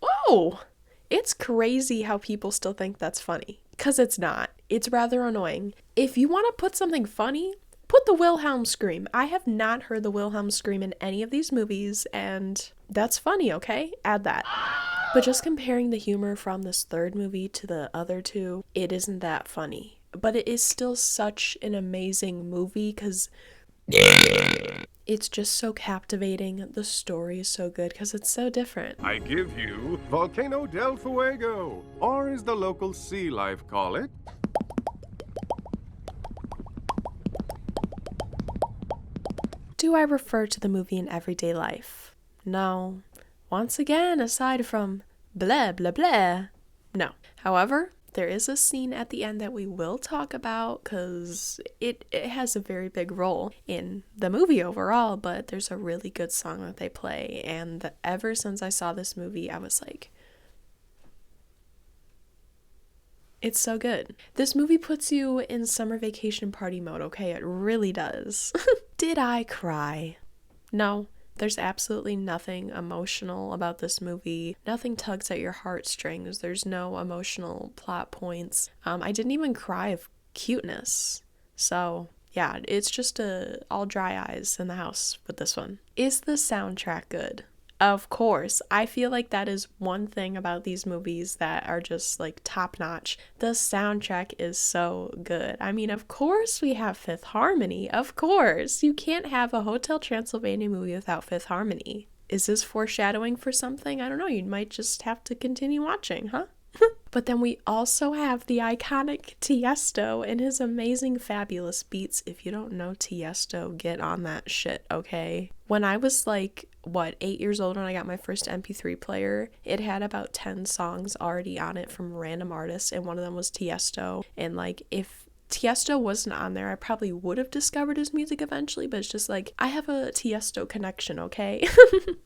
Whoa! It's crazy how people still think that's funny. Because it's not. It's rather annoying. If you want to put something funny, put the Wilhelm scream. I have not heard the Wilhelm scream in any of these movies, and that's funny, okay? Add that. But just comparing the humor from this third movie to the other two, it isn't that funny. But it is still such an amazing movie because it's just so captivating. The story is so good because it's so different. I give you Volcano del Fuego, or as the local sea life call it, do I refer to the movie in everyday life? No. Once again, aside from blah, blah, blah, no. However, there is a scene at the end that we will talk about because it has a very big role in the movie overall, but there's a really good song that they play, and ever since I saw this movie, I was like, it's so good. This movie puts you in summer vacation party mode, okay? It really does. Did I cry? No. There's absolutely nothing emotional about this movie. Nothing tugs at your heartstrings. There's no emotional plot points. I didn't even cry of cuteness. So, yeah, it's just all dry eyes in the house with this one. Is the soundtrack good? Of course. I feel like that is one thing about these movies that are just like top notch. The soundtrack is so good. I mean, of course we have Fifth Harmony. Of course. You can't have a Hotel Transylvania movie without Fifth Harmony. Is this foreshadowing for something? I don't know. You might just have to continue watching, huh? But then we also have the iconic Tiesto and his amazing fabulous beats. If you don't know Tiesto, get on that shit, okay? When I was like, 8 years old when I got my first MP3 player, it had about 10 songs already on it from random artists, and one of them was Tiesto. And like, if Tiesto wasn't on there, I probably would have discovered his music eventually, but it's just like, I have a Tiesto connection, okay?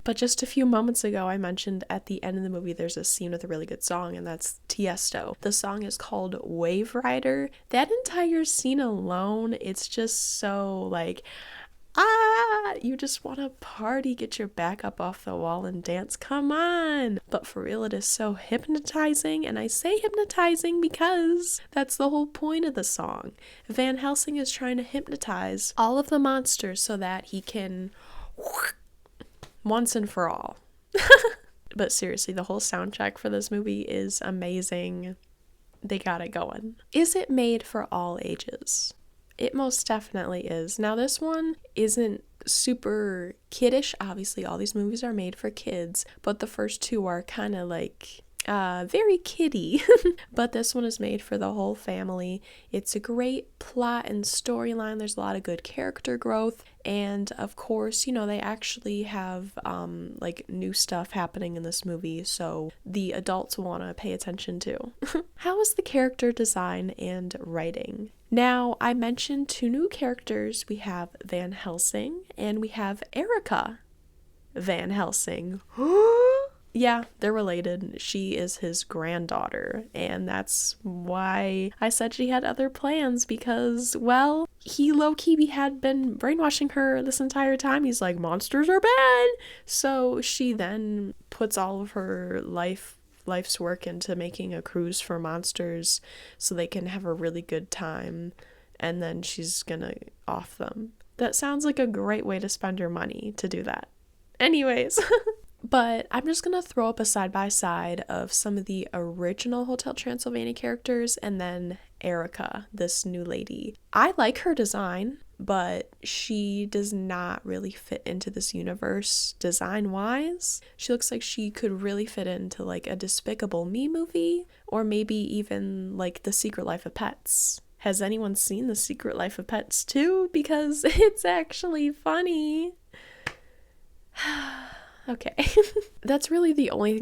But just a few moments ago, I mentioned at the end of the movie, there's a scene with a really good song, and that's Tiesto. The song is called Wave Rider. That entire scene alone, it's just so like, you just want to party, get your back up off the wall and dance, come on. But for real, it is so hypnotizing, and I say hypnotizing because that's the whole point of the song. Van Helsing is trying to hypnotize all of the monsters so that he can once and for all. But seriously, the whole soundtrack for this movie is amazing. They got it going. Is it made for all ages? It most definitely is. Now, this one isn't super kiddish. Obviously, all these movies are made for kids, but the first two are kind of like very kiddie. But this one is made for the whole family. It's a great plot and storyline. There's a lot of good character growth. And of course, you know, they actually have like new stuff happening in this movie, so the adults want to pay attention to. How is the character design and writing? Now, I mentioned two new characters. We have Van Helsing and we have Erica Van Helsing. Yeah, they're related. She is his granddaughter, and that's why I said she had other plans, because, well, he low-key had been brainwashing her this entire time. He's like, monsters are bad! So she then puts all of her life's work into making a cruise for monsters so they can have a really good time, and then she's gonna off them. That sounds like a great way to spend your money to do that. Anyways... But I'm just going to throw up a side-by-side of some of the original Hotel Transylvania characters and then Erica, this new lady. I like her design, but she does not really fit into this universe design-wise. She looks like she could really fit into like a Despicable Me movie, or maybe even like The Secret Life of Pets. Has anyone seen The Secret Life of Pets 2? Because it's actually funny. Okay. That's really the only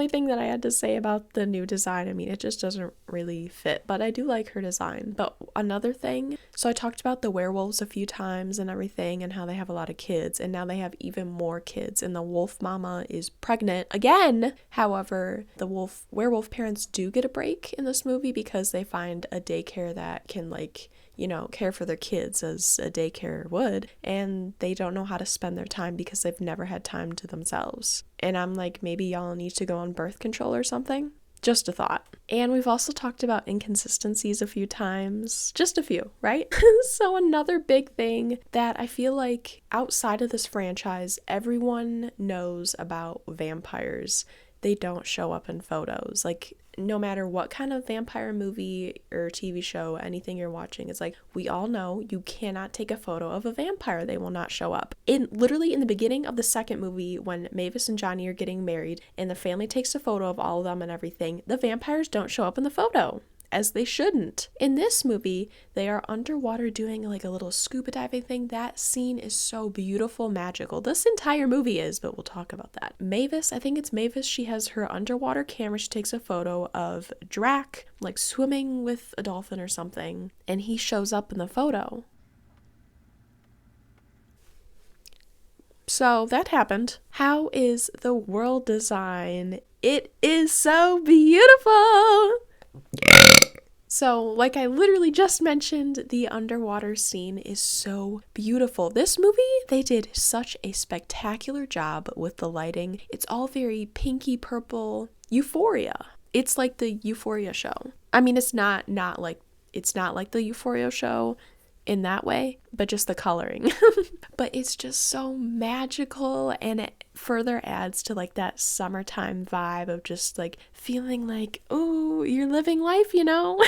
thing that I had to say about the new design. I mean, it just doesn't really fit, but I do like her design. But another thing, so I talked about the werewolves a few times and everything, and how they have a lot of kids, and now they have even more kids, and the wolf mama is pregnant again. However, the werewolf parents do get a break in this movie because they find a daycare that can, like, you know, care for their kids as a daycare would, and they don't know how to spend their time because they've never had time to themselves. And I'm like, maybe y'all need to go on birth control or something? Just a thought. And we've also talked about inconsistencies a few times. Just a few, right? So another big thing that I feel like outside of this franchise, everyone knows about vampires. They don't show up in photos. Like, no matter what kind of vampire movie or TV show, anything you're watching, it's like, we all know you cannot take a photo of a vampire. They will not show up. Literally in the beginning of the second movie, when Mavis and Johnny are getting married and the family takes a photo of all of them and everything, the vampires don't show up in the photo. as they shouldn't. In this movie, they are underwater doing like a little scuba diving thing. That scene is so beautiful, magical. This entire movie is, but we'll talk about that. Mavis, I think it's Mavis, she has her underwater camera. She takes a photo of Drac like swimming with a dolphin or something, and he shows up in the photo. So that happened. How is the world design? It is so beautiful. So, like I literally just mentioned, the underwater scene is so beautiful. This movie, they did such a spectacular job with the lighting. It's all very pinky purple. Euphoria. It's like the Euphoria show. I mean, it's not like the Euphoria show in that way, but just the coloring. But it's just so magical, and it further adds to like that summertime vibe of just like feeling like, oh, you're living life, you know?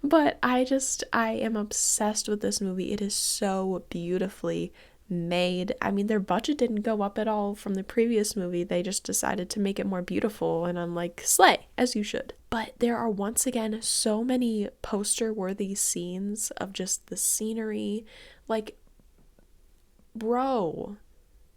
But I am obsessed with this movie. It is so beautifully made. I mean, their budget didn't go up at all from the previous movie. They just decided to make it more beautiful, and I'm like, slay, as you should. But there are once again so many poster-worthy scenes of just the scenery. Like, bro,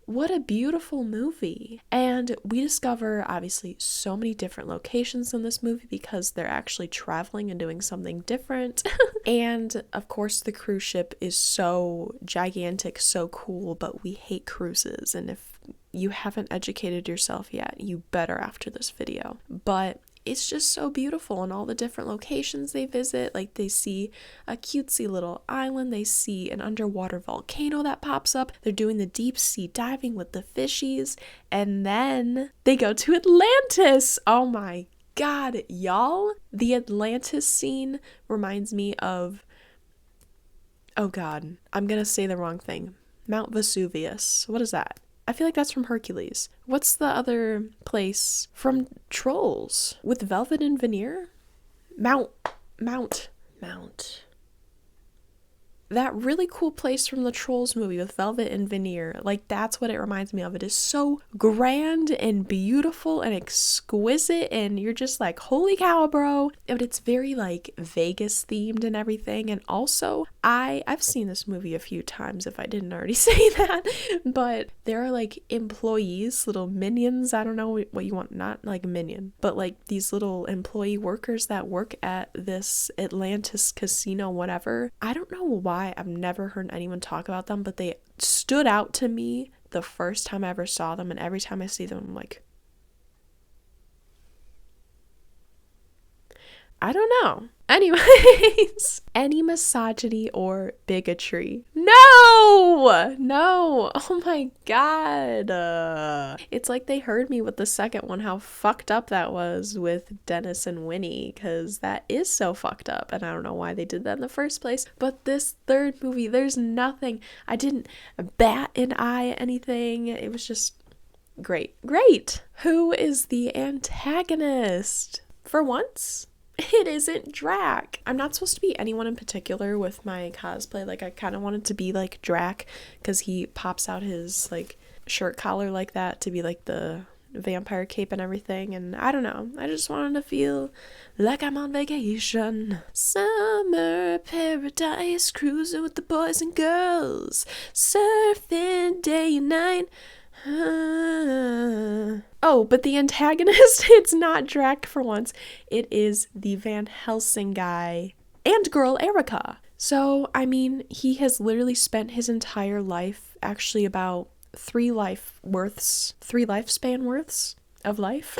what a beautiful movie. And we discover obviously so many different locations in this movie because they're actually traveling and doing something different. And of course the cruise ship is so gigantic, so cool, but we hate cruises. And if you haven't educated yourself yet, you better after this video. But it's just so beautiful, and all the different locations they visit. Like, they see a cutesy little island, they see an underwater volcano that pops up, they're doing the deep sea diving with the fishies, and then they go to Atlantis. Oh my god, y'all. The Atlantis scene reminds me of, oh god, I'm gonna say the wrong thing. Mount Vesuvius. What is that? I feel like that's from Hercules. What's the other place from Trolls with velvet and veneer? Mount. That really cool place from the Trolls movie with velvet and veneer. Like, that's what it reminds me of. It is so grand and beautiful and exquisite, and you're just like, holy cow, bro. But it's very like Vegas themed and everything. And also, I've seen this movie a few times, if I didn't already say that, but there are like employees, little minions. I don't know what you want, not like a minion, but like these little employee workers that work at this Atlantis casino, whatever. I don't know why I've never heard anyone talk about them, but they stood out to me the first time I ever saw them, and every time I see them, I'm like, I don't know. Anyways, any misogyny or bigotry? No! Oh my god. It's like they heard me with the second one, how fucked up that was with Dennis and Winnie, because that is so fucked up, and I don't know why they did that in the first place. But this third movie, there's nothing. I didn't bat an eye at anything. It was just great. Who is the antagonist? For once, it isn't Drac. I'm not supposed to be anyone in particular with my cosplay. Like, I kind of wanted to be like Drac because he pops out his like shirt collar like that to be like the vampire cape and everything. And I don't know. I just wanted to feel like I'm on vacation. Summer paradise, cruising with the boys and girls, surfing day and night. Oh, but the antagonist, it's not Drac for once. It is the Van Helsing guy and girl Erica. So, I mean, he has literally spent his entire life, actually about 3 lifespan worths of life,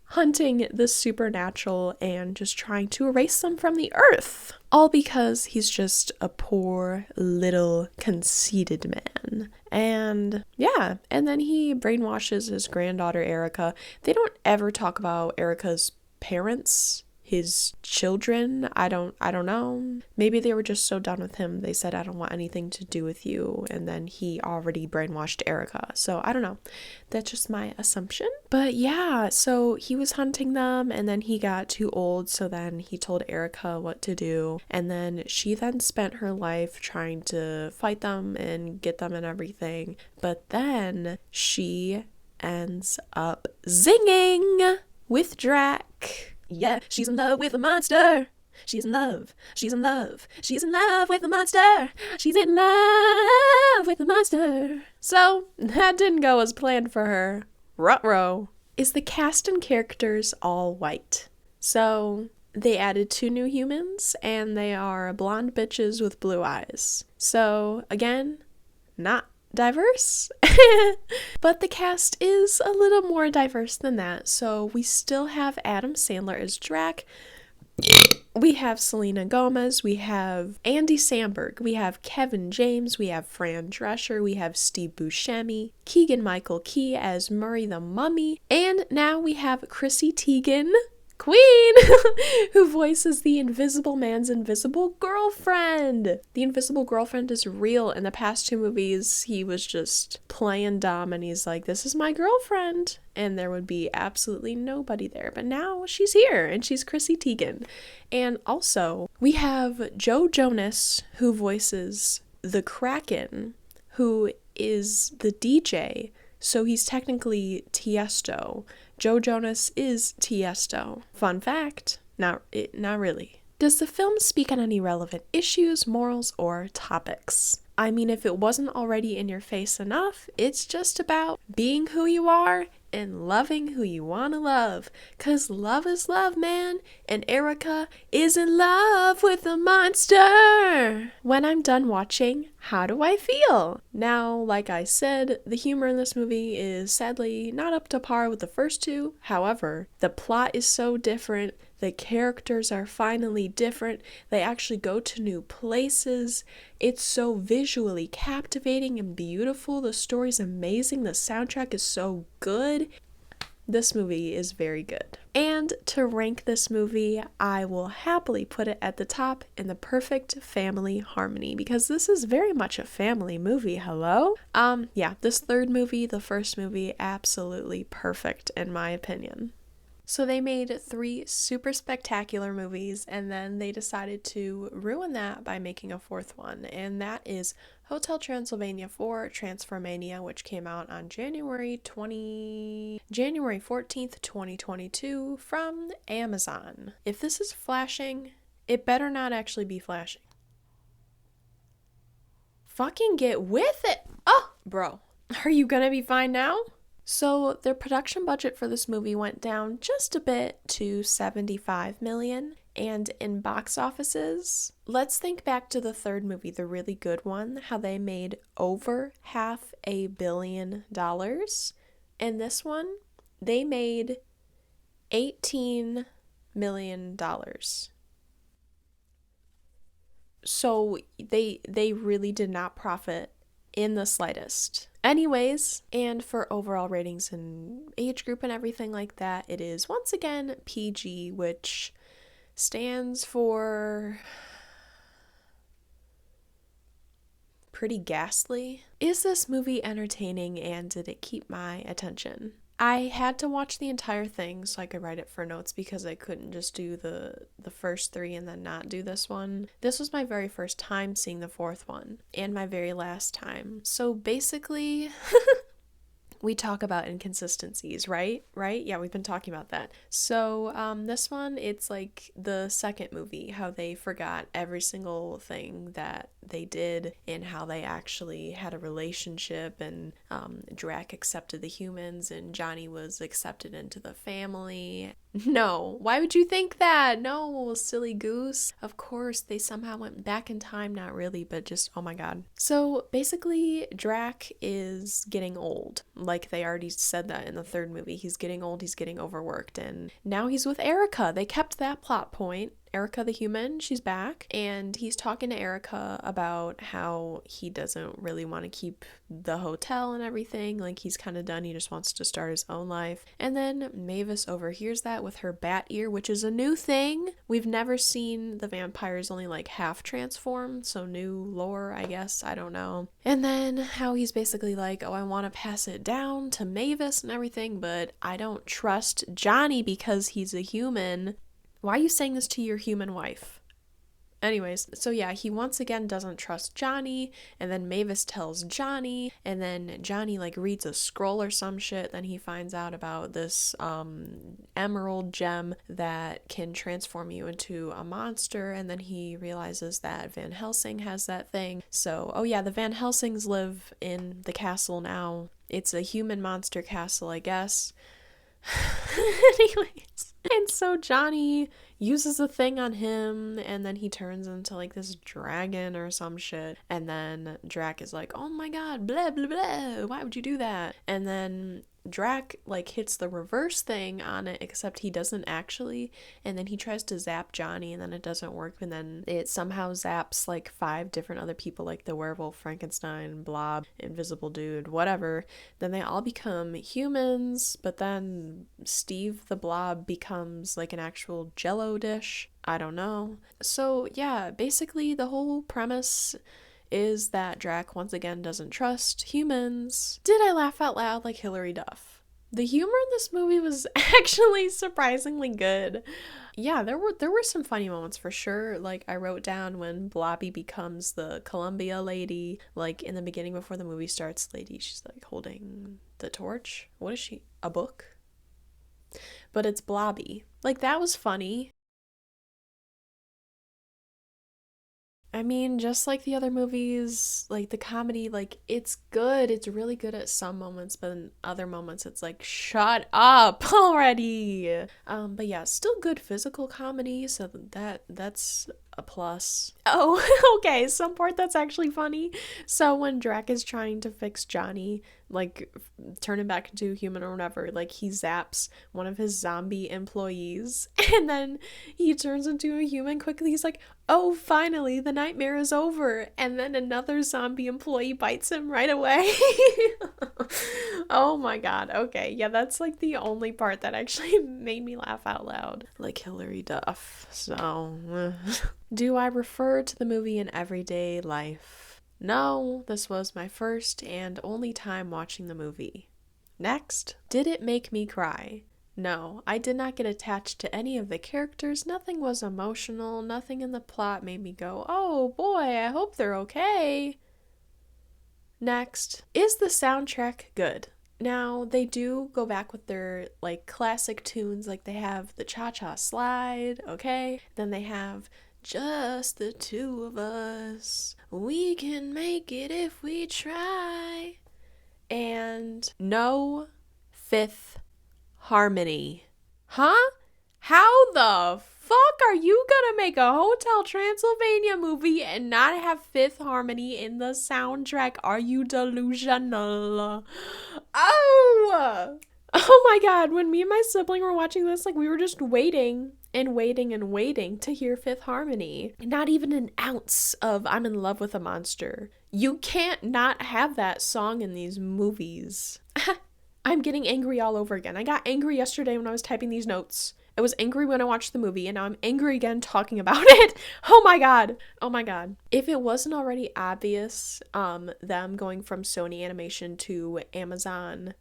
hunting the supernatural and just trying to erase them from the earth. All because he's just a poor little conceited man. And yeah, and then he brainwashes his granddaughter Erica. They don't ever talk about Erica's parents, his children. I don't know. Maybe they were just so done with him. They said, I don't want anything to do with you. And then he already brainwashed Erica. So I don't know. That's just my assumption. But yeah, so he was hunting them, and then he got too old. So then he told Erica what to do. And then she then spent her life trying to fight them and get them and everything. But then she ends up zinging with Drac. Yeah, she's in love with a monster. She's in love. She's in love. She's in love with the monster. She's in love with the monster. So, that didn't go as planned for her. Ruh-roh. Is the cast and characters all white? So, they added 2 new humans, and they are blonde bitches with blue eyes. So, again, not diverse. But the cast is a little more diverse than that. So, we still have Adam Sandler as Drac. We have Selena Gomez, we have Andy Samberg, we have Kevin James, we have Fran Drescher, we have Steve Buscemi, Keegan-Michael Key as Murray the Mummy, and now we have Chrissy Teigen, Queen, who voices the Invisible Man's invisible girlfriend. The invisible girlfriend is real. In the past 2 movies, he was just playing dumb and he's like, this is my girlfriend. And there would be absolutely nobody there. But now she's here and she's Chrissy Teigen. And also, we have Joe Jonas, who voices the Kraken, who is the DJ. So he's technically Tiesto. Joe Jonas is Tiesto. Fun fact, not really. Does the film speak on any relevant issues, morals, or topics? I mean, if it wasn't already in your face enough, it's just about being who you are and loving who you want to love. 'Cause love is love, man. And Erica is in love with the monster. When I'm done watching, how do I feel? Now, like I said, the humor in this movie is sadly not up to par with the first 2. However, the plot is so different. The characters are finally different. They actually go to new places. It's so visually captivating and beautiful. The story's amazing. The soundtrack is so good. This movie is very good. And to rank this movie, I will happily put it at the top in the perfect family harmony, because this is very much a family movie. Hello? Yeah, this third movie, the first movie, absolutely perfect in my opinion. So they made 3 super spectacular movies, and then they decided to ruin that by making a 4th one, and that is Hotel Transylvania 4 Transformania, which came out on January 14th, 2022 from Amazon. If this is flashing, it better not actually be flashing. Fucking get with it! Oh, bro. Are you gonna be fine now? So their production budget for this movie went down just a bit to $75 million, and in box offices, let's think back to the third movie, the really good one, how they made over $500 million. And this one, they made $18 million. So they really did not profit in the slightest. Anyways, and for overall ratings and age group and everything like that, it is once again PG, which stands for pretty ghastly. Is this movie entertaining, and did it keep my attention? I had to watch the entire thing so I could write it for notes, because I couldn't just do the first 3 and then not do this one. This was my very first time seeing the 4th one, and my very last time. So basically, we talk about inconsistencies, right? Yeah, we've been talking about that. So this one, it's like the second movie, how they forgot every single thing that they did and how they actually had a relationship, and Drac accepted the humans and Johnny was accepted into the family. No, why would you think that? No, silly goose. Of course, they somehow went back in time, not really, but just, oh my god. So basically, Drac is getting old. Like they already said that in the third movie. He's getting old, he's getting overworked, and now he's with Erica. They kept that plot point. Erica the human, she's back, and he's talking to Erica about how he doesn't really want to keep the hotel and everything. Like, he's kind of done. He just wants to start his own life. And then Mavis overhears that with her bat ear, which is a new thing. We've never seen the vampires only like half transform, so new lore, I guess. I don't know. And then how he's basically like, oh, I want to pass it down to Mavis and everything, but I don't trust Johnny because he's a human. Why are you saying this to your human wife? Anyways, so yeah, he once again doesn't trust Johnny, and then Mavis tells Johnny, and then Johnny like reads a scroll or some shit. Then he finds out about this emerald gem that can transform you into a monster, and then he realizes that Van Helsing has that thing. So, oh yeah, the Van Helsings live in the castle now. It's a human monster castle, I guess. Anyways, and so Johnny uses a thing on him, and then he turns into like this dragon or some shit, and then Drac is like, oh my god, blah blah blah, why would you do that? And then Drac like hits the reverse thing on it, except he doesn't actually, and then he tries to zap Johnny, and then it doesn't work, and then it somehow zaps like 5 different other people, like the werewolf, Frankenstein, Blob, Invisible Dude, whatever. Then they all become humans, but then Steve the Blob becomes like an actual jello dish. I don't know. So yeah, basically the whole premise is that Drac once again doesn't trust humans. Did I laugh out loud like Hilary Duff? The humor in this movie was actually surprisingly good. Yeah, there were some funny moments for sure. Like I wrote down when Blobby becomes the Columbia lady, like in the beginning before the movie starts, she's like holding the torch. What is she? A book? But it's Blobby. Like that was funny. I mean, just like the other movies, like the comedy, like it's good. It's really good at some moments, but in other moments it's like, shut up already. But yeah, still good physical comedy, so that's a plus. Oh, okay, some part that's actually funny. So when Drac is trying to fix Johnny, like turn him back into a human or whatever, like he zaps one of his zombie employees, and then he turns into a human quickly. He's like, oh, finally, the nightmare is over. And then another zombie employee bites him right away. Oh my god. Okay. Yeah, that's like the only part that actually made me laugh out loud. Like Hilary Duff. So, do I refer to the movie in everyday life? No, this was my first and only time watching the movie. Next, did it make me cry? No, I did not get attached to any of the characters. Nothing was emotional. Nothing in the plot made me go, oh boy, I hope they're okay. Next, is the soundtrack good? Now, they do go back with their, like, classic tunes, like they have the Cha-Cha Slide, okay? Then they have Just the Two of Us. We can make it if we try. And no Fifth Harmony. Huh? How the fuck are you gonna make a Hotel Transylvania movie and not have Fifth Harmony in the soundtrack? Are you delusional? Oh my god, when me and my sibling were watching this, like we were just waiting and waiting and waiting to hear Fifth Harmony. Not even an ounce of I'm in love with a monster. You can't not have that song in these movies. I'm getting angry all over again. I got angry yesterday when I was typing these notes. I was angry when I watched the movie, and now I'm angry again talking about it. Oh my god. Oh my god. If it wasn't already obvious, them going from Sony Animation to Amazon.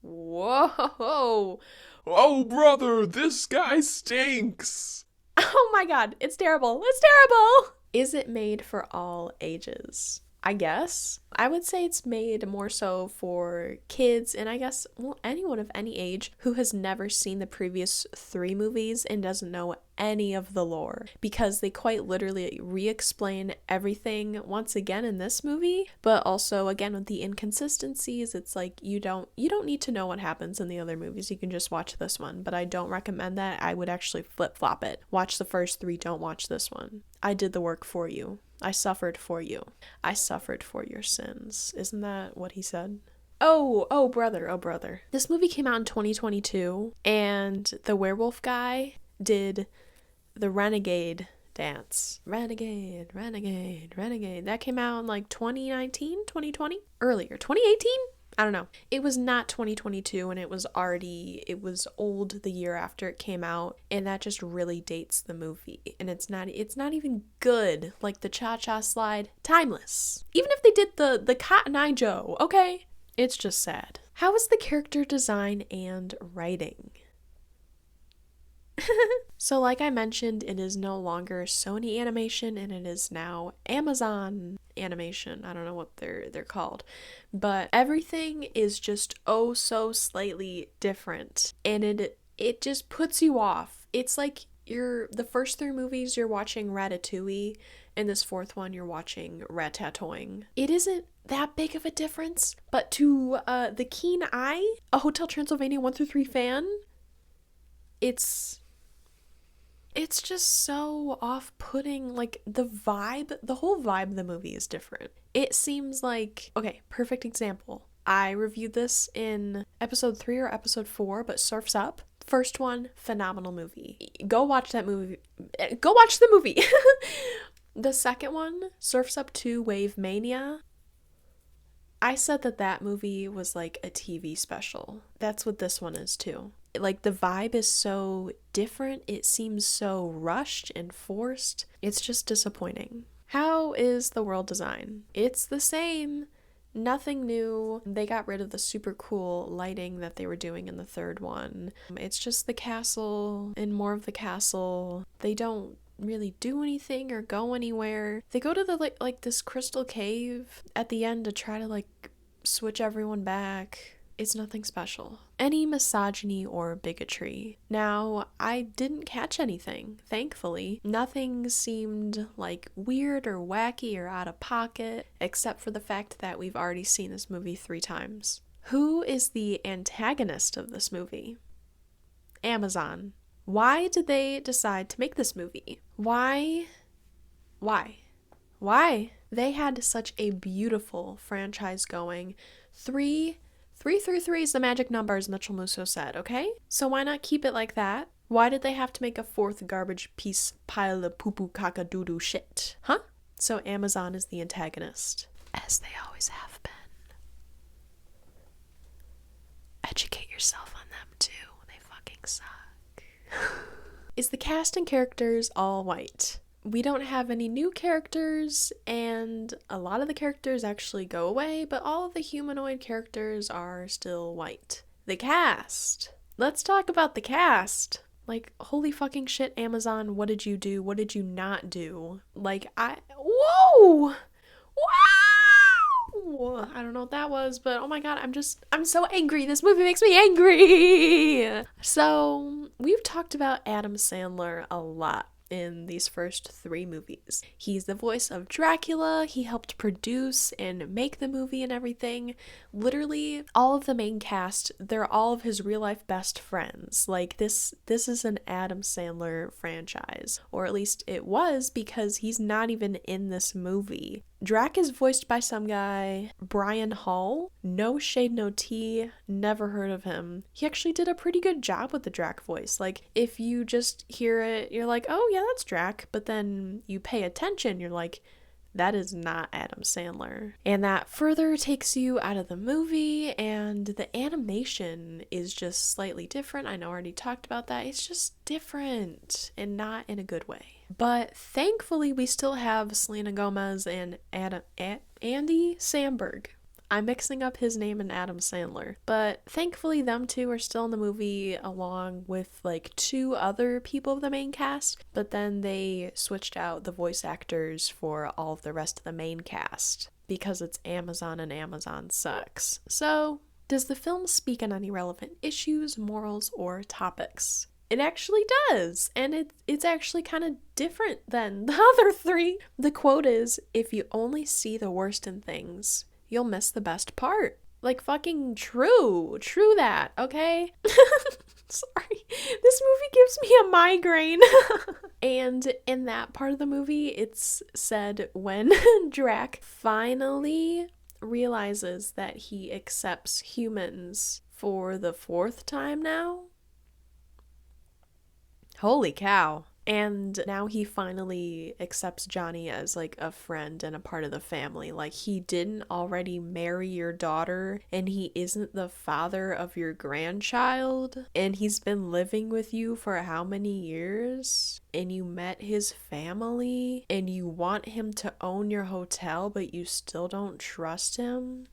Whoa. Oh, brother, this guy stinks. Oh my god. It's terrible. It's terrible. Is it made for all ages? I guess. I would say it's made more so for kids, and I guess, well, anyone of any age who has never seen the previous 3 movies and doesn't know any of the lore, because they quite literally re-explain everything once again in this movie, but also again with the inconsistencies. It's like you don't need to know what happens in the other movies. You can just watch this one, but I don't recommend that. I would actually flip-flop it. Watch the first 3, don't watch this one. I did the work for you. I suffered for you. I suffered for your sins. Isn't that what he said? Oh, brother. This movie came out in 2022, and the werewolf guy did the Renegade dance. Renegade. That came out in like 2019, 2020? Earlier. 2018? I don't know. It was not 2022, and it was old the year after it came out, and that just really dates the movie. And it's not even good. Like the Cha-Cha Slide, timeless. Even if they did the Cotton Eye Joe, okay? It's just sad. How was the character design and writing? So like I mentioned, it is no longer Sony Animation and it is now Amazon Animation. I don't know what they're called. But everything is just oh so slightly different. And it just puts you off. It's like the first 3 movies you're watching Ratatouille, and this 4th one you're watching Ratatouille. It isn't that big of a difference, but to the keen eye, a Hotel Transylvania 1 through 3 fan, it's just so off-putting. Like the whole vibe of the movie is different. It seems like, okay, perfect example. I reviewed this in episode 3 or episode 4, but Surf's Up. First one, phenomenal movie. Go watch that movie. Go watch the movie. The second one, Surf's Up 2 Wave Mania. I said that movie was like a TV special. That's what this one is too. Like the vibe is so different. It seems so rushed and forced. It's just disappointing. How is the world design? It's the same. Nothing new. They got rid of the super cool lighting that they were doing in the 3rd one. It's just the castle and more of the castle. They don't really do anything or go anywhere. They go to the like this crystal cave at the end to try to like switch everyone back. It's nothing special. Any misogyny or bigotry. Now, I didn't catch anything, thankfully. Nothing seemed like weird or wacky or out of pocket, except for the fact that we've already seen this movie 3 times. Who is the antagonist of this movie? Amazon. Why did they decide to make this movie? Why? They had such a beautiful franchise going. 3 through 3 is the magic number, as Mitchell Musso said, okay? So why not keep it like that? Why did they have to make a 4th garbage piece pile of poo-poo caca-doo-doo shit? Huh? So Amazon is the antagonist. As they always have been. Educate yourself on them too. They fucking suck. Is the cast and characters all white? We don't have any new characters, and a lot of the characters actually go away, but all of the humanoid characters are still white. The cast. Let's talk about the cast. Like, holy fucking shit, Amazon, what did you do? What did you not do? Like, whoa! Wow! I don't know what that was, but oh my god, I'm so angry. This movie makes me angry! So, we've talked about Adam Sandler a lot in these first 3 movies. He's the voice of Dracula. He helped produce and make the movie and everything. Literally, all of the main cast, they're all of his real-life best friends. Like, this is an Adam Sandler franchise. Or at least it was, because he's not even in this movie. Drac is voiced by some guy, Brian Hall. No shade, no tea, never heard of him. He actually did a pretty good job with the Drac voice. Like, if you just hear it, you're like, oh yeah, that's Drac. But then you pay attention, you're like, that is not Adam Sandler. And that further takes you out of the movie, and the animation is just slightly different. I know I already talked about that. It's just different, and not in a good way. But thankfully, we still have Selena Gomez and Andy Samberg. I'm mixing up his name and Adam Sandler. But thankfully, them two are still in the movie along with like 2 other people of the main cast. But then they switched out the voice actors for all of the rest of the main cast because it's Amazon and Amazon sucks. So, does the film speak on any relevant issues, morals, or topics? It actually does, and it's actually kind of different than the other 3. The quote is, if you only see the worst in things, you'll miss the best part. Like, fucking true that, okay? Sorry, this movie gives me a migraine. And in that part of the movie, it's said when Drac finally realizes that he accepts humans for the 4th time now. Holy cow. And now he finally accepts Johnny as like a friend and a part of the family. Like, he didn't already marry your daughter, and he isn't the father of your grandchild, and he's been living with you for how many years? And you met his family, and you want him to own your hotel, but you still don't trust him?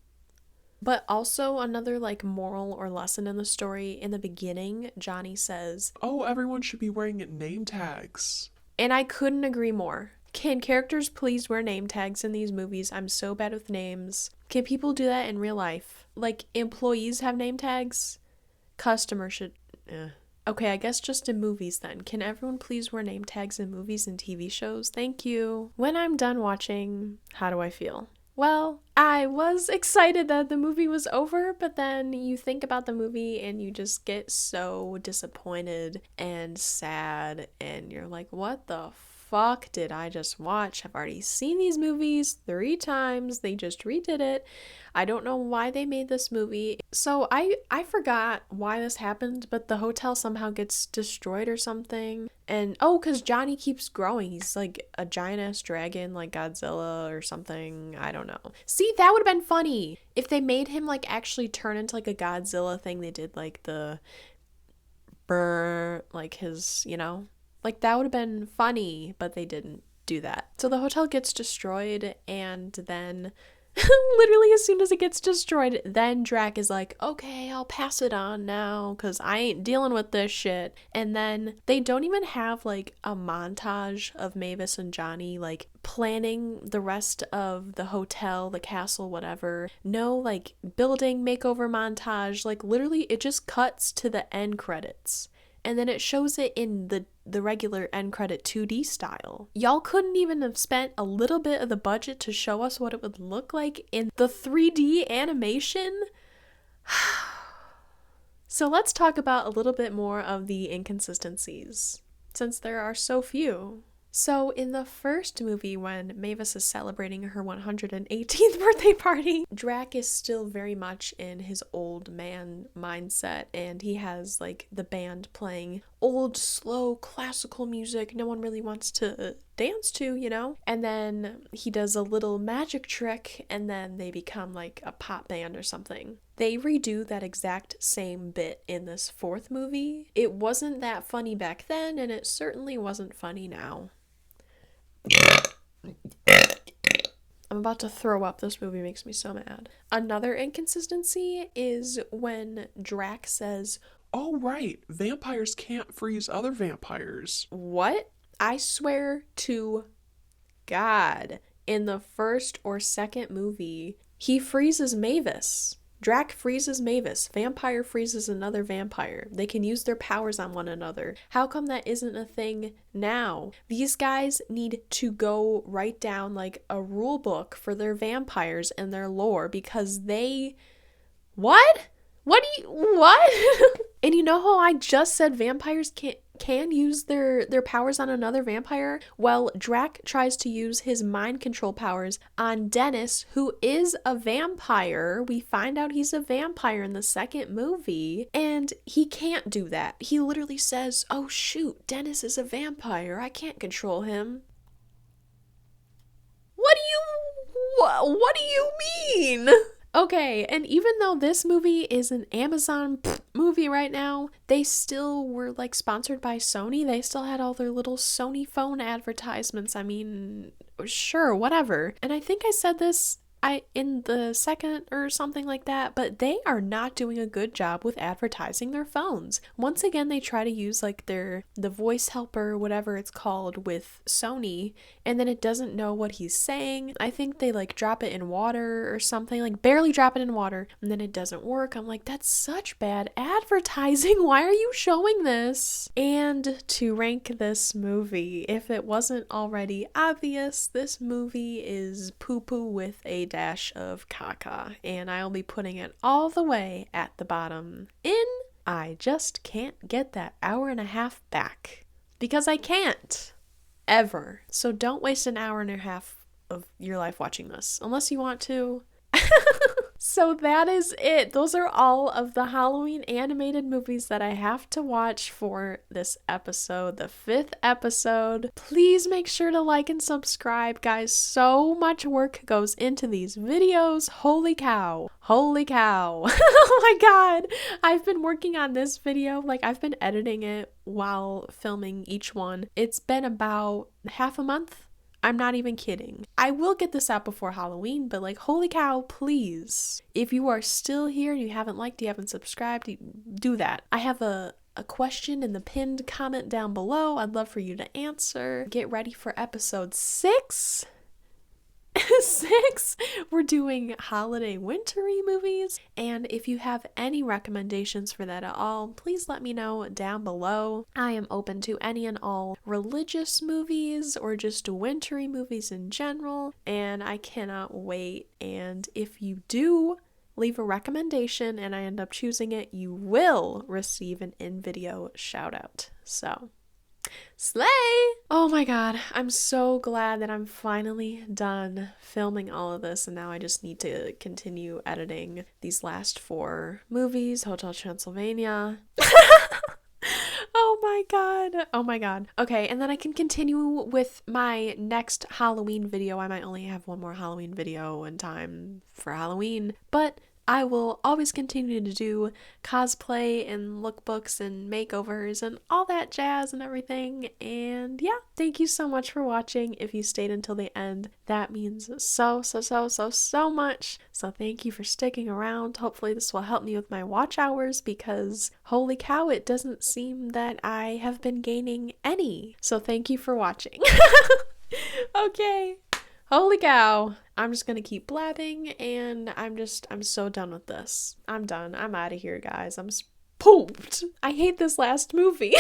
But also another like moral or lesson in the story, in the beginning, Johnny says, "Oh, everyone should be wearing name tags." And I couldn't agree more. Can characters please wear name tags in these movies? I'm so bad with names. Can people do that in real life? Like, employees have name tags? Customers should... Okay, I guess just in movies then. Can everyone please wear name tags in movies and TV shows? Thank you. When I'm done watching, how do I feel? Well, I was excited that the movie was over, but then you think about the movie and you just get so disappointed and sad, and you're like, what the fuck did I just watch? I've already seen these movies 3 times. They just redid it. I don't know why they made this movie. So I forgot why this happened, but the hotel somehow gets destroyed or something. And because Johnny keeps growing. He's like a giant ass dragon like Godzilla or something. I don't know. See, that would have been funny if they made him like actually turn into like a Godzilla thing. They did like the like his, like that would have been funny, but they didn't do that. So the hotel gets destroyed, and then literally as soon as it gets destroyed, then Drac is like, okay, I'll pass it on now because I ain't dealing with this shit. And then they don't even have like a montage of Mavis and Johnny like planning the rest of the hotel, the castle, whatever. No like building makeover montage. Like literally it just cuts to the end credits. And then it shows it in the regular end credit 2D style. Y'all couldn't even have spent a little bit of the budget to show us what it would look like in the 3D animation? So let's talk about a little bit more of the inconsistencies, since there are so few. So in the first movie, when Mavis is celebrating her 118th birthday party, Drac is still very much in his old man mindset, and he has like the band playing old, slow, classical music no one really wants to dance to, And then he does a little magic trick, and then they become like a pop band or something. They redo that exact same bit in this 4th movie. It wasn't that funny back then, and it certainly wasn't funny now. I'm about to throw up. This movie makes me so mad. Another inconsistency is when Drac says, "Oh, right, vampires can't freeze other vampires." What? I swear to God, in the first or second movie, he freezes Mavis. Drac freezes Mavis. Vampire freezes another vampire. They can use their powers on one another. How come that isn't a thing now? These guys need to go write down like a rule book for their vampires and their lore, because they... What? What? And you know how I just said vampires can use their powers on another vampire? Well, Drac tries to use his mind control powers on Dennis, who is a vampire. We find out he's a vampire in the second movie, and he can't do that. He literally says, oh shoot, Dennis is a vampire. I can't control him. What do you mean? Okay, and even though this movie is an Amazon movie right now, they still were like sponsored by Sony. They still had all their little Sony phone advertisements. I mean, sure, whatever. And I think I said this in the second or something like that, but they are not doing a good job with advertising their phones. Once again, they try to use like the voice helper, whatever it's called, with Sony, and then it doesn't know what he's saying. I think they like drop it in water or something, like barely drop it in water, and then it doesn't work. I'm like, that's such bad advertising. Why are you showing this? And to rank this movie, if it wasn't already obvious, this movie is poo-poo with a dash of caca, and I'll be putting it all the way at the bottom in I just can't get that hour and a half back, because I can't ever. So don't waste an hour and a half of your life watching this unless you want to. So that is it. Those are all of the Halloween animated movies that I have to watch for this episode, the 5th episode. Please make sure to like and subscribe, guys. So much work goes into these videos. Holy cow. Holy cow. Oh my god. I've been working on this video, like I've been editing it while filming each one. It's been about half a month I'm not even kidding. I will get this out before Halloween, but like, holy cow, please. If you are still here and you haven't liked, you haven't subscribed, do that. I have a question in the pinned comment down below. I'd love for you to answer. Get ready for episode 6. 6. We're doing holiday wintry movies, and if you have any recommendations for that at all, please let me know down below. I am open to any and all religious movies or just wintry movies in general, and I cannot wait. And if you do leave a recommendation and I end up choosing it, you will receive an in-video shout out. So slay! Oh my god, I'm so glad that I'm finally done filming all of this, and now I just need to continue editing these last 4 movies. Hotel Transylvania. Oh my god. Okay, and then I can continue with my next Halloween video. I might only have one more Halloween video in time for Halloween, but I will always continue to do cosplay and lookbooks and makeovers and all that jazz and everything. And yeah, thank you so much for watching. If you stayed until the end, that means so much. So thank you for sticking around. Hopefully this will help me with my watch hours, because holy cow, it doesn't seem that I have been gaining any. So thank you for watching. Okay. Holy cow. I'm just gonna keep blabbing, and I'm so done with this. I'm done. I'm out of here, guys. I'm pooped. I hate this last movie.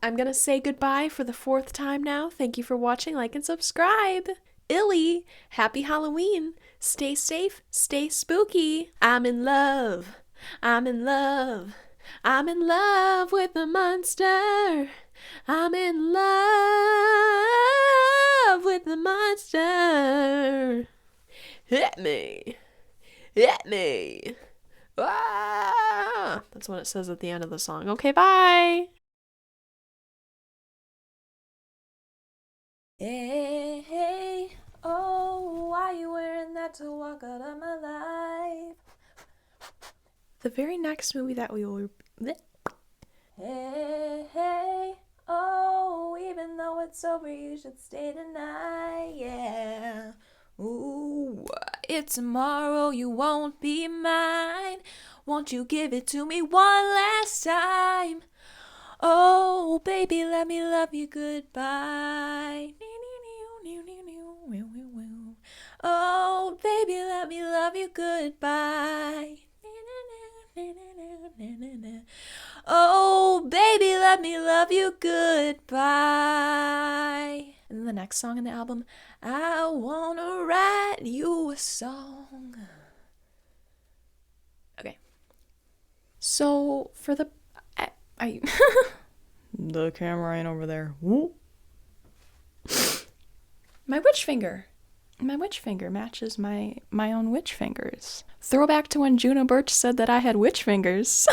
I'm gonna say goodbye for the 4th time now. Thank you for watching. Like and subscribe. Illy, happy Halloween. Stay safe, stay spooky. I'm in love. I'm in love. I'm in love with the monster. I'm in love with the monster. Hit me. Hit me. Ah! That's what it says at the end of the song. Okay, bye. Hey, hey, oh, why you wearing that to walk out of my life? The very next movie that we will... Hey, hey, oh, even though it's over, you should stay tonight, yeah. Ooh, it's tomorrow, you won't be mine. Won't you give it to me one last time? Oh, baby, let me love you goodbye. Oh, baby, let me love you goodbye. Oh, baby, let me love you goodbye. And then the next song in the album, I wanna write you a song. Okay. So for the I the camera ain't over there. Whoop. My witch finger. My witch finger matches my own witch fingers. Throwback to when Juno Birch said that I had witch fingers.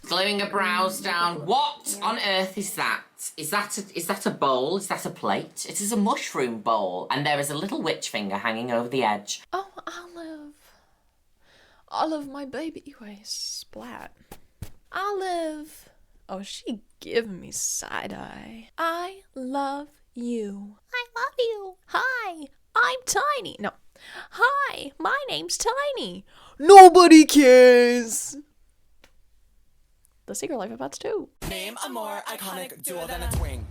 Gluing her brows down. What on earth is that? Is that a bowl? Is that a plate? It is a mushroom bowl, and there is a little witch finger hanging over the edge. Oh, Olive, my baby. Wait, splat. Olive. Oh, she giving me side eye. I love you. I love you. Hi, I'm Tiny. No. Hi, my name's Tiny. Nobody cares. The Secret Life of Pets 2. Name a more iconic duo than a twink.